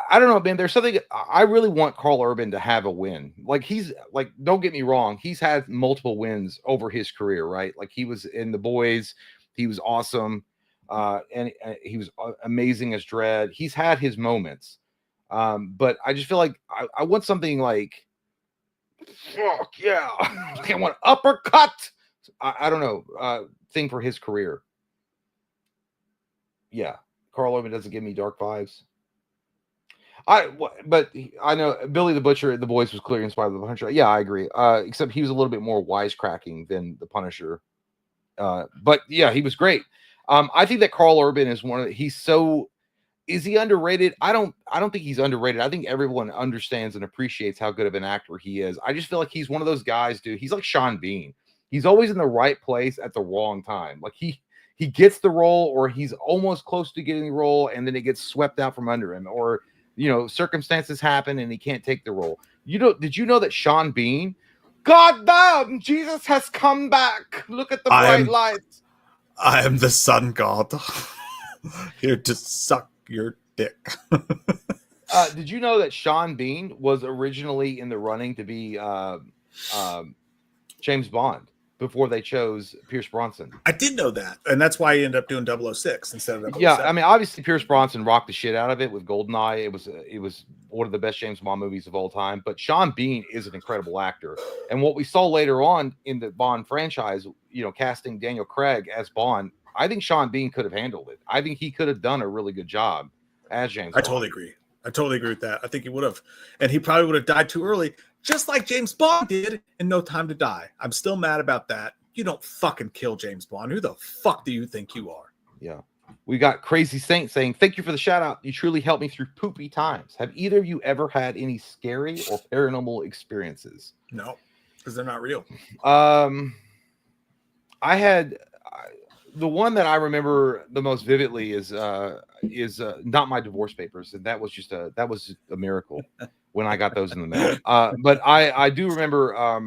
I don't know, man. There's something I really want Carl Urban to have a win. Like, he's like, don't get me wrong, he's had multiple wins over his career, right? Like, he was in The Boys, he was awesome, and he was amazing as Dredd. He's had his moments, but I just feel like I want something like, fuck yeah, I want uppercut. I don't know, thing for his career. Yeah, Carl Urban doesn't give me dark vibes. But I know Billy the Butcher, The Boys was clearly inspired by the Punisher. Yeah, I agree. Except he was a little bit more wisecracking than the Punisher. But yeah, he was great. I think that Carl Urban is is he underrated? I don't think he's underrated. I think everyone understands and appreciates how good of an actor he is. I just feel like he's one of those guys, dude. He's like Sean Bean. He's always in the right place at the wrong time. Like he gets the role, or he's almost close to getting the role, and then it gets swept out from under him. Or circumstances happen and he can't take the role. Did you know that Sean Bean, God damn, Jesus has come back. Look at the bright lights. I am the sun god. Here to suck your dick. Did you know that Sean Bean was originally in the running to be James Bond before they chose Pierce Brosnan? I did know that, and that's why he ended up doing 006 instead of 007. Yeah, I mean, obviously Pierce Brosnan rocked the shit out of it with GoldenEye. It was one of the best James Bond movies of all time. But Sean Bean is an incredible actor, and what we saw later on in the Bond franchise, casting Daniel Craig as Bond, I think Sean Bean could have handled it. I think he could have done a really good job as James Bond. I totally agree with that. I think he would have, and he probably would have died too early, just like James Bond did in No Time to Die. I'm still mad about that. You don't fucking kill James Bond. Who the fuck do you think you are? Yeah. We got Crazy Saint saying, thank you for the shout out. You truly helped me through poopy times. Have either of you ever had any scary or paranormal experiences? No, because they're not real. I had the one that I remember the most vividly is not my divorce papers, and that was a miracle when I got those in the mail. But I do remember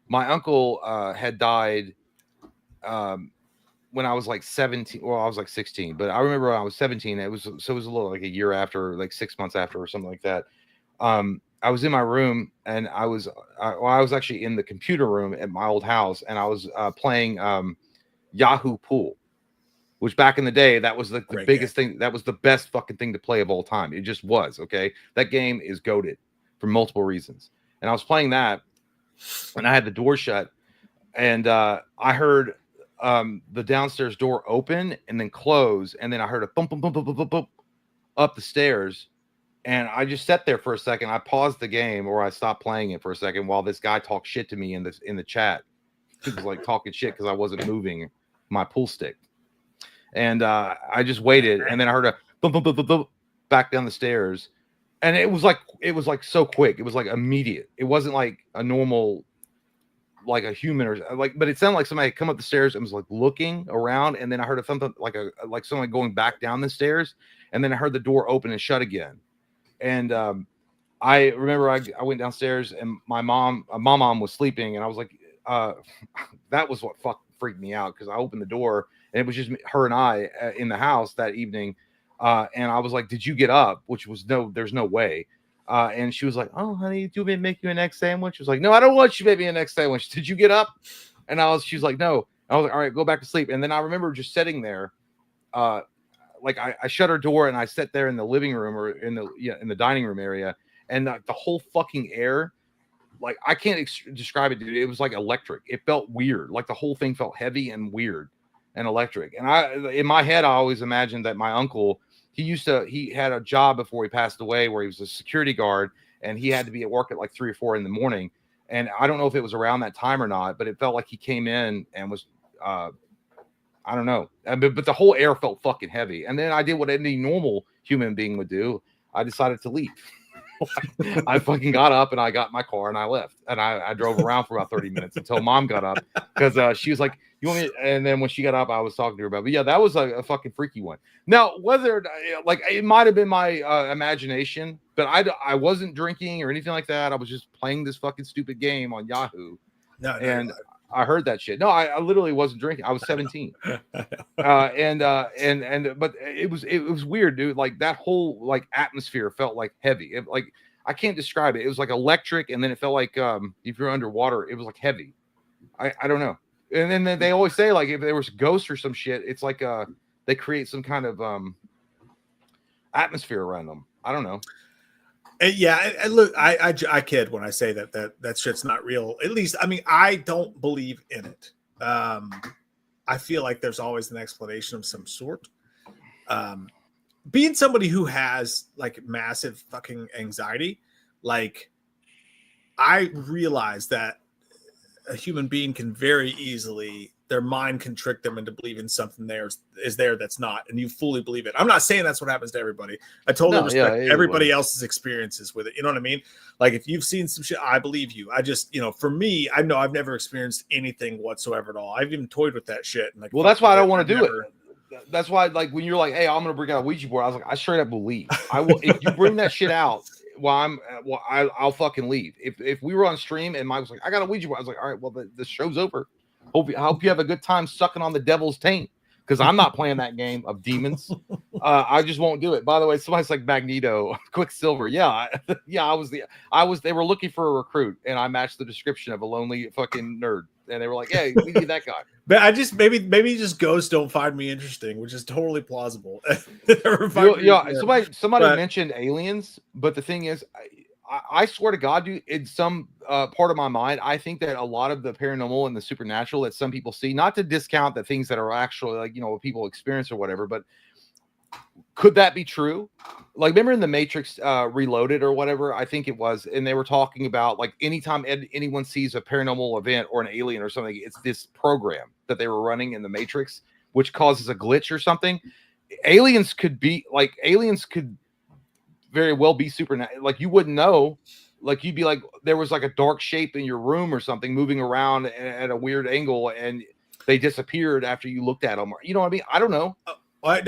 my uncle had died when I was like 17. Well, I was like 16, but I remember when I was 17. It was a little like a year after, like 6 months after, or something like that. I was in my room, and I was actually in the computer room at my old house, and I was playing Yahoo Pool, which back in the day, that was the biggest thing. That was the best fucking thing to play of all time. It just was. Okay. That game is goated for multiple reasons. And I was playing that, and I had the door shut, and I heard the downstairs door open and then close. And then I heard a bump, bump, bump, bump, bump, bump up the stairs. And I just sat there for a second. I paused the game, or I stopped playing it for a second while this guy talked shit to me in the chat. He was like talking shit because I wasn't moving my pool stick. And I just waited, and then I heard a bump, bump, bump, bump, bump back down the stairs. And it was like so quick. It was like immediate. It wasn't like a normal, like a human or like, but it sounded like somebody had come up the stairs and was like looking around. And then I heard a something like someone going back down the stairs. And then I heard the door open and shut again. And I remember I went downstairs, and my mom was sleeping, and I was like, that was what freaked me out, because I opened the door and it was just her and I in the house that evening. And I was like, did you get up? Which was there's no way. And she was like, oh, honey, do you want me to make you an egg sandwich? I was like, no, I don't want you to make me an egg sandwich. Did you get up? And she was like, no. I was like, all right, go back to sleep. And then I remember just sitting there, like I shut her door, and I sat there in the living room, or in the dining room area, and the whole fucking air, like I can't describe it, dude. It was like electric. It felt weird. Like the whole thing felt heavy and weird and electric. And in my head, I always imagined that my uncle, he had a job before he passed away where he was a security guard, and he had to be at work at like 3 or 4 in the morning. And I don't know if it was around that time or not, but it felt like he came in and was, I don't know. But the whole air felt fucking heavy. And then I did what any normal human being would do. I decided to leave. I fucking got up, and I got in my car, and I left. And I drove around for about 30 minutes until Mom got up, because she was like, you want me? And then when she got up, I was talking to her about it. But yeah, that was a fucking freaky one. Now, whether like it might have been my imagination, but I wasn't drinking or anything like that. I was just playing this fucking stupid game on Yahoo. And I heard that shit. No, I literally wasn't drinking. I was 17. But it was weird, dude. Like that whole like atmosphere felt like heavy. Like I can't describe it. It was like electric, and then it felt like if you're underwater, it was like heavy. I don't know. And then they always say, like, if there was ghosts or some shit, it's like they create some kind of atmosphere around them. I don't know. Yeah, look, I kid when I say that shit's not real. At least, I mean, I don't believe in it. I feel like there's always an explanation of some sort. Being somebody who has like massive fucking anxiety, like I realize that a human being can very easily, their mind can trick them into believing something is there that's not, and you fully believe it. I'm not saying that's what happens to everybody. I totally respect everybody else's experiences with it. You know what I mean? Like if you've seen some shit, I believe you. I just, for me, I know I've never experienced anything whatsoever at all. I've even toyed with that shit. And like, well, that's why I don't want to do it. that's why, like, when you're like, hey, I'm gonna bring out a Ouija board, I was like, I straight up will leave. I will if you bring that shit out while I'll fucking leave. If we were on stream and Mike was like, I got a Ouija board, I was like, all right, well, the show's over. I hope you have a good time sucking on the devil's taint, because I'm not playing that game of demons. I just won't do it. By the way, somebody's like Magneto, Quicksilver. Yeah, they were looking for a recruit, and I matched the description of a lonely fucking nerd, and they were like, hey, we need that guy. But I just maybe just ghosts don't find me interesting, which is totally plausible. Somebody mentioned aliens, but the thing is, I swear to God, dude, in some part of my mind, I think that a lot of the paranormal and the supernatural that some people see, not to discount the things that are actually, like, what people experience or whatever, but could that be true? Like, remember in the Matrix Reloaded or whatever, I think it was, and they were talking about, like, anytime anyone sees a paranormal event or an alien or something, it's this program that they were running in the Matrix, which causes a glitch or something. Aliens could very well be supernatural. Like, you wouldn't know. Like, you'd be like, there was like a dark shape in your room or something moving around at a weird angle, and they disappeared after you looked at them. You know what I mean? I don't know. I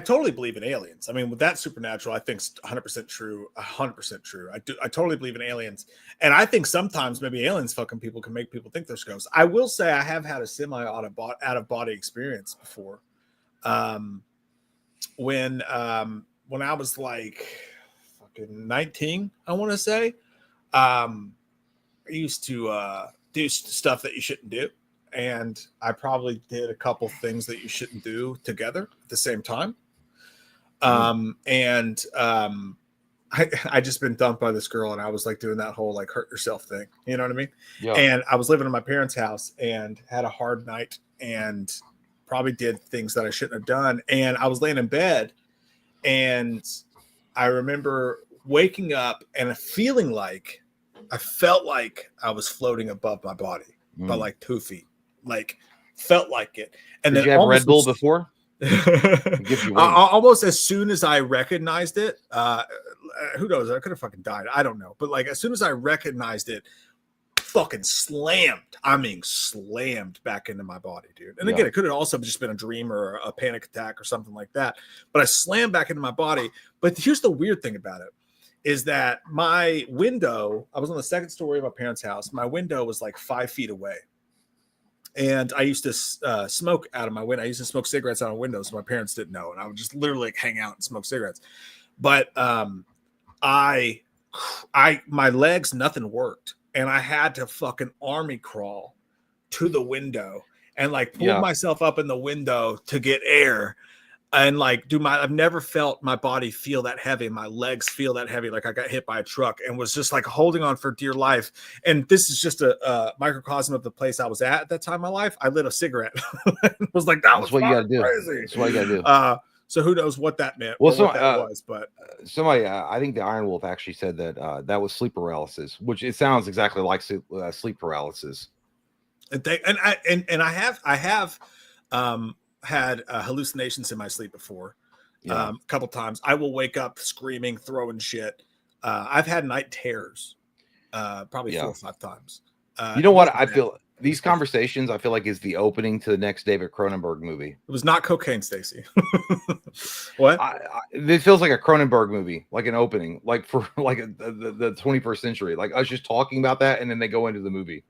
totally believe in aliens. I mean, with that supernatural, I think 100% true. 100% true. I totally believe in aliens, and I think sometimes maybe aliens fucking people can make people think there's ghosts. I will say I have had a semi out of body experience before. When I was like 19, I want to say, I used to do stuff that you shouldn't do, and I probably did a couple things that you shouldn't do together at the same time. I just been dumped by this girl, and I was like doing that whole like hurt yourself thing, you know what I mean? Yeah. And I was living in my parents' house and had a hard night and probably did things that I shouldn't have done, and I was laying in bed, and I remember waking up and feeling like I felt like I was floating above my body by like 2 feet, like felt like it. And did then you have Red Bull before? Almost as soon as I recognized it, who knows? I could have fucking died. I don't know. But like as soon as I recognized it, fucking slammed. I mean, slammed back into my body, dude. And again, it could have also just been a dream or a panic attack or something like that. But I slammed back into my body. But here's the weird thing about it is that my window, I was on the second story of my parents' house. My window was like 5 feet away. And I used to smoke out of my window. I used to smoke cigarettes out of windows, so my parents didn't know. And I would just literally like hang out and smoke cigarettes. But my legs, nothing worked. And I had to fucking army crawl to the window and like pull myself up in the window to get air and like I've never felt my body feel that heavy. My legs feel that heavy. Like I got hit by a truck and was just like holding on for dear life. And this is just a microcosm of the place I was at that time in my life. I lit a cigarette. Was like, that's what you got to do. Crazy. That's what you got to do. So who knows what that meant? Well, what that was, but somebody, I think the Iron Wolf actually said that that was sleep paralysis, which it sounds exactly like sleep paralysis. And I have had hallucinations in my sleep before, a couple times. I will wake up screaming, throwing shit. I've had night terrors, probably 4 or 5 times. You know what? I feel these conversations, I feel like, is the opening to the next David Cronenberg movie. It was not cocaine, Stacy. What? It feels like a Cronenberg movie, like an opening, like for like the 21st century. Like us just talking about that, and then they go into the movie.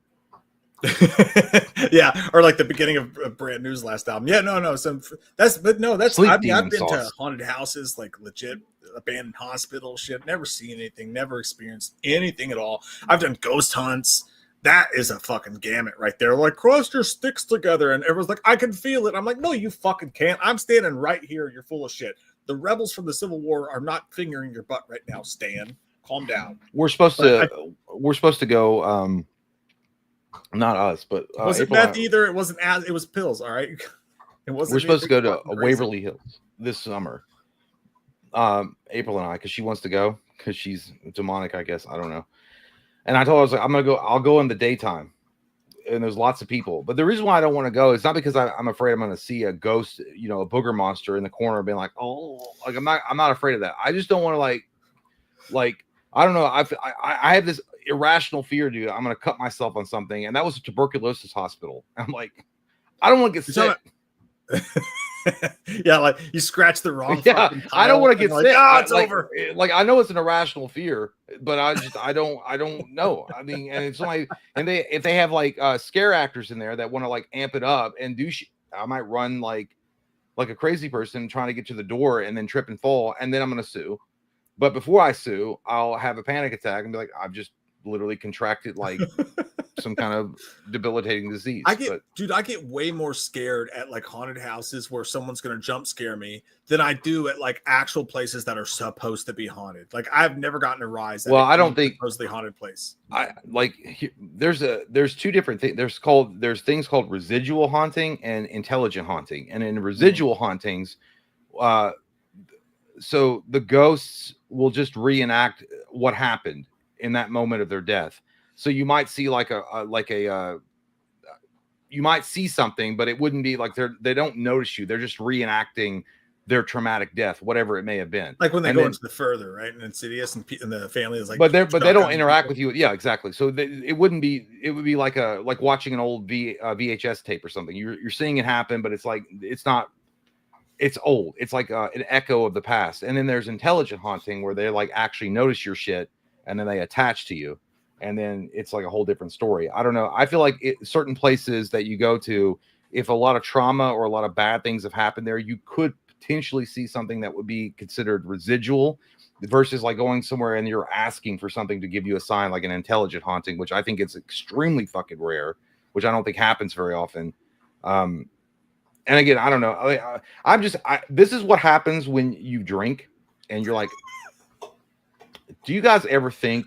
Yeah, or like the beginning of Brand New's last album. Yeah, no. I've been to haunted houses, like legit abandoned hospital shit. Never seen anything, never experienced anything at all. I've done ghost hunts. That is a fucking gamut right there. Like, cross your sticks together, and everyone's like, I can feel it. I'm like, no, you fucking can't. I'm standing right here. You're full of shit. The rebels from the Civil War are not fingering your butt right now, Stan. Calm down. We're supposed to go. Not us, but wasn't meth either. It wasn't it was pills. All right. It wasn't. We're supposed to go to Waverly Hills this summer. April and I, because she wants to go because she's demonic, I guess. I don't know. And I told her, I was like, I'm gonna go. I'll go in the daytime, and there's lots of people. But the reason why I don't want to go is not because I'm afraid I'm gonna see a ghost, a booger monster in the corner, being like, oh, like I'm not afraid of that. I just don't want to like I don't know. I have this irrational fear, dude. I'm gonna cut myself on something, and that was a tuberculosis hospital. I'm like, I don't want to get sick. Yeah, like you scratch the wrong Yeah, fucking tile. I don't want to get like, sick. oh, it's like, over. like I know it's an irrational fear, but I don't know. I mean, and it's like, and if they have like scare actors in there that want to like amp it up and do shit, I might run like a crazy person trying to get to the door and then trip and fall, and then I'm gonna sue. But before I sue, I'll have a panic attack and be like, I've just literally contracted like some kind of debilitating disease. I get way more scared at like haunted houses where someone's gonna jump scare me than I do at like actual places that are supposed to be haunted. Like I've never gotten a rise. Well, I don't think supposedly haunted place. There's two different things. There's things called residual haunting and intelligent haunting. And in residual hauntings, so the ghosts will just reenact what happened in that moment of their death. So you might see you might see something, but it wouldn't be like they don't notice you. They're just reenacting their traumatic death, whatever it may have been. Like when they go into the further, right? And Insidious and the family is like, but they don't interact with you. Yeah, exactly. So it would be like watching an old VHS tape or something. You're seeing it happen, but it's old. It's like an echo of the past. And then there's intelligent haunting where they like actually notice your shit and then they attach to you. And then it's like a whole different story. I don't know. I feel like certain places that you go to, if a lot of trauma or a lot of bad things have happened there, you could potentially see something that would be considered residual versus like going somewhere and you're asking for something to give you a sign, like an intelligent haunting, which I think is extremely fucking rare, which I don't think happens very often. And again, I don't know. This is what happens when you drink and you're like, do you guys ever think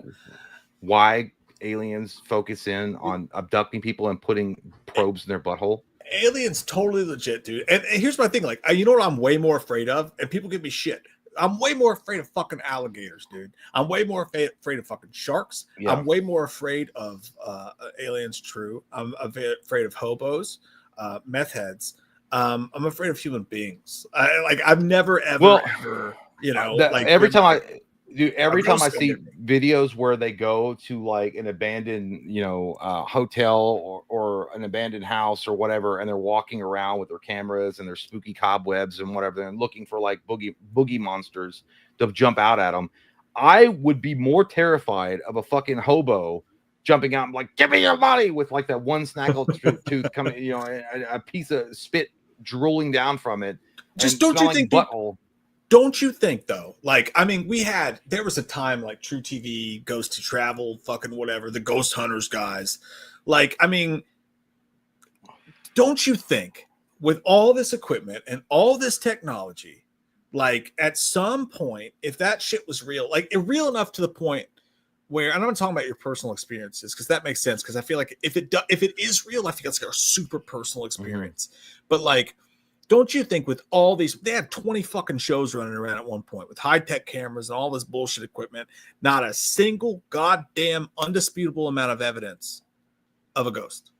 why aliens focus in on abducting people and putting probes in their butthole? Aliens totally legit, dude. And here's my thing, like, you know what I'm way more afraid of? And people give me shit. I'm way more afraid of fucking alligators, dude. I'm way more afraid of fucking sharks. Yeah. I'm way more afraid of aliens, true. I'm afraid of hobos, meth heads. I'm afraid of human beings. I've never, ever, you know, every time I see videos where they go to like an abandoned, hotel or an abandoned house or whatever, and they're walking around with their cameras and their spooky cobwebs and whatever, and looking for like boogie monsters to jump out at them, I would be more terrified of a fucking hobo jumping out and like, give me your money, with like that one snaggle tooth coming, a piece of spit drooling down from it. Just don't you think butthole. Don't you think though? Like, I mean, there was a time like True TV, Ghost to Travel, fucking whatever, the Ghost Hunters guys. Like, I mean, don't you think with all this equipment and all this technology, like at some point, if that shit was real, like real enough to the point where, and I'm talking about your personal experiences, because that makes sense. Because I feel like if it is real, I think it's like a super personal experience. Mm-hmm. But like, don't you think with all these, they had 20 fucking shows running around at one point with high-tech cameras and all this bullshit equipment, not a single goddamn undisputable amount of evidence of a ghost.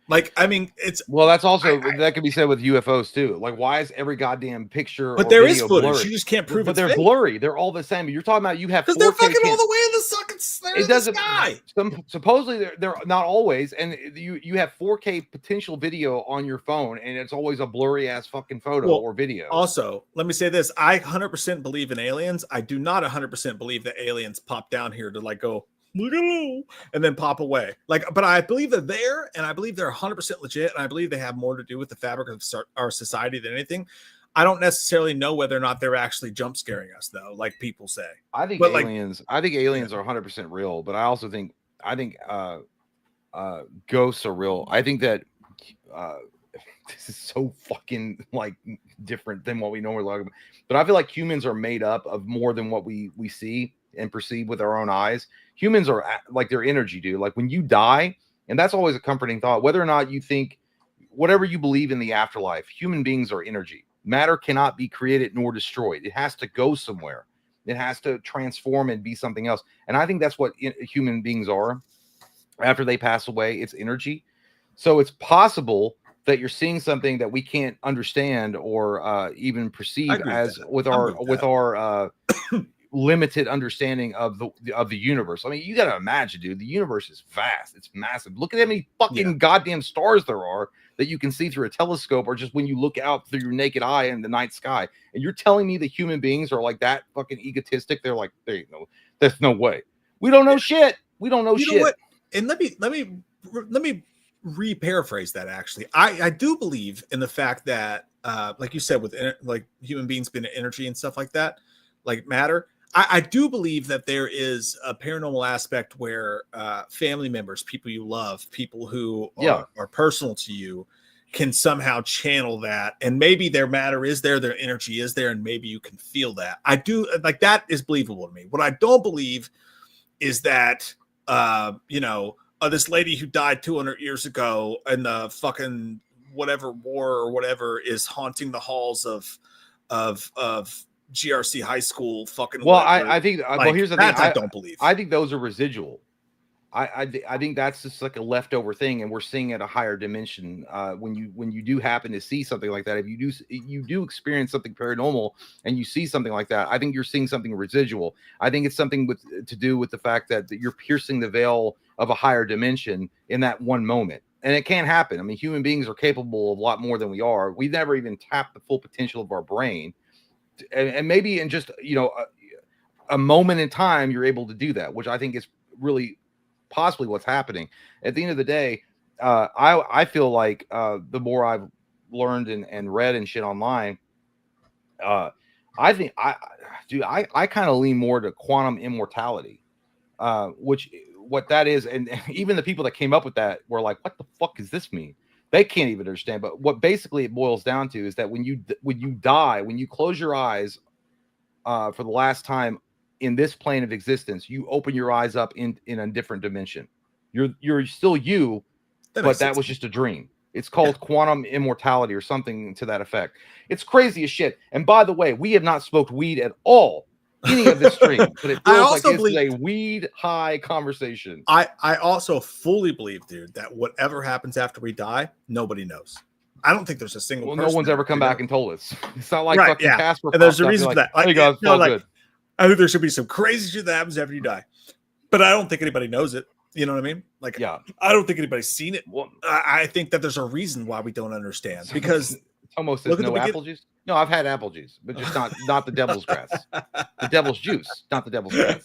Like, I mean, that's also, that could be said with UFOs too. Like, why is every goddamn picture but there is footage blurry? You just can't prove but they're fake. Blurry. They're all the same. You're talking about, you have 4K, because they're fucking all the way in the sky. Supposedly they're not always, and you have 4K potential video on your phone, and it's always a blurry ass fucking photo or video. Also, let me say this: I 100% believe in aliens. I do not 100% believe that aliens pop down here to like go and then pop away. Like, but I believe they're there, and I believe they're 100% legit, and I believe they have more to do with the fabric of our society than anything. I don't necessarily know whether or not they're actually jump scaring us, though, like people say. I think aliens are 100% real, but I also think ghosts are real. I think that this is so fucking like different than what we normally talk about. But I feel like humans are made up of more than what we see and perceive with our own eyes. Humans are like their energy, dude. Like when you die, and that's always a comforting thought, whether or not you think, whatever you believe in the afterlife, human beings are energy. Matter cannot be created nor destroyed. It has to go somewhere. It has to transform and be something else. And I think that's what human beings are. After they pass away, it's energy. So it's possible that you're seeing something that we can't understand or even perceive as with our limited understanding of the universe. I mean, you got to imagine, dude, the universe is vast. It's massive. Look at how many fucking goddamn stars there are that you can see through a telescope, or just when you look out through your naked eye in the night sky. And you're telling me that human beings are like that fucking egotistic? They're like, there's no way. We don't know shit. We don't know shit. You know what? And let me re-paraphrase that. Actually, I do believe in the fact that, like you said, with like human beings being energy and stuff like that, like matter. I do believe that there is a paranormal aspect where family members, people you love, people who are personal to you, can somehow channel that, and maybe their matter is there, their energy is there, and maybe you can feel that. I do, like, that is believable to me. What I don't believe is that this lady who died 200 years ago in the fucking whatever war or whatever is haunting the halls of GRC high school fucking. Well, I think here's the thing. I don't believe. I think those are residual. I think that's just like a leftover thing, and we're seeing at a higher dimension. When you do happen to see something like that, if you do experience something paranormal and you see something like that, I think you're seeing something residual. I think it's something to do with the fact that you're piercing the veil of a higher dimension in that one moment. And it can't happen. I mean, human beings are capable of a lot more than we are. We've never even tapped the full potential of our brain. And maybe in just, a moment in time, you're able to do that, which I think is really possibly what's happening. At the end of the day, I feel like the more I've learned and read and shit online, I think I kind of lean more to quantum immortality, which what that is. And even the people that came up with that were like, what the fuck does this mean? They can't even understand. But what basically it boils down to is that when you die, when you close your eyes for the last time in this plane of existence, you open your eyes up in a different dimension. You're still you, but that was just a dream. It's called quantum immortality or something to that effect. It's crazy as shit. And by the way, we have not smoked weed at all any of this stream, but it feels like this is a weed high conversation. I also fully believe, dude, that whatever happens after we die, nobody knows. I don't think there's a single person. No one's ever come back and told us. It's not like fucking Casper. And there's a reason for that. Hey guys, good. I think there should be some crazy shit that happens after you die, but I don't think anybody knows it. You know what I mean? Like, I don't think anybody's seen it. Well, I think that there's a reason why we don't understand, because almost there's no apple juice. No, I've had apple juice, but just not the devil's grass. The devil's juice, not the devil's grass.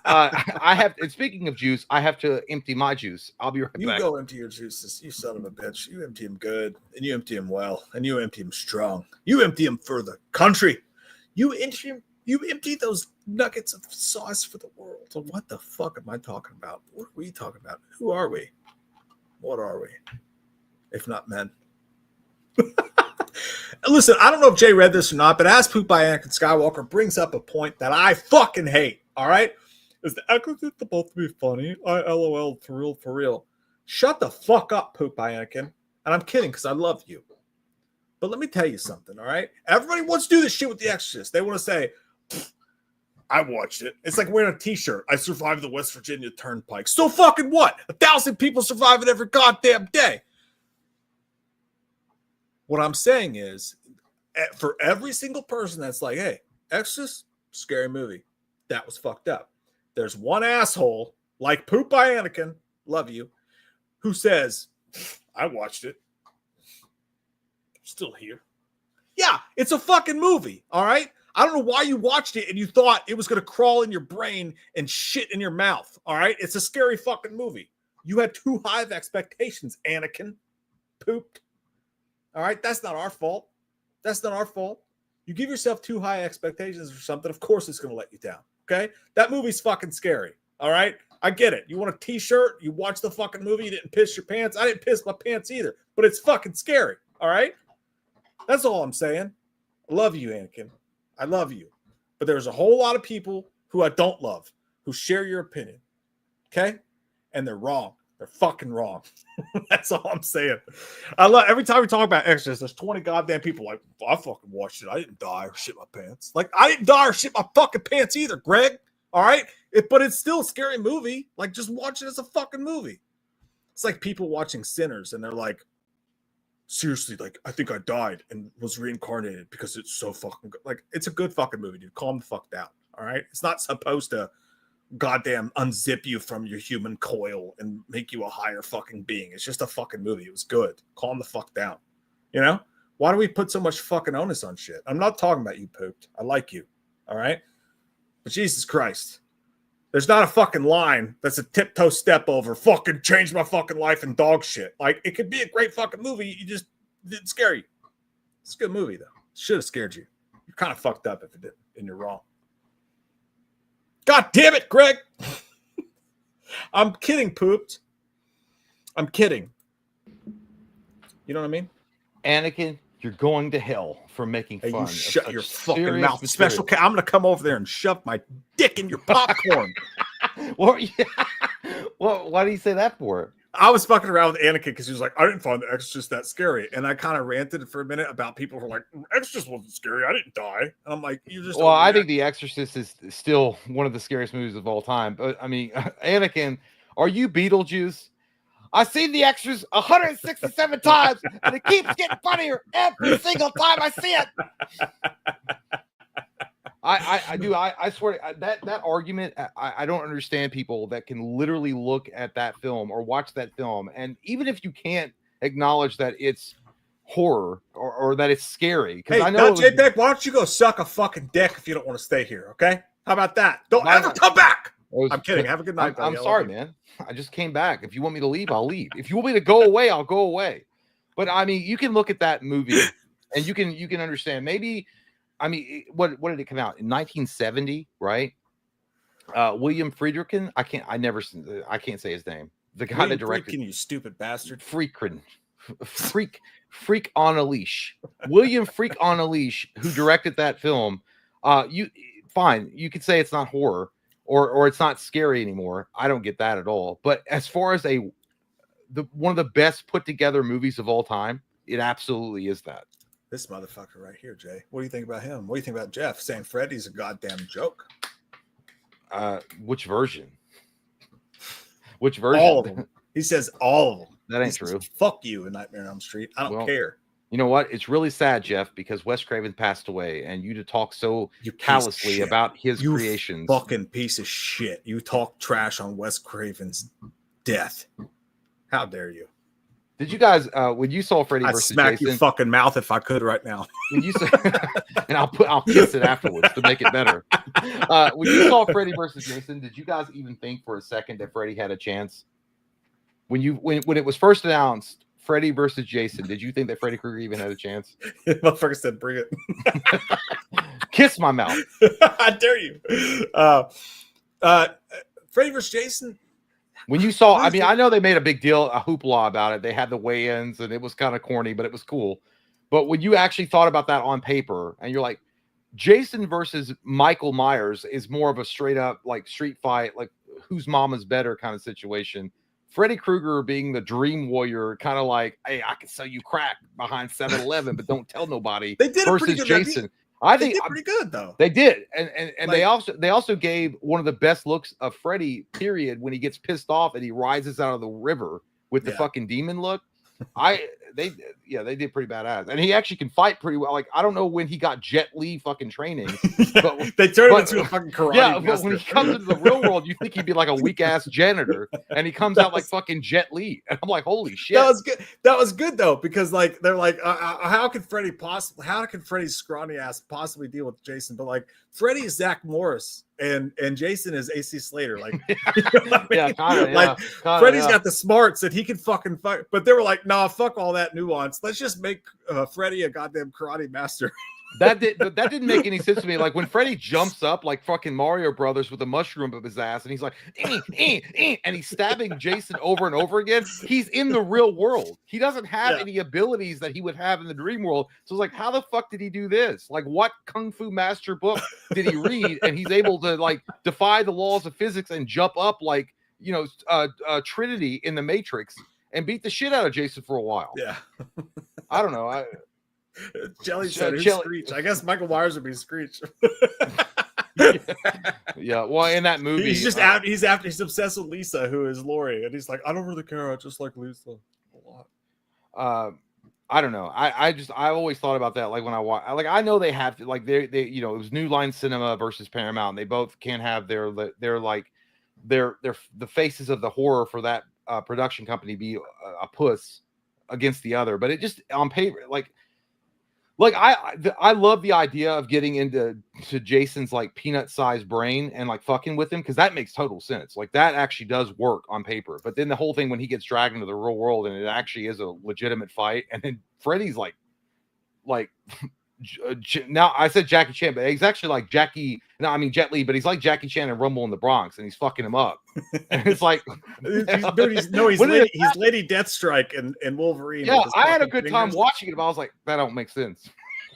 I have. And speaking of juice, I have to empty my juice. I'll be right back. You go empty your juices, you son of a bitch. You empty them good, and you empty them well, and you empty them strong. You empty them for the country. You empty those nuggets of sauce for the world. So what the fuck am I talking about? What are we talking about? Who are we? What are we? If not men. Listen, I don't know if Jay read this or not, but As Pooped by Anakin Skywalker brings up a point that I fucking hate. All right? Is the actors supposed to be funny? I LOL for real. Shut the fuck up, Pooped by Anakin. And I'm kidding, because I love you. But let me tell you something, all right? Everybody wants to do this shit with The Exorcist. They want to say, I watched it. It's like wearing a t-shirt. I survived the West Virginia Turnpike. So fucking what? 1,000 people survive it every goddamn day. What I'm saying is, for every single person that's like, hey, Exorcist, scary movie, that was fucked up, there's one asshole, like Poop by Anakin, love you, who says, I watched it. I'm still here. Yeah, it's a fucking movie, all right? I don't know why you watched it and you thought it was going to crawl in your brain and shit in your mouth, all right? It's a scary fucking movie. You had too high of expectations, Anakin. Pooped. All right? That's not our fault. That's not our fault. You give yourself too high expectations for something, of course it's going to let you down, okay? That movie's fucking scary, all right? I get it. You want a t-shirt, you watch the fucking movie, you didn't piss your pants. I didn't piss my pants either, but it's fucking scary, all right? That's all I'm saying. I love you, Anakin. I love you. But there's a whole lot of people who I don't love who share your opinion, okay? And they're wrong. They're fucking wrong. That's all I'm saying. I love every time we talk about Exorcist, there's 20 goddamn people like, I fucking watched it. I didn't die or shit my pants. Like, I didn't die or shit my fucking pants either, Greg. All right? But it's still a scary movie. Like, just watch it as a fucking movie. It's like people watching Sinners and they're like, seriously, like, I think I died and was reincarnated because it's so fucking good. Like, it's a good fucking movie, dude. Calm the fuck down. All right. It's not supposed to goddamn unzip you from your human coil and make you a higher fucking being. It's just a fucking movie. It was good. Calm the fuck down. You know? Why do we put so much fucking onus on shit? I'm not talking about you, Pooped. I like you. All right? But Jesus Christ. There's not a fucking line that's a tiptoe step over fucking changed my fucking life and dog shit. Like, it could be a great fucking movie. You just didn't scare you. It's a good movie, though. Should have scared you. You're kind of fucked up if it didn't, and you're wrong. God damn it, Greg. I'm kidding, Pooped. I'm kidding. You know what I mean? Anakin, you're going to hell for making fun. Hey, you of shut such your fucking serious mouth. material. Special I'm going to come over there and shove my dick in your popcorn. Well, why do you say that for? I was fucking around with Anakin because he was like, I didn't find The Exorcist that scary. And I kind of ranted for a minute about people who were like, Exorcist wasn't scary. I didn't die. And I'm like, you just. Well, I think The Exorcist is still one of the scariest movies of all time. But I mean, Anakin, are you Beetlejuice? I've seen The Exorcist 167 times, and it keeps getting funnier every single time I see it. I do. I swear that argument. I don't understand people that can literally look at that film or watch that film, and even if you can't acknowledge that it's horror or that it's scary, because hey, I know. J-Deck, why don't you go suck a fucking dick if you don't want to stay here? Okay, how about that? Don't ever come back. I'm kidding. Have a good night. I'm sorry, man. I just came back. If you want me to leave, I'll leave. If you want me to go away, I'll go away. But I mean, you can look at that movie and you can understand. Maybe, I mean, what did it come out in 1970? Right? William Friedkin. I can't say his name. The guy that directed. Friedkin, you stupid bastard. Freak on a Leash. William Freak on a Leash, who directed that film. You could say it's not horror. Or it's not scary anymore. I don't get that at all. But as far as one of the best put together movies of all time, it absolutely is that. This motherfucker right here, Jay. What do you think about him? What do you think about Jeff saying Freddy's a goddamn joke? Which version? Which version? All of them. He says all of them. That ain't true. Fuck you in Nightmare on Elm Street. I don't care. You know what? It's really sad, Jeff, because Wes Craven passed away, and you to talk so callously about his creations. Fucking piece of shit. You talk trash on Wes Craven's death. How dare you? Did you guys, when you saw Freddy versus Jason? I'd smack your fucking mouth if I could right now. When you saw, and I'll kiss it afterwards to make it better. When you saw Freddy versus Jason, did you guys even think for a second that Freddy had a chance? When it was first announced, Freddy versus Jason, did you think that Freddy Krueger even had a chance? Motherfucker said, bring it. Kiss my mouth. How dare you? Freddy versus Jason. When you saw, I mean, I know they made a big deal, a hoopla about it. They had the weigh-ins, and it was kind of corny, but it was cool. But when you actually thought about that on paper, and you're like, Jason versus Michael Myers is more of a straight-up, like, street fight, like, whose mama's better kind of situation. Freddy Krueger being the dream warrior, kind of like, hey, I can sell you crack behind 7-Eleven, but don't tell nobody. They did versus Jason. I think they did pretty good though. They did, and like, they also gave one of the best looks of Freddy. Period. When he gets pissed off and he rises out of the river with the fucking demon look. They did pretty badass, and he actually can fight pretty well. Like, I don't know when he got Jet Li fucking training, but they turned him into a fucking karate. Yeah, but when he comes into the real world, you think he'd be like a weak ass janitor, and he comes out like fucking Jet Li, and I'm like, holy shit. That was good. That was good though, because like they're like, how can Freddy's scrawny ass possibly deal with Jason? But like, Freddy is Zach Morris, and Jason is AC Slater. Like, you know what I mean? Kinda, Freddy's got the smarts that he can fucking fight. But they were like, nah, fuck all that nuance. Let's just make Freddy a goddamn karate master. That didn't make any sense to me. Like when Freddy jumps up like fucking Mario Brothers with a mushroom up his ass, and he's like, and he's stabbing Jason over and over again. He's in the real world. He doesn't have any abilities that he would have in the dream world. So it's like, how the fuck did he do this? Like, what kung fu master book did he read? And he's able to like defy the laws of physics and jump up like, you know, Trinity in the Matrix and beat the shit out of Jason for a while. Yeah, I don't know. Jelly said, who's Screech? I guess Michael Myers would be Screech. Yeah, well, in that movie, he's just he's obsessed with Lisa, who is Lori, and he's like, I don't really care, I just like Lisa a lot. I don't know. I always thought about that. Like when I watch, like I know they have to, like they you know, it was New Line Cinema versus Paramount. And they both can't have their the faces of the horror for that production company be a puss against the other. But it just on paper, like I love the idea of getting into Jason's like peanut sized brain and like fucking with him, because that makes total sense. Like that actually does work on paper. But then the whole thing when he gets dragged into the real world and it actually is a legitimate fight, and then Freddy's like now I said Jackie Chan, but he's actually like Jackie. No, I mean Jet Li, but he's like Jackie Chan and Rumble in the Bronx, and he's fucking him up. And it's like, he's Lady Deathstrike and Wolverine. Yeah, I had a good time watching it, but I was like, that don't make sense.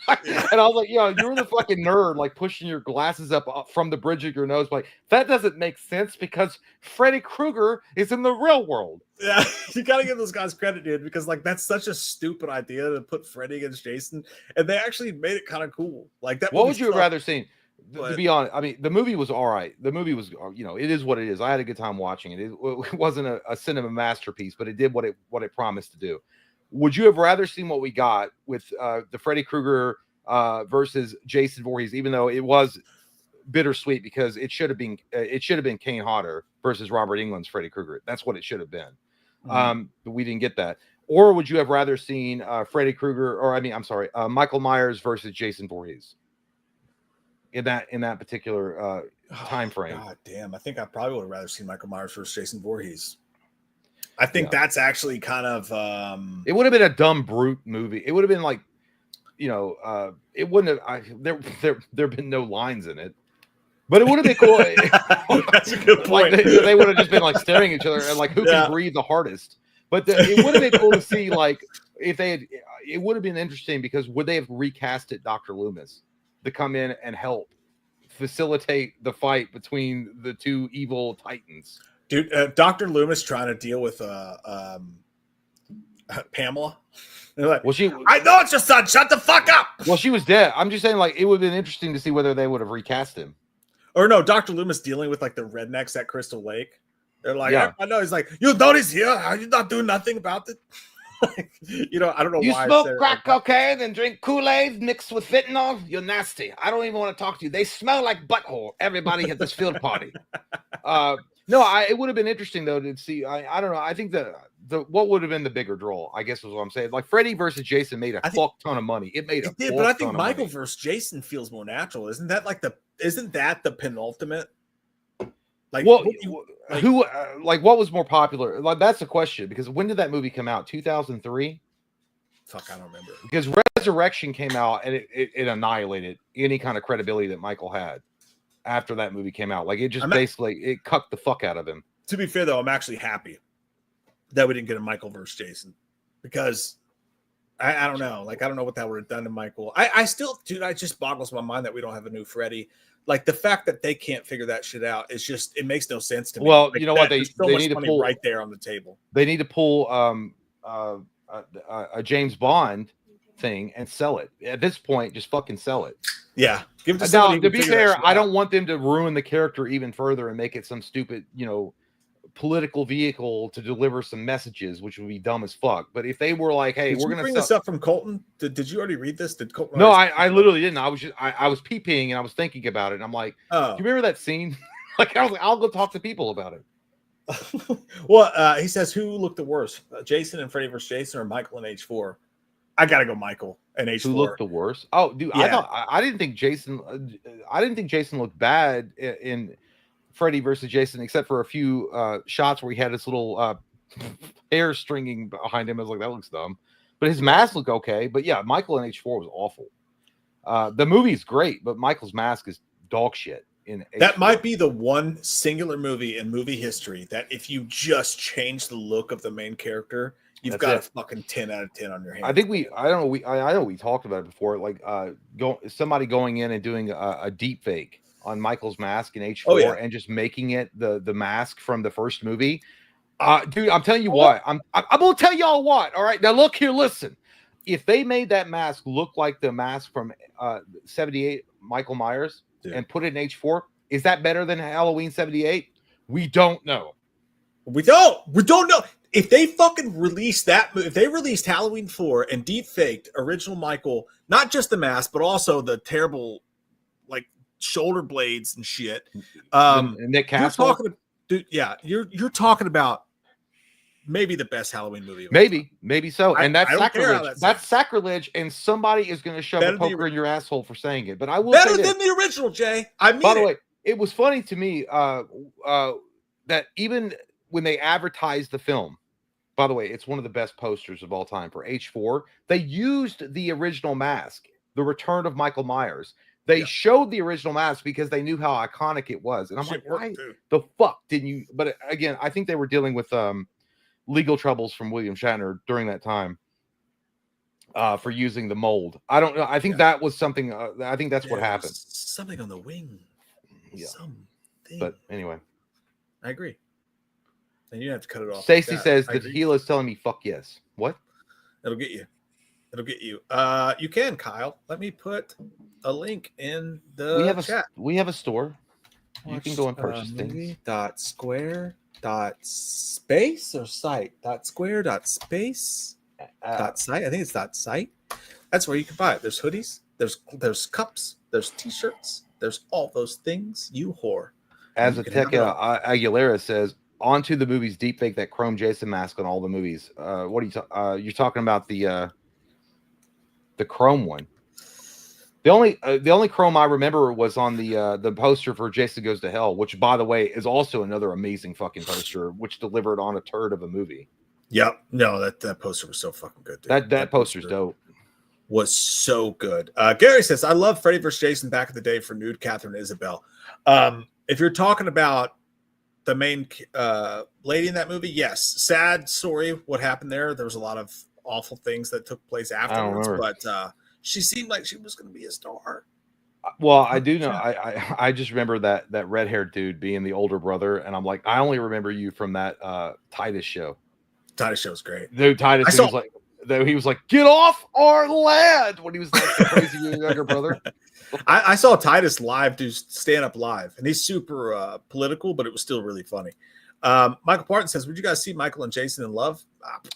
And I was like, yo, you're the fucking nerd, like pushing your glasses up from the bridge of your nose. Like, that doesn't make sense because Freddy Krueger is in the real world. Yeah, you gotta give those guys credit, dude, because like that's such a stupid idea to put Freddy against Jason, and they actually made it kind of cool. Like that. What would you have rather seen? To be honest, I mean, the movie was all right. The movie was, you know, it is what it is. I had a good time watching it. It wasn't a cinema masterpiece, but it did what it promised to do. Would you have rather seen what we got with the Freddy Krueger versus Jason Voorhees, even though it was bittersweet because it should have been Kane Hodder versus Robert Englund's Freddy Krueger. That's what it should have been. But we didn't get that. Or would you have rather seen Freddy Krueger, or Michael Myers versus Jason Voorhees in that particular time frame? God damn, I think I probably would have rather seen Michael Myers versus Jason Voorhees. I think that's actually kind of it would have been a dumb brute movie. It would have been like, you know, it wouldn't have there been no lines in it. But it would have been cool. That's a good point. Like they would have just been like staring at each other and like who can breathe the hardest. But it would have been cool to see, like, if they had, it would have been interesting because would they have recasted Dr. Loomis to come in and help facilitate the fight between the two evil titans? Dude, Dr. Loomis trying to deal with Pamela. They're like, well, I know it's your son. Shut the fuck up. Well, she was dead. I'm just saying, like, it would have been interesting to see whether they would have recast him. Or no, Dr. Loomis dealing with like the rednecks at Crystal Lake. They're like, yeah. I know. He's like, you know he's here. Are you not doing nothing about it? You know, I don't know you why. You smoke crack cocaine and drink Kool-Aid mixed with fentanyl? You're nasty. I don't even want to talk to you. They smell like butthole. Everybody at this field party. No, it would have been interesting though to see. I don't know. I think the what would have been the bigger draw, I guess, is what I'm saying. Like Freddy versus Jason made a fuck ton of money. It made a did, but I think Michael versus Jason feels more natural. Isn't that the penultimate? Like, well, what was more popular? Like, that's the question, because when did that movie come out? 2003? Fuck, I don't remember. Because Resurrection came out and it annihilated any kind of credibility that Michael had after that movie came out. Like, it just it cucked the fuck out of him. To be fair, though, I'm actually happy that we didn't get a Michael versus Jason, because I don't know. Like, I don't know what that would have done to Michael. I still, dude, it just boggles my mind that we don't have a new Freddy. Like, the fact that they can't figure that shit out is just, it makes no sense to me. Well, like, you know what? They need to pull right there on the table. They need to pull a James Bond thing and sell it. At this point, just fucking sell it. Yeah. Give it to now, to be fair, I don't want them to ruin the character even further and make it some stupid, you know, political vehicle to deliver some messages, which would be dumb as fuck. But if they were like, hey, we're gonna bring this up from Colton. Did you already read this? Did Colton? No, I literally didn't. I was just I was peeing and I was thinking about it. And I'm like, do you remember that scene? Like, I was like, I'll go talk to people about it. Well, he says, who looked the worst, Jason and Freddy versus Jason, or Michael and H4? I gotta go Michael and H4. Who looked the worst? Oh, dude, yeah. I didn't think Jason looked bad in Freddy versus Jason, except for a few shots where he had this little hair stringing behind him. I was like, that looks dumb. But his mask looked okay. But yeah, Michael in H4 was awful. The movie's great, but Michael's mask is dog shit. That might be the one singular movie in movie history that if you just change the look of the main character, you've got a fucking 10 out of 10 on your hands. I think I know we talked about it before. Like somebody going in and doing a deep fake on Michael's mask in H4 and just making it the mask from the first movie. Dude, I'm telling you what. I'm gonna tell y'all what. All right, now look here, listen. If they made that mask look like the mask from 78 Michael Myers and put it in H4, is that better than Halloween 78? We don't know. We don't know. if they fucking released if they released Halloween 4 and deep faked original Michael, not just the mask, but also the terrible like shoulder blades and shit. Nick Castle. You're talking, dude, yeah, you're talking about maybe the best Halloween movie. Maybe so. And that's sacrilege. That's sacrilege, and somebody is going to shove a poker in your asshole for saying it. But I will better than the original, Jay. I mean, by the way, it was funny to me that even when they advertised the film, by the way, it's one of the best posters of all time for H4. They used the original mask, The Return of Michael Myers. They showed the original mask because they knew how iconic it was. And I'm like, why the fuck didn't you? But again, I think they were dealing with legal troubles from William Shatner during that time for using the mold. I don't know. I think that was something. I think that's what happened. Something on the wing. Yeah. Something. But anyway, I agree. And you have to cut it off. Stacy says that Gila's telling me fuck yes. What? It'll get you. It'll get you. You can, Kyle. Let me put a link in the chat. We have a store. You can go and purchase things. .square.space or site? .square.space .site. I think it's .site. That's where you can buy it. There's hoodies. There's cups. There's t-shirts. There's all those things. You whore. As Ateca Aguilera says, onto the movies deepfake that Chrome Jason mask on all the movies. What are you you're talking about the Chrome one? The only Chrome I remember was on the poster for Jason Goes to Hell, which by the way is also another amazing fucking poster, which delivered on a turd of a movie. Yep. No, that poster was so fucking good, dude. That poster's dope. Was so good. Gary says, I love Freddy vs. Jason back in the day for nude Catherine Isabel. If you're talking about the main lady in that movie, yes. Sad story what happened there. There was a lot of awful things that took place afterwards, but she seemed like she was going to be a star. Well, I do know. I just remember that red-haired dude being the older brother, and I'm like, I only remember you from that Titus show. Titus show was great. Dude, Titus he was like, get off our land when he was like the crazy younger brother. I saw Titus live do stand up live, and he's super political, but it was still really funny. Michael Parton says, would you guys see Michael and Jason in love?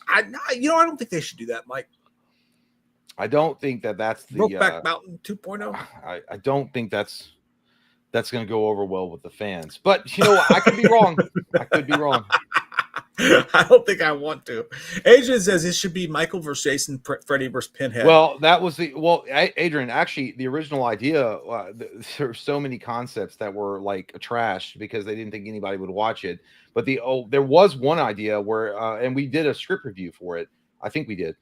I don't think they should do that, Mike. I don't think that's the Brokeback Mountain 2.0. I don't think that's going to go over well with the fans. But you know what? I could be wrong. I don't think I want to. Adrian says it should be Michael versus Jason, Freddy versus Pinhead. Well, Adrian, actually, the original idea, there were so many concepts that were like trashed because they didn't think anybody would watch it. But there was one idea where, and we did a script review for it. I think we did.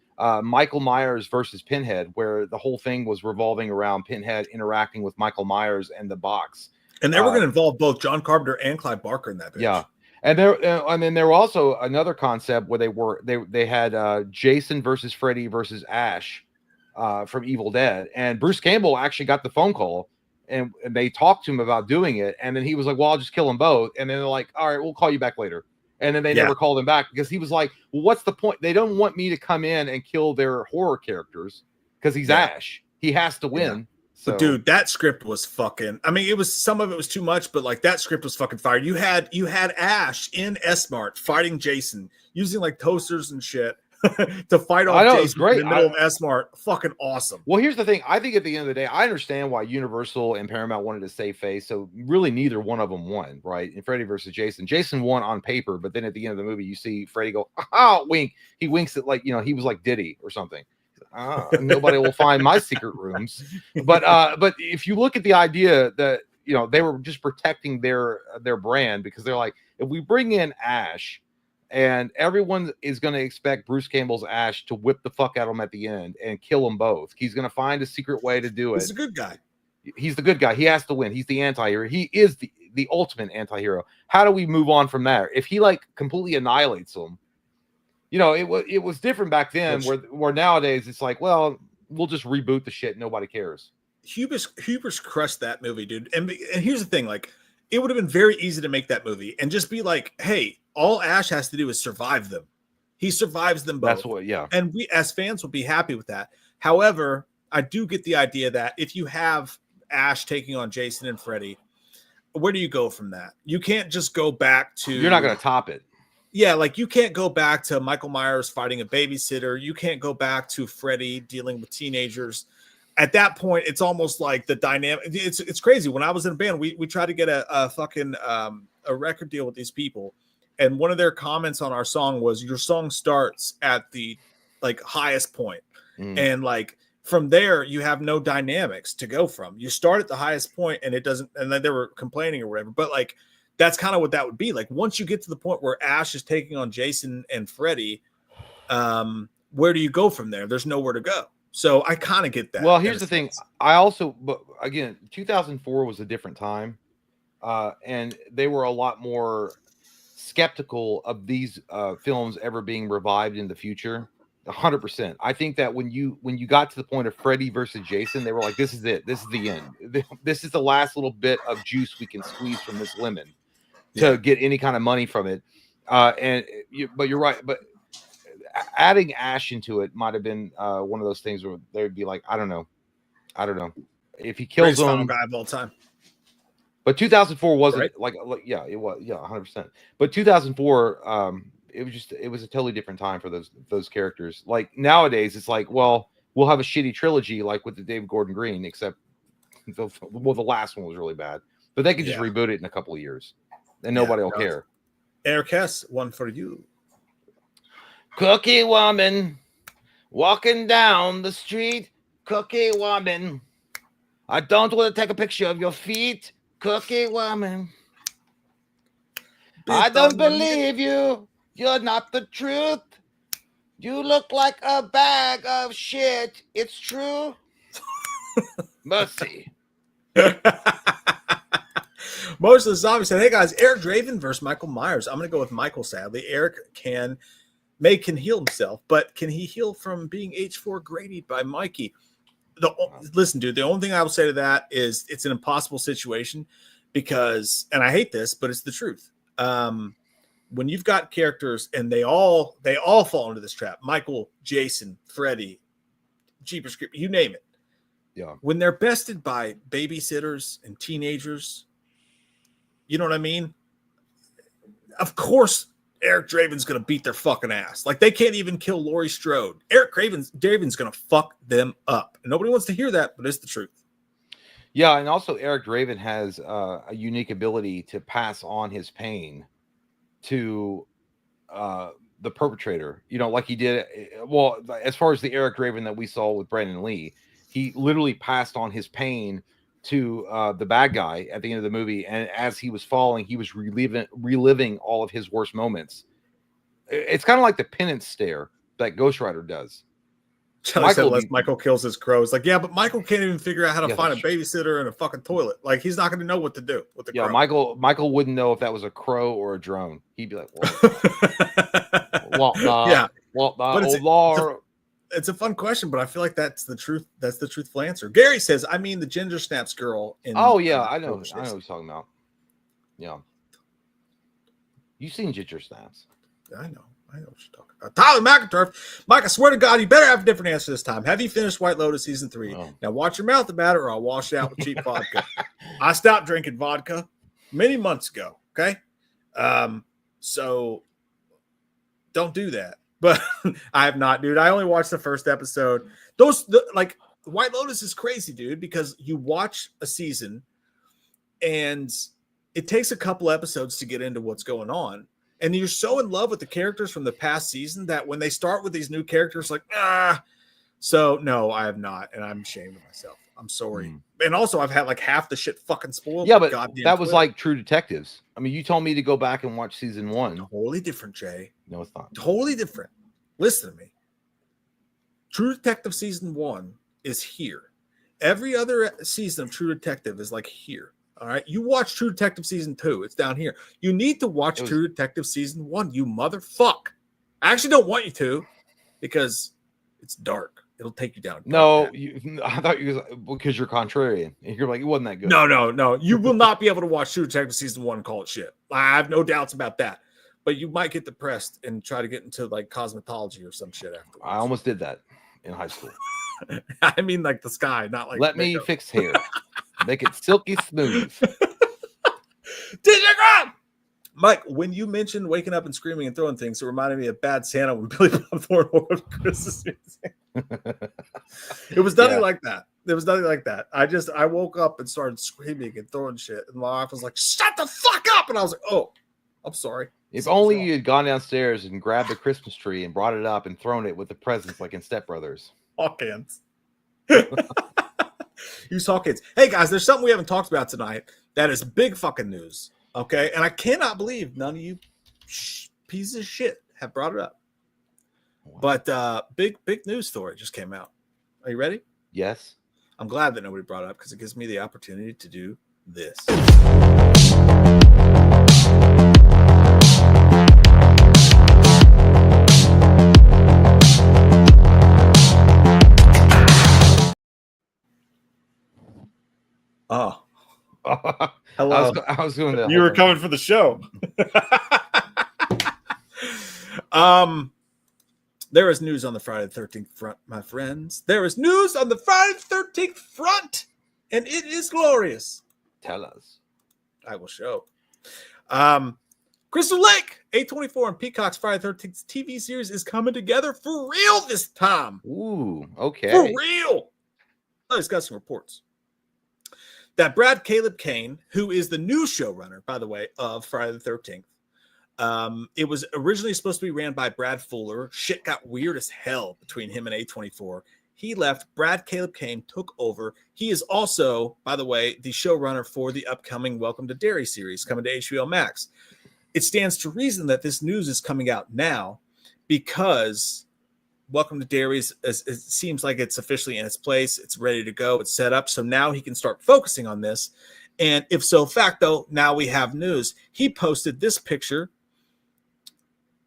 Michael Myers versus Pinhead, where the whole thing was revolving around Pinhead interacting with Michael Myers and the box. And they were going to involve both John Carpenter and Clive Barker in that bitch. Yeah. And there was also another concept where they had Jason versus Freddy versus Ash from Evil Dead, and Bruce Campbell actually got the phone call, and they talked to him about doing it, and then he was like, "Well, I'll just kill them both," and then they're like, "All right, we'll call you back later," and then they never called him back because he was like, "Well, what's the point? They don't want me to come in and kill their horror characters because he's Ash. He has to win." Yeah. So, dude, that script was fucking. I mean, some of it was too much, but like that script was fucking fire. You had Ash in S-Mart fighting Jason using like toasters and shit to fight off Jason in the middle of S-Mart. Fucking awesome. Well, here's the thing. I think at the end of the day, I understand why Universal and Paramount wanted to save face. So really, neither one of them won, right? In Freddy versus Jason, Jason won on paper, but then at the end of the movie, you see Freddy go, wink. He winks at he was like Diddy or something. Nobody will find my secret rooms. But if you look at the idea that they were just protecting their brand, because they're like, if we bring in Ash, and everyone is going to expect Bruce Campbell's Ash to whip the fuck out of him at the end and kill them both. He's going to find a secret way to do it. He's a good guy. He's the good guy. He has to win. He's the anti-hero. He is the ultimate anti-hero. How do we move on from there? If he completely annihilates them, it was different back then, where nowadays it's like, well, we'll just reboot the shit. Nobody cares. Hubris crushed that movie, dude. And here's the thing, like, it would have been very easy to make that movie and just be like, hey, all Ash has to do is survive them. He survives them both. That's what, yeah. And we as fans will be happy with that. However, I do get the idea that if you have Ash taking on Jason and Freddy, where do you go from that? You can't just go back to. You're not going to top it. Yeah, like you can't go back to Michael Myers fighting a babysitter. You can't go back to Freddy dealing with teenagers. At that point, it's almost like the dynamic. It's crazy. When I was in a band, we tried to get a fucking a record deal with these people, and one of their comments on our song was, "Your song starts at the like highest point, and like from there you have no dynamics to go from. You start at the highest point, and it doesn't." And then they were complaining or whatever, but like. That's kind of what that would be like. Once you get to the point where Ash is taking on Jason and Freddy, where do you go from there? There's nowhere to go. So I kind of get that. Well, here's the thing. I also, but again, 2004 was a different time, and they were a lot more skeptical of these films ever being revived in the future. 100%. I think that when you got to the point of Freddy versus Jason, they were like, "This is it. This is the end. This is the last little bit of juice we can squeeze from this lemon to get any kind of money from it." But you're right. But adding Ash into it might have been one of those things where they'd be like, I don't know, if he kills him. Guy of all time. But 2004 wasn't right? like it was 100%. But 2004, it was a totally different time for those characters. Like nowadays, it's like, well, we'll have a shitty trilogy like with the David Gordon Green, except the last one was really bad. But they could just reboot it in a couple of years, and nobody will care. Eric Hess, one for you. Cookie woman, walking down the street. Cookie woman, I don't want to take a picture of your feet. Cookie woman, I don't believe you. You're not the truth. You look like a bag of shit. It's true. Mercy. Most of the zombies said, "Hey guys, Eric Draven versus Michael Myers." I'm going to go with Michael. Sadly, Eric can heal himself, but can he heal from being H4 graded by Mikey? Listen, dude. The only thing I will say to that is it's an impossible situation because, and I hate this, but it's the truth. When you've got characters and they all fall into this trap, Michael, Jason, Freddy, Jeepers Creepers, you name it. Yeah. When they're bested by babysitters and teenagers, you know what I mean? Of course, Eric Draven's going to beat their fucking ass. Like they can't even kill Laurie Strode. Eric Draven's going to fuck them up. And nobody wants to hear that, but it's the truth. Yeah, and also Eric Draven has a unique ability to pass on his pain to the perpetrator, like he did. Well, as far as the Eric Draven that we saw with Brandon Lee, he literally passed on his pain to the bad guy at the end of the movie, and as he was falling, he was reliving all of his worst moments. It's kind of like the penance stare that Ghost Rider does. Michael kills his crows. Like, yeah, but Michael can't even figure out how to find a babysitter in a fucking toilet. Like, he's not going to know what to do with the crow. Michael wouldn't know if that was a crow or a drone. He'd be like, it's a fun question, but I feel like that's the truth. That's the truthful answer. Gary says, I mean, the Ginger Snaps girl. I know what he's talking about. Yeah. You've seen Ginger Snaps. I know what you're talking about. Tyler McInturf. Mike, I swear to God, you better have a different answer this time. Have you finished White Lotus season 3? Oh. Now watch your mouth about it or I'll wash it out with cheap vodka. I stopped drinking vodka many months ago. Okay. So don't do that. But I have not, dude. I only watched the first episode. White Lotus is crazy, dude, because you watch a season and it takes a couple episodes to get into what's going on. And you're so in love with the characters from the past season that when they start with these new characters, So, no, I have not. And I'm ashamed of myself. I'm sorry. And also, I've had like half the shit fucking spoiled. Yeah, but that was like True Detectives. I mean, you told me to go back and watch season 1. Totally different, Jay. No, it's not. Totally different. Listen to me. True Detective season 1 is here. Every other season of True Detective is like here. All right. You watch True Detective season 2. It's down here. You need to watch True Detective season 1. You motherfuck. I actually don't want you to because it's dark. It'll take you down. No, I thought because you're contrarian. And you're like, it wasn't that good. No. You will not be able to watch True Detective season 1 and call it shit. I have no doubts about that. But you might get depressed and try to get into like cosmetology or some shit afterwards. I almost did that in high school. I mean, like the sky, not like let me fix hair, make it silky smooth. Mike, when you mentioned waking up and screaming and throwing things, it reminded me of Bad Santa when Billy Bob Thornton ordered Christmas music. It was nothing like that. There was nothing like that. I woke up and started screaming and throwing shit. And my wife was like, shut the fuck up. And I was like, oh, I'm sorry. If only you had gone downstairs and grabbed the Christmas tree and brought it up and thrown it with the presents like in Step Brothers. Hawk hands. Use hawk hands. Hey guys, there's something we haven't talked about tonight that is big fucking news. Okay. And I cannot believe none of you pieces of shit have brought it up. Wow. But big news story just came out. Are you ready? Yes. I'm glad that nobody brought it up because it gives me the opportunity to do this. Oh. Hello. I was doing that. You were coming for the show. There is news on the Friday the 13th front, my friends. There is news on the Friday the 13th front, and it is glorious. Tell us. I will show. Crystal Lake, A24 and Peacock's Friday the 13th TV series is coming together for real this time. Ooh, okay. For real. I just got some reports that Brad Caleb Kane, who is the new showrunner, by the way, of Friday the 13th, it was originally supposed to be ran by Brad Fuller. Shit got weird as hell between him and A24. He left. Brad Caleb Kane took over. He is also, by the way, the showrunner for the upcoming Welcome to Derry series coming to HBO Max. It stands to reason that this news is coming out now because Welcome to Derry it seems like it's officially in its place. It's ready to go. It's set up. So now he can start focusing on this. And if so facto, now we have news. He posted this picture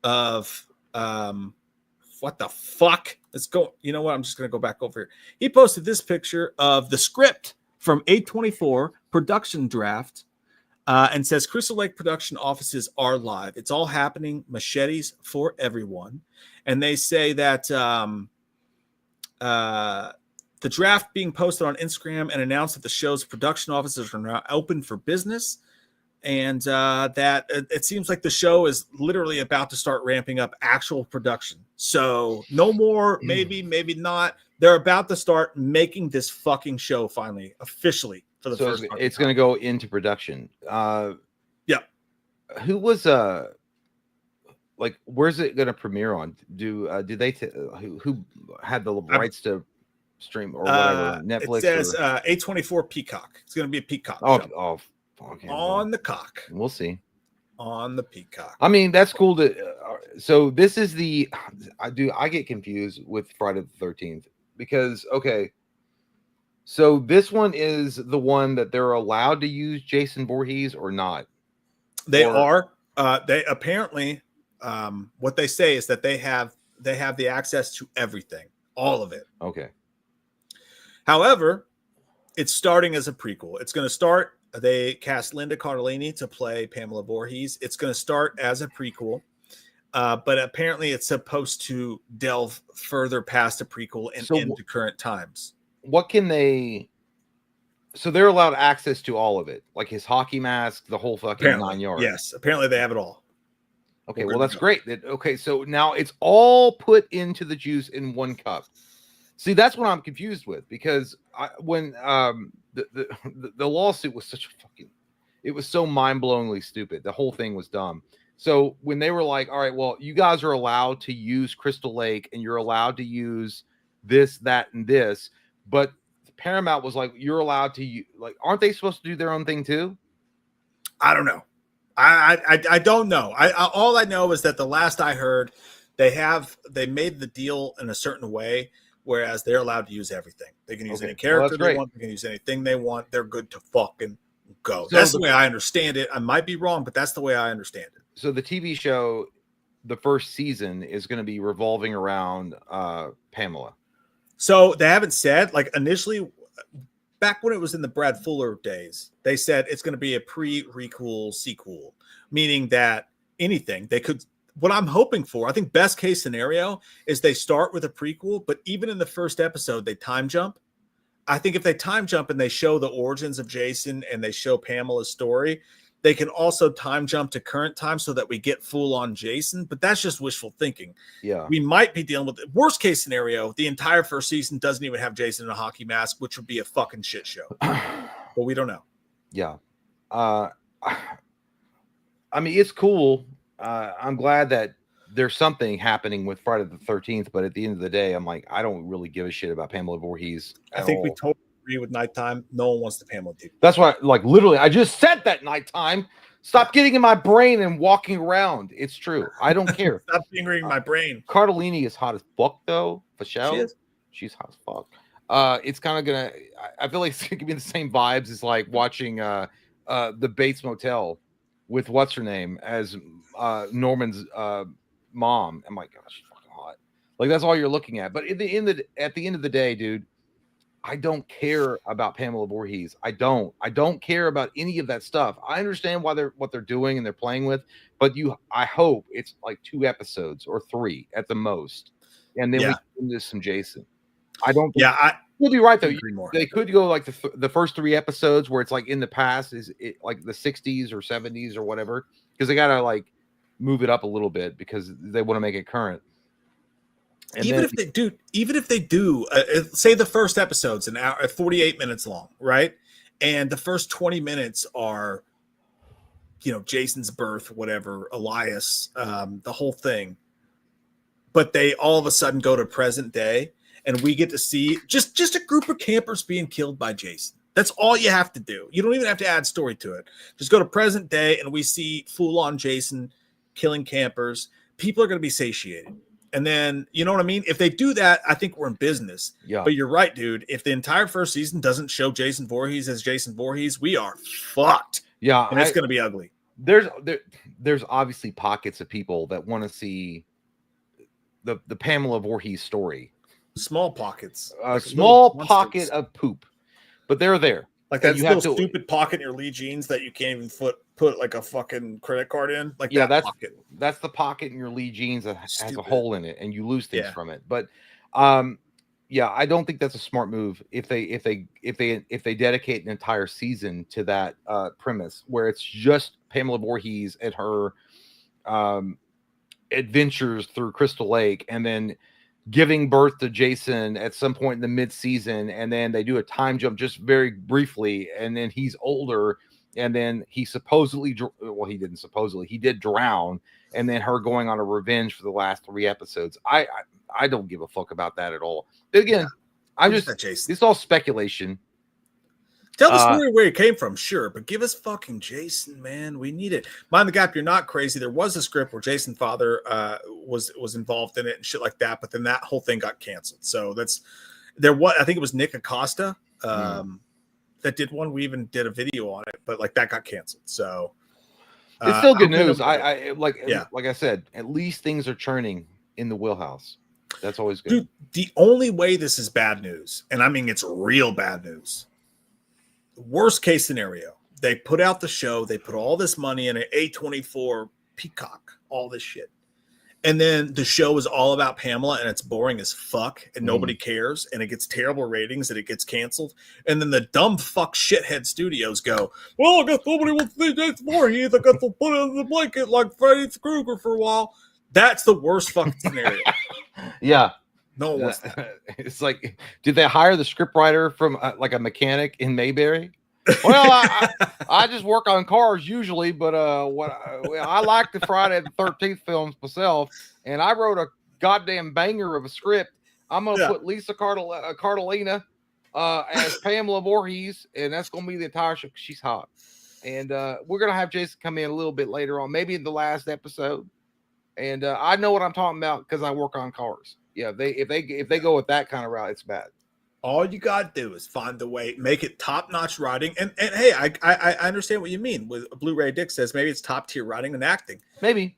of what the fuck? Let's go. You know what? I'm just going to go back over here. He posted this picture of the script from A24 production draft and says Crystal Lake production offices are live. It's all happening. Machetes for everyone. And they say that the draft being posted on Instagram and announced that the show's production offices are now open for business. And that it seems like the show is literally about to start ramping up actual production. So no more, maybe not. They're about to start making this fucking show finally, officially for the first time. It's going to go into production. Yeah. Who was like, where's it going to premiere on? Do they who had the rights to stream or whatever? Netflix. It says A24 Peacock. It's going to be a Peacock. Oh. Okay, on the cock. We'll see. On the Peacock. I mean, that's cool to so this is the I get confused with Friday the 13th because so this one is the one that they're allowed to use Jason Voorhees or not. They apparently what they say is that they have the access to everything, all of it. Okay. However, it's starting as a prequel. It's going to start. They cast Linda Cardellini to play Pamela Voorhees. It's going to start as a prequel, but apparently it's supposed to delve further past a prequel and into current times. What can they? So they're allowed access to all of it, like his hockey mask, the whole fucking apparently, 9 yards. Yes, apparently they have it all. Okay, well that's great. So now it's all put into the juice in one cup. See, that's what I'm confused with because when the lawsuit was it was so mind-blowingly stupid. The whole thing was dumb. So when they were like, all right, well, you guys are allowed to use Crystal Lake and you're allowed to use this, that, and this, but Paramount was like, you're allowed to aren't they supposed to do their own thing too? I don't know. I don't know. All I know is that the last I heard, they made the deal in a certain way. Whereas they're allowed to use everything. They can use any character they want. They can use anything they want. They're good to fucking go. So that's the way I understand it. I might be wrong, but that's the way I understand it. So the TV show, the first season is going to be revolving around Pamela. So they haven't said, like initially, back when it was in the Brad Fuller days, they said it's going to be a pre-requel sequel, meaning that anything they could. What I'm hoping for, I think best case scenario is they start with a prequel, but even in the first episode, they time jump. I think if they time jump and they show the origins of Jason and they show Pamela's story, They can also time jump to current time so that we get full on Jason, but that's just wishful thinking. Yeah. We might be dealing with it. Worst case scenario, the entire first season doesn't even have Jason in a hockey mask, which would be a fucking shit show. But we don't know. Yeah. I mean, it's cool. I'm glad that there's something happening with Friday the 13th, but at the end of the day, I'm like, I don't really give a shit about Pamela Voorhees. I think we totally agree with nighttime. No one wants the Pamela TV. That's why, like, literally, I just said that nighttime. Stop getting in my brain and walking around. It's true. I don't care. Stop fingering my brain. Cardellini is hot as fuck, though. For sure. She is. She's hot as fuck. It's kind of gonna. I feel like it's gonna give me the same vibes as like watching the Bates Motel with what's her name as Norman's mom. I'm like, gosh, she's fucking hot. Like that's all you're looking at. But at the end of the day, dude, I don't care about Pamela Voorhees. I don't care about any of that stuff. I understand what they're doing and they're playing with, but I hope it's like 2 episodes or 3 at the most, and then we get into some Jason. I don't. You'll be right though. They could go like the first 3 episodes where it's like in the past, is it like the 60s or 70s or whatever, because they gotta like move it up a little bit because they want to make it current. And even if they do, say the first episode's an hour, 48 minutes long, right? And the first 20 minutes are, Jason's birth, whatever, Elias, the whole thing. But they all of a sudden go to present day, and we get to see just a group of campers being killed by Jason. That's all you have to do. You don't even have to add story to it. Just go to present day, and we see full-on Jason killing campers. People are going to be satiated. And then, you know what I mean? If they do that, I think we're in business. Yeah. But you're right, dude. If the entire first season doesn't show Jason Voorhees as Jason Voorhees, we are fucked. Yeah. And it's going to be ugly. There's obviously pockets of people that want to see the Pamela Voorhees story. Small pockets. A small pocket of poop. But they're there. Like that little stupid pocket in your Lee jeans that you can't even put like a fucking credit card in. Like that's the pocket in your Lee jeans that has a hole in it, and you lose things from it. But I don't think that's a smart move if they dedicate an entire season to that premise where it's just Pamela Voorhees and her adventures through Crystal Lake, and then giving birth to Jason at some point in the mid-season, and then they do a time jump just very briefly, and then he's older, and then he he did drown, and then her going on a revenge for the last 3 episodes. I don't give a fuck about that at all. But again, it's all speculation. Tell the story where he came from, sure, but give us fucking Jason, man. We need it. Mind the gap, you're not crazy. There was a script where Jason's father was involved in it and shit like that, but then that whole thing got canceled. So I think it was Nick Acosta that did one. We even did a video on it, but like that got canceled. So it's still good news. Like I said, at least things are churning in the wheelhouse. That's always good. Dude, the only way this is bad news, and I mean it's real bad news. Worst case scenario, they put out the show, they put all this money in an A24 Peacock, all this shit. And then the show is all about Pamela and it's boring as fuck and nobody cares and it gets terrible ratings and it gets canceled. And then the dumb fuck shithead studios go, well, I guess nobody wants to see Jason Voorhees. I guess they'll put it in the blanket like Freddy Krueger for a while. That's the worst fucking scenario. Yeah. No one wants that. It's like, did they hire the scriptwriter from like a mechanic in Mayberry? Well, I just work on cars usually, but I like the Friday the 13th films myself, and I wrote a goddamn banger of a script. I'm gonna put Lisa Cardellina as Pamela Voorhees, and that's gonna be the entire show. She's hot, and we're gonna have Jason come in a little bit later on, maybe in the last episode. And I know what I'm talking about because I work on cars. Yeah, if they go with that kind of route, it's bad. All you gotta do is find the way, make it top-notch writing, and hey, I understand what you mean. With Blu-ray Dick says maybe it's top-tier writing and acting. Maybe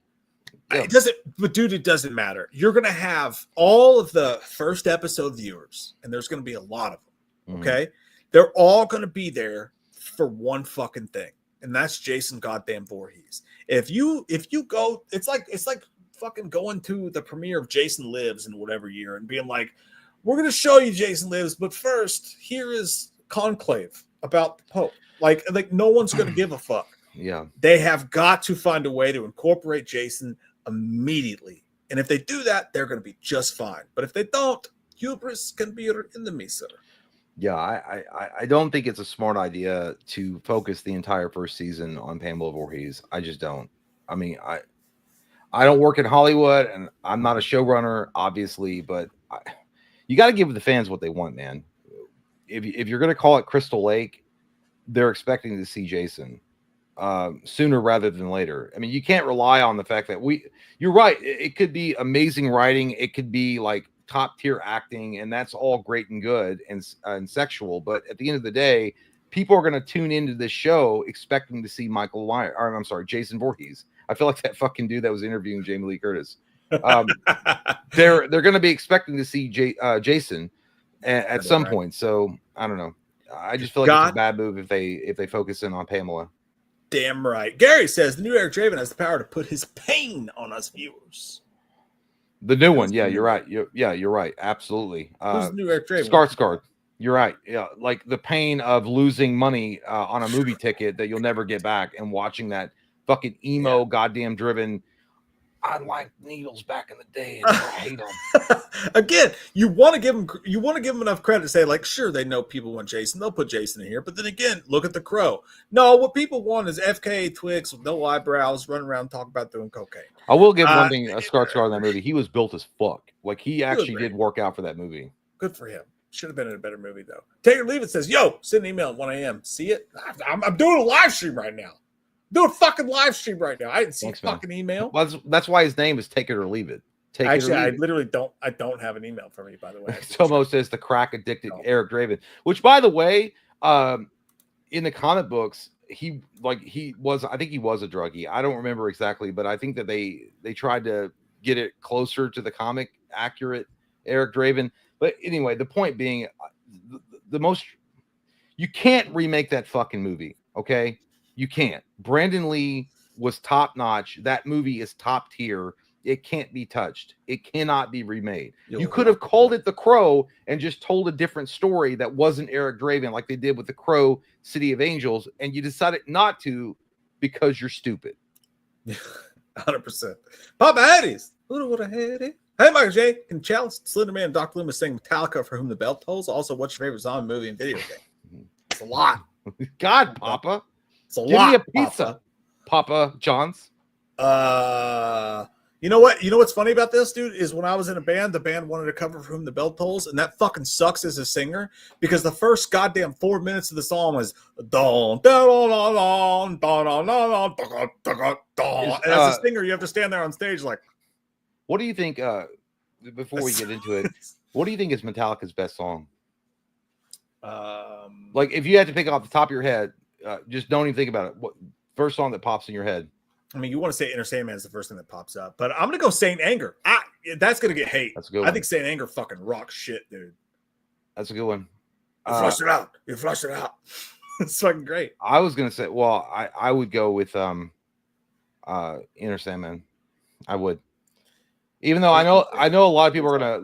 it doesn't, but dude, it doesn't matter. You're gonna have all of the first episode viewers, and there's gonna be a lot of them. Okay, they're all gonna be there for one fucking thing, and that's Jason goddamn Voorhees. If you go, it's like fucking going to the premiere of Jason Lives in whatever year and being like, we're going to show you Jason Lives, but first, here is Conclave about the Pope. Like no one's going to give a fuck. Yeah. They have got to find a way to incorporate Jason immediately. And if they do that, they're going to be just fine. But if they don't, hubris can be your enemy, sir. Yeah, I don't think it's a smart idea to focus the entire first season on Pamela Voorhees. I just don't. I mean, I don't work in Hollywood, and I'm not a showrunner, obviously, but you got to give the fans what they want, man. If you're going to call it Crystal Lake, they're expecting to see Jason sooner rather than later. I mean, you can't rely on the fact that you're right. It could be amazing writing. It could be like top tier acting, and that's all great and good and sexual. But at the end of the day, people are going to tune into this show expecting to see Jason Voorhees. I feel like that fucking dude that was interviewing Jamie Lee Curtis. They're going to be expecting to see Jason at some point. So I don't know. I just feel like it's a bad move if they focus in on Pamela. Damn right. Gary says the new Eric Draven has the power to put his pain on us viewers. The new one, yeah, you're right. You're right. Absolutely. Who's the new Eric Draven? Skarsgård. You're right. Yeah, like the pain of losing money on a movie ticket that you'll never get back, and watching that fucking emo, goddamn driven. I liked Needles back in the day, and I hate them. Again, you want to give them enough credit to say, like, sure, they know people want Jason, they'll put Jason in here. But then again, look at The Crow. No, what people want is FKA Twigs with no eyebrows, running around talking about doing cocaine. I will give one thing: Skarsgård in that movie, he was built as fuck. Like he actually did work out for that movie. Good for him. Should have been in a better movie though. Take or leave it says, "Yo, send an email at 1 a.m. See it? I'm doing a live stream right now. Do a fucking live stream right now. I didn't see fucking email. Well, that's why his name is Take It or Leave It. I literally don't. I don't have an email from you, by the way. Tomo says the crack addicted Eric Draven, which, by the way, in the comic books, he was. I think he was a druggie. I don't remember exactly, but I think that they tried to get it closer to the comic accurate Eric Draven. But anyway, the point being, you can't remake that fucking movie. Okay. You can't. Brandon Lee was top notch. That movie is top tier. It can't be touched. It cannot be remade. You could have called it The Crow and just told a different story that wasn't Eric Draven, like they did with The Crow, City of Angels, and you decided not to because you're stupid. 100%. Papa Hatties. Who would have had it? Hey, Michael J. Can Chalice, Slenderman, and Dr. Loomis sing Metallica For Whom the Bell Tolls? Also, what's your favorite zombie movie and video game? It's a lot. God, Papa. It's a Give lot. me a pizza, Papa John's. You know what? You know what's funny about this, dude, is when I was in a band, the band wanted to cover For Whom the Bell Tolls, and that fucking sucks as a singer because the first goddamn 4 minutes of the song was don don don don don don don don don. And as a singer, you have to stand there on stage like. What do you think? Before we get into it, what do you think is Metallica's best song? Like, if you had to pick off the top of your head, just don't even think about it. What first song that pops in your head? I mean, you want to say Inner Sandman is the first thing that pops up, but I'm gonna go Saint Anger. That's gonna get hate. That's a good one. I think Saint Anger fucking rocks shit, dude. That's a good one. You flush it out. You flush it out. It's fucking great. I was gonna say, well, I would go with Inner Sandman. I would. Even though I know a lot of people are gonna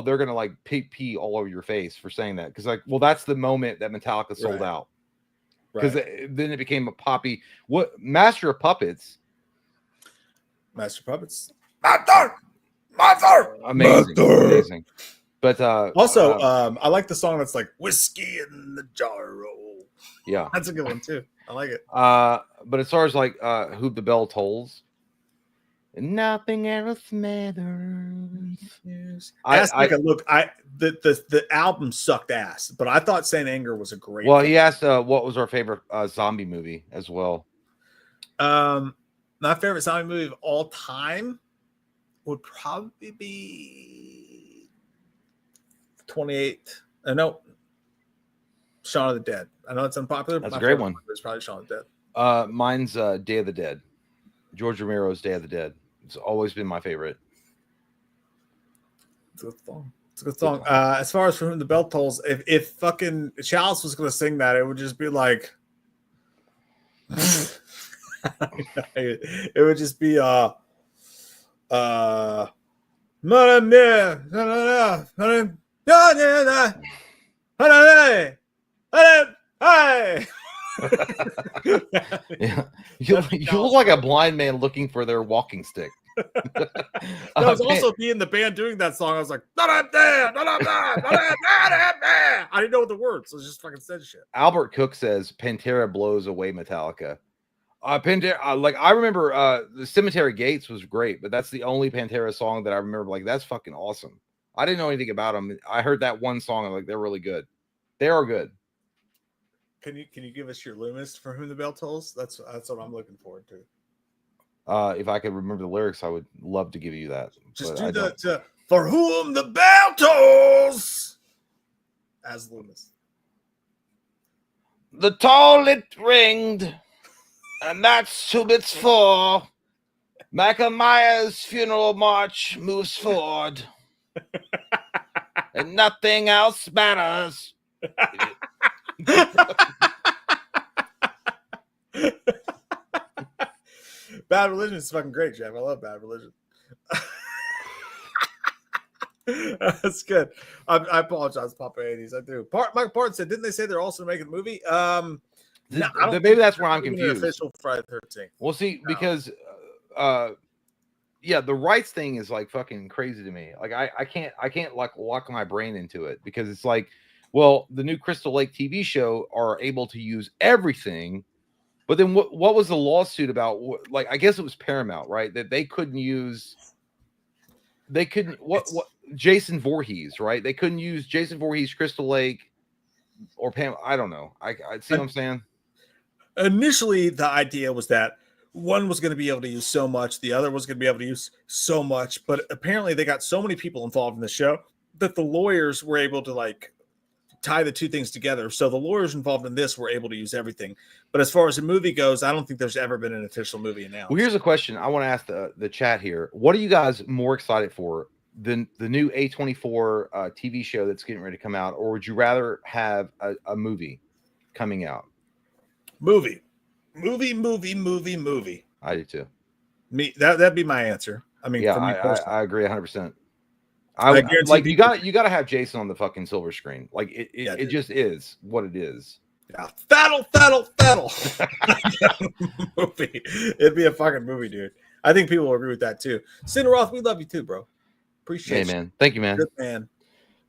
they're gonna like pee all over your face for saying that, because like, well, that's the moment that Metallica sold out, because then it became a poppy. What Master of Puppets? Master, amazing. But also, I like the song that's like Whiskey in the Jar. Yeah, that's a good one too. I like it. But as far as like Who the Bell Tolls. Nothing else matters. The album sucked ass, but I thought Saint Anger was a great. Well, he asked what was our favorite zombie movie as well. My favorite zombie movie of all time would probably be 28. No, Shaun of the Dead. I know it's unpopular. That's a great one. It's probably Shaun of the Dead. Mine's Day of the Dead. George Romero's Day of the Dead. It's always been my favorite. It's a good song. As far as For Whom the Bell Tolls, if fucking Chalice was going to sing that, it would just be like, it would just be Yeah. You look like a blind man looking for their walking stick. I was also being the band doing that song. I was like, I didn't know the words. So I just fucking said shit. Albert Cook says Pantera blows away Metallica. Pantera, like I remember the Cemetery Gates was great, but that's the only Pantera song that I remember. Like, that's fucking awesome. I didn't know anything about them. I heard that one song. I'm like, they're really good. They are good. Can you give us your Loomis for Whom the Bell Tolls? That's what I'm looking forward to. If I could remember the lyrics, I would love to give you that. Just do the For Whom the Bell Tolls as Loomis. The toll it ringed, and that's who it's for. Micah Myers' funeral march moves forward, and nothing else matters. Bad Religion is fucking great, Jeff. I love Bad Religion. That's good. I apologize, Papa 80s. I do. Mike Parton said, didn't they say they're also making a movie? No, maybe that's where I'm confused. Official Friday 13th. We'll see, because yeah, the rights thing is like fucking crazy to me. Like I can't like lock my brain into it, because it's like, well, the new Crystal Lake TV show are able to use everything, but then what was the lawsuit about? Like, I guess it was Paramount, right? That they couldn't use. They couldn't what Jason Voorhees, right? They couldn't use Jason Voorhees, Crystal Lake, or Pam. I don't know. I see what I'm saying. Initially, the idea was that one was going to be able to use so much, the other was going to be able to use so much, but apparently they got so many people involved in the show that the lawyers were able to like tie the two things together. So the lawyers involved in this were able to use everything. But as far as the movie goes, I don't think there's ever been an official movie announced. Well, here's a question I want to ask the chat here. What are you guys more excited for? The new A24 TV show that's getting ready to come out, or would you rather have a movie coming out? Movie. I do too. That'd be my answer. I mean, yeah, for me I agree 100%. I like you got to have Jason on the fucking silver screen. Like it just is what it is. Yeah, Fattle. Movie. It'd be a fucking movie, dude. I think people will agree with that too. Cinder Roth, we love you too, bro. Appreciate you, man. Thank you, man. Good man.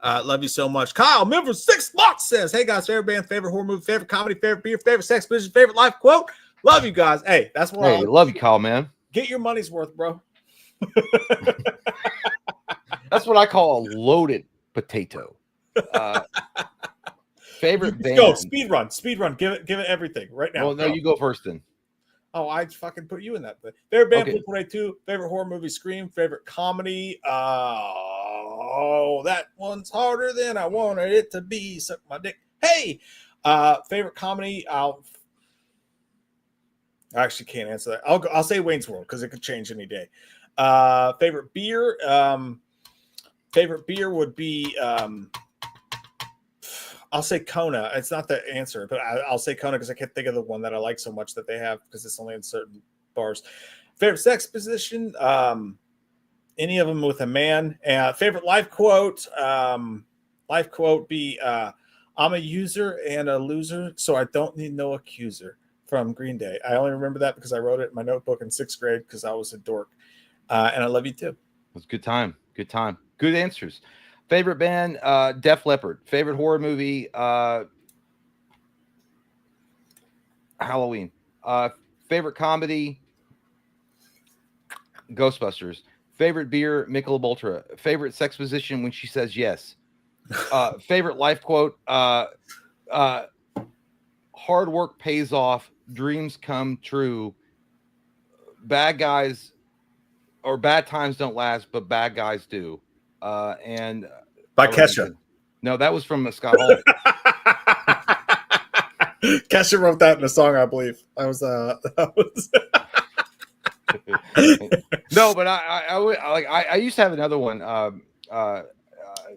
Love you so much. Kyle, member 6 months says, hey guys, favorite band, favorite horror movie, favorite comedy, favorite beer, favorite sex position, favorite life quote. Love you guys. Hey, that's what I love you, Kyle, man. Get your money's worth, bro. That's what I call a loaded potato. Favorite band. Go speed run. Give it everything right now. Well, no, you go first then. Oh, I fucking put you in that. Favorite band, okay. 2. Favorite horror movie, Scream. Favorite comedy. Oh, that one's harder than I wanted it to be. Suck my dick. Hey, favorite comedy. I actually can't answer that. I'll say Wayne's World because it could change any day. Favorite beer. Favorite beer would be. I'll say Kona. It's not the answer, but I'll say Kona because I can't think of the one that I like so much that they have because it's only in certain bars. Favorite sex position, any of them with a man. Favorite life quote, be I'm a user and a loser, so I don't need no accuser, from Green Day. I only remember that because I wrote it in my notebook in 6th grade because I was a dork. And I love you too. It was a good time. Good time. Good answers. Favorite band, Def Leppard. Favorite horror movie, Halloween. Favorite comedy, Ghostbusters. Favorite beer, Michelob Ultra. Favorite sex position, when she says yes. Favorite life quote, hard work pays off, dreams come true. Bad guys or bad times don't last, but bad guys do. And by Kesha. No, that was from Scott Hall. Kesha wrote that in a song, I believe. That was No, but I used to have another one.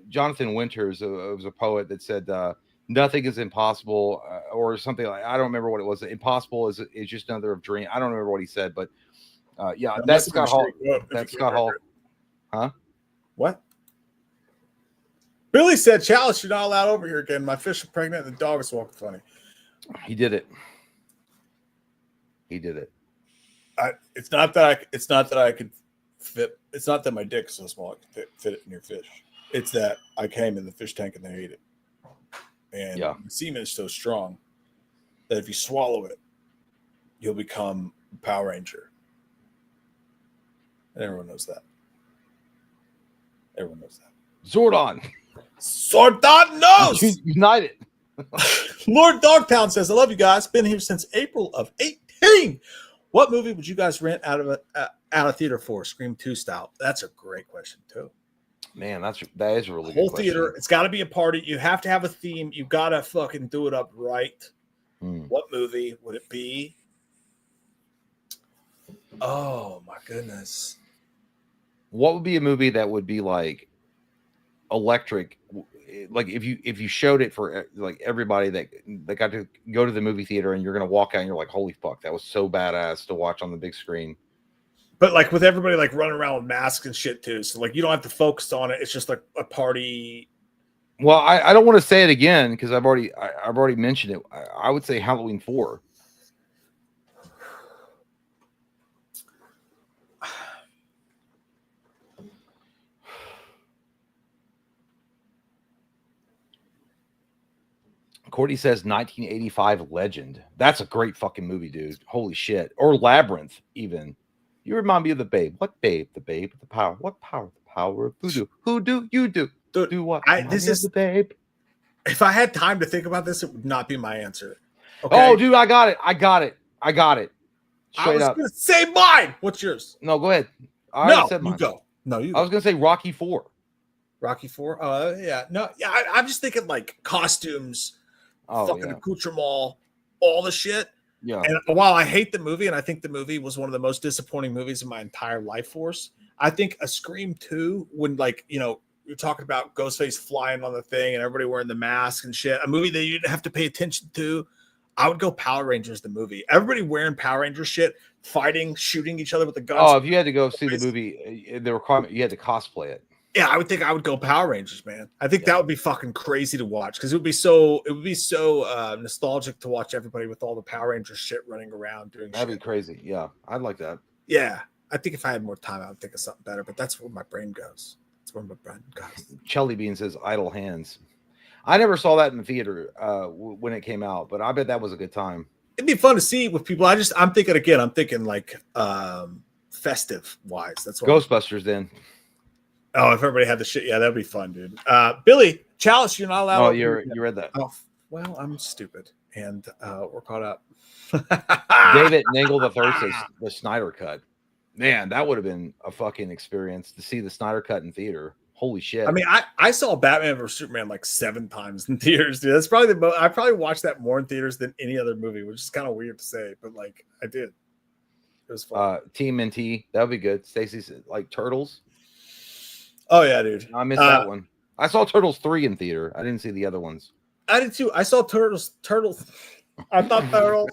Jonathan Winters was a poet that said nothing is impossible, or something like, I don't remember what it was. Impossible is just another of dream. I don't remember what he said, but yeah, that's Scott Hall. That's Scott Hall. Huh? What? Billy said, Chalice, you're not allowed over here again. My fish are pregnant and the dog is walking funny. He did it. He did it. It's not that I could fit. It's not that my dick's so small I could fit it in your fish. It's that I came in the fish tank and they ate it. And the semen is so strong that if you swallow it, you'll become a Power Ranger. And everyone knows that. Everyone knows that. Zordon. Zordon knows. United. Lord Dogtown says, I love you guys. Been here since April of 18. What movie would you guys rent out of theater for? Scream 2 style. That's a great question, too. Man, that is a really whole good theater. question. It's got to be a party. You have to have a theme. You got to fucking do it up right. What movie would it be? Oh, my goodness. What would be a movie that would be like electric? Like if you showed it for like everybody that got to go to the movie theater and you're going to walk out and you're like, holy fuck, that was so badass to watch on the big screen. But like with everybody like running around with masks and shit too. So like you don't have to focus on it. It's just like a party. Well, I don't want to say it again because I've already mentioned it. I would say Halloween 4. Cordy says 1985 Legend. That's a great fucking movie, dude. Holy shit. Or Labyrinth, even. You remind me of the Babe. What Babe? The Babe. The power. What power? The power of voodoo. Who do you do? Do what? This is the Babe. If I had time to think about this, it would not be my answer. Okay? Oh, dude, I got it. Straight I was up. gonna say mine. What's yours? No, go ahead. You go. No, you. I was gonna say Rocky 4. Rocky 4. Yeah. No, yeah. I'm just thinking like costumes. Fucking accoutrement, all the shit. Yeah. And while I hate the movie, and I think the movie was one of the most disappointing movies in my entire life force, I think a Scream 2, when like, you're talking about Ghostface flying on the thing and everybody wearing the mask and shit, a movie that you didn't have to pay attention to, I would go Power Rangers, the movie. Everybody wearing Power Ranger shit, fighting, shooting each other with the guns. Oh, if you had to go see the movie, the requirement, you had to cosplay it. Yeah, I would go Power Rangers, man. I think that would be fucking crazy to watch because it would be so nostalgic to watch everybody with all the Power Ranger shit running around doing. That'd be crazy. Yeah, I'd like that. Yeah, I think if I had more time, I would think of something better. But that's where my brain goes. That's where my brain goes. Chelly Bean says Idle Hands. I never saw that in the theater when it came out, but I bet that was a good time. It'd be fun to see with people. I'm thinking like festive wise. That's what Ghostbusters then. Oh, if everybody had the shit, yeah, that'd be fun, dude. Billy, Chalice, you're not allowed. Oh, you read that. Oh, well, I'm stupid, and we're caught up. David Nangle III says the Snyder Cut. Man, that would have been a fucking experience to see the Snyder Cut in theater. Holy shit! I mean, I saw Batman vs Superman like 7 times in theaters, dude. That's probably I probably watched that more in theaters than any other movie, which is kind of weird to say, but like I did. It was fun. Team NT, that would be good. Stacy said like Turtles. Oh yeah, dude. I missed that one. I saw Turtles 3 in theater. I didn't see the other ones. I did too. I saw Turtles. I thought Turtles.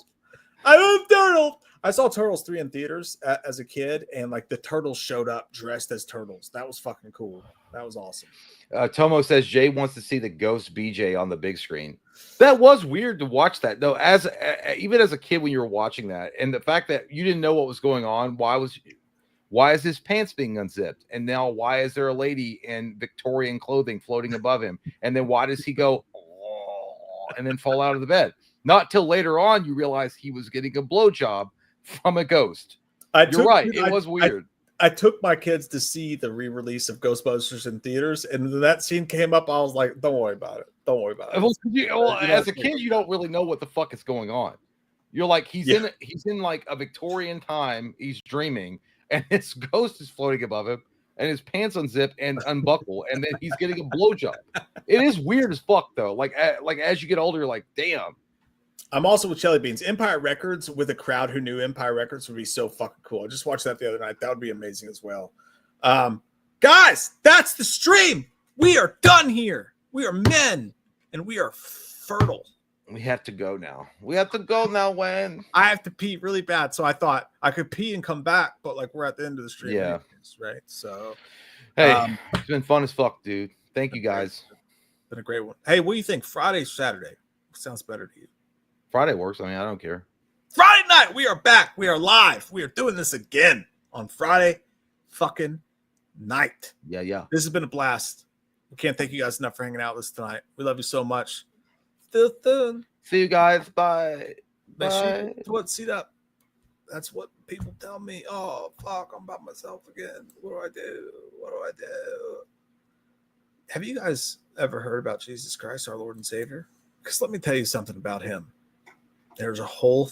I love Turtles. I saw Turtles 3 in theaters as a kid, and like the turtles showed up dressed as turtles. That was fucking cool. That was awesome. Tomo says Jay wants to see the Ghost BJ on the big screen. That was weird to watch that though. Even as a kid when you were watching that, and the fact that you didn't know what was going on. Why is his pants being unzipped? And now why is there a lady in Victorian clothing floating above him? And then why does he go and then fall out of the bed? Not till later on you realize he was getting a blowjob from a ghost. You're right. It was weird. I took my kids to see the re-release of Ghostbusters in theaters, and when that scene came up, I was like, "Don't worry about it. Don't worry about it." As a kid, you don't really know what the fuck is going on. You're like, he's in like a Victorian time. He's dreaming. And his ghost is floating above him, and his pants unzip and unbuckle, and then he's getting a blowjob. It is weird as fuck, though. Like as you get older, you're like, damn. I'm also with Jelly Beans. Empire Records with a crowd who knew Empire Records would be so fucking cool. I just watched that the other night. That would be amazing as well. Guys, that's the stream. We are done here. We are men, and we are fertile. We have to go now. When I have to pee really bad, so I thought I could pee and come back, but like we're at the end of the stream, yeah, right? So, hey, it's been fun as fuck, dude. Thank you guys. Been a great one. Hey, what do you think? Friday, Saturday sounds better to you? Friday works. I mean, I don't care. Friday night, we are back. We are live. We are doing this again on Friday fucking night. Yeah. This has been a blast. We can't thank you guys enough for hanging out with us tonight. We love you so much. See you guys. Bye. Bye. See up. That's what people tell me. Oh, fuck, I'm by myself again. What do I do? Have you guys ever heard about Jesus Christ, our Lord and Savior? Because let me tell you something about him. There's a whole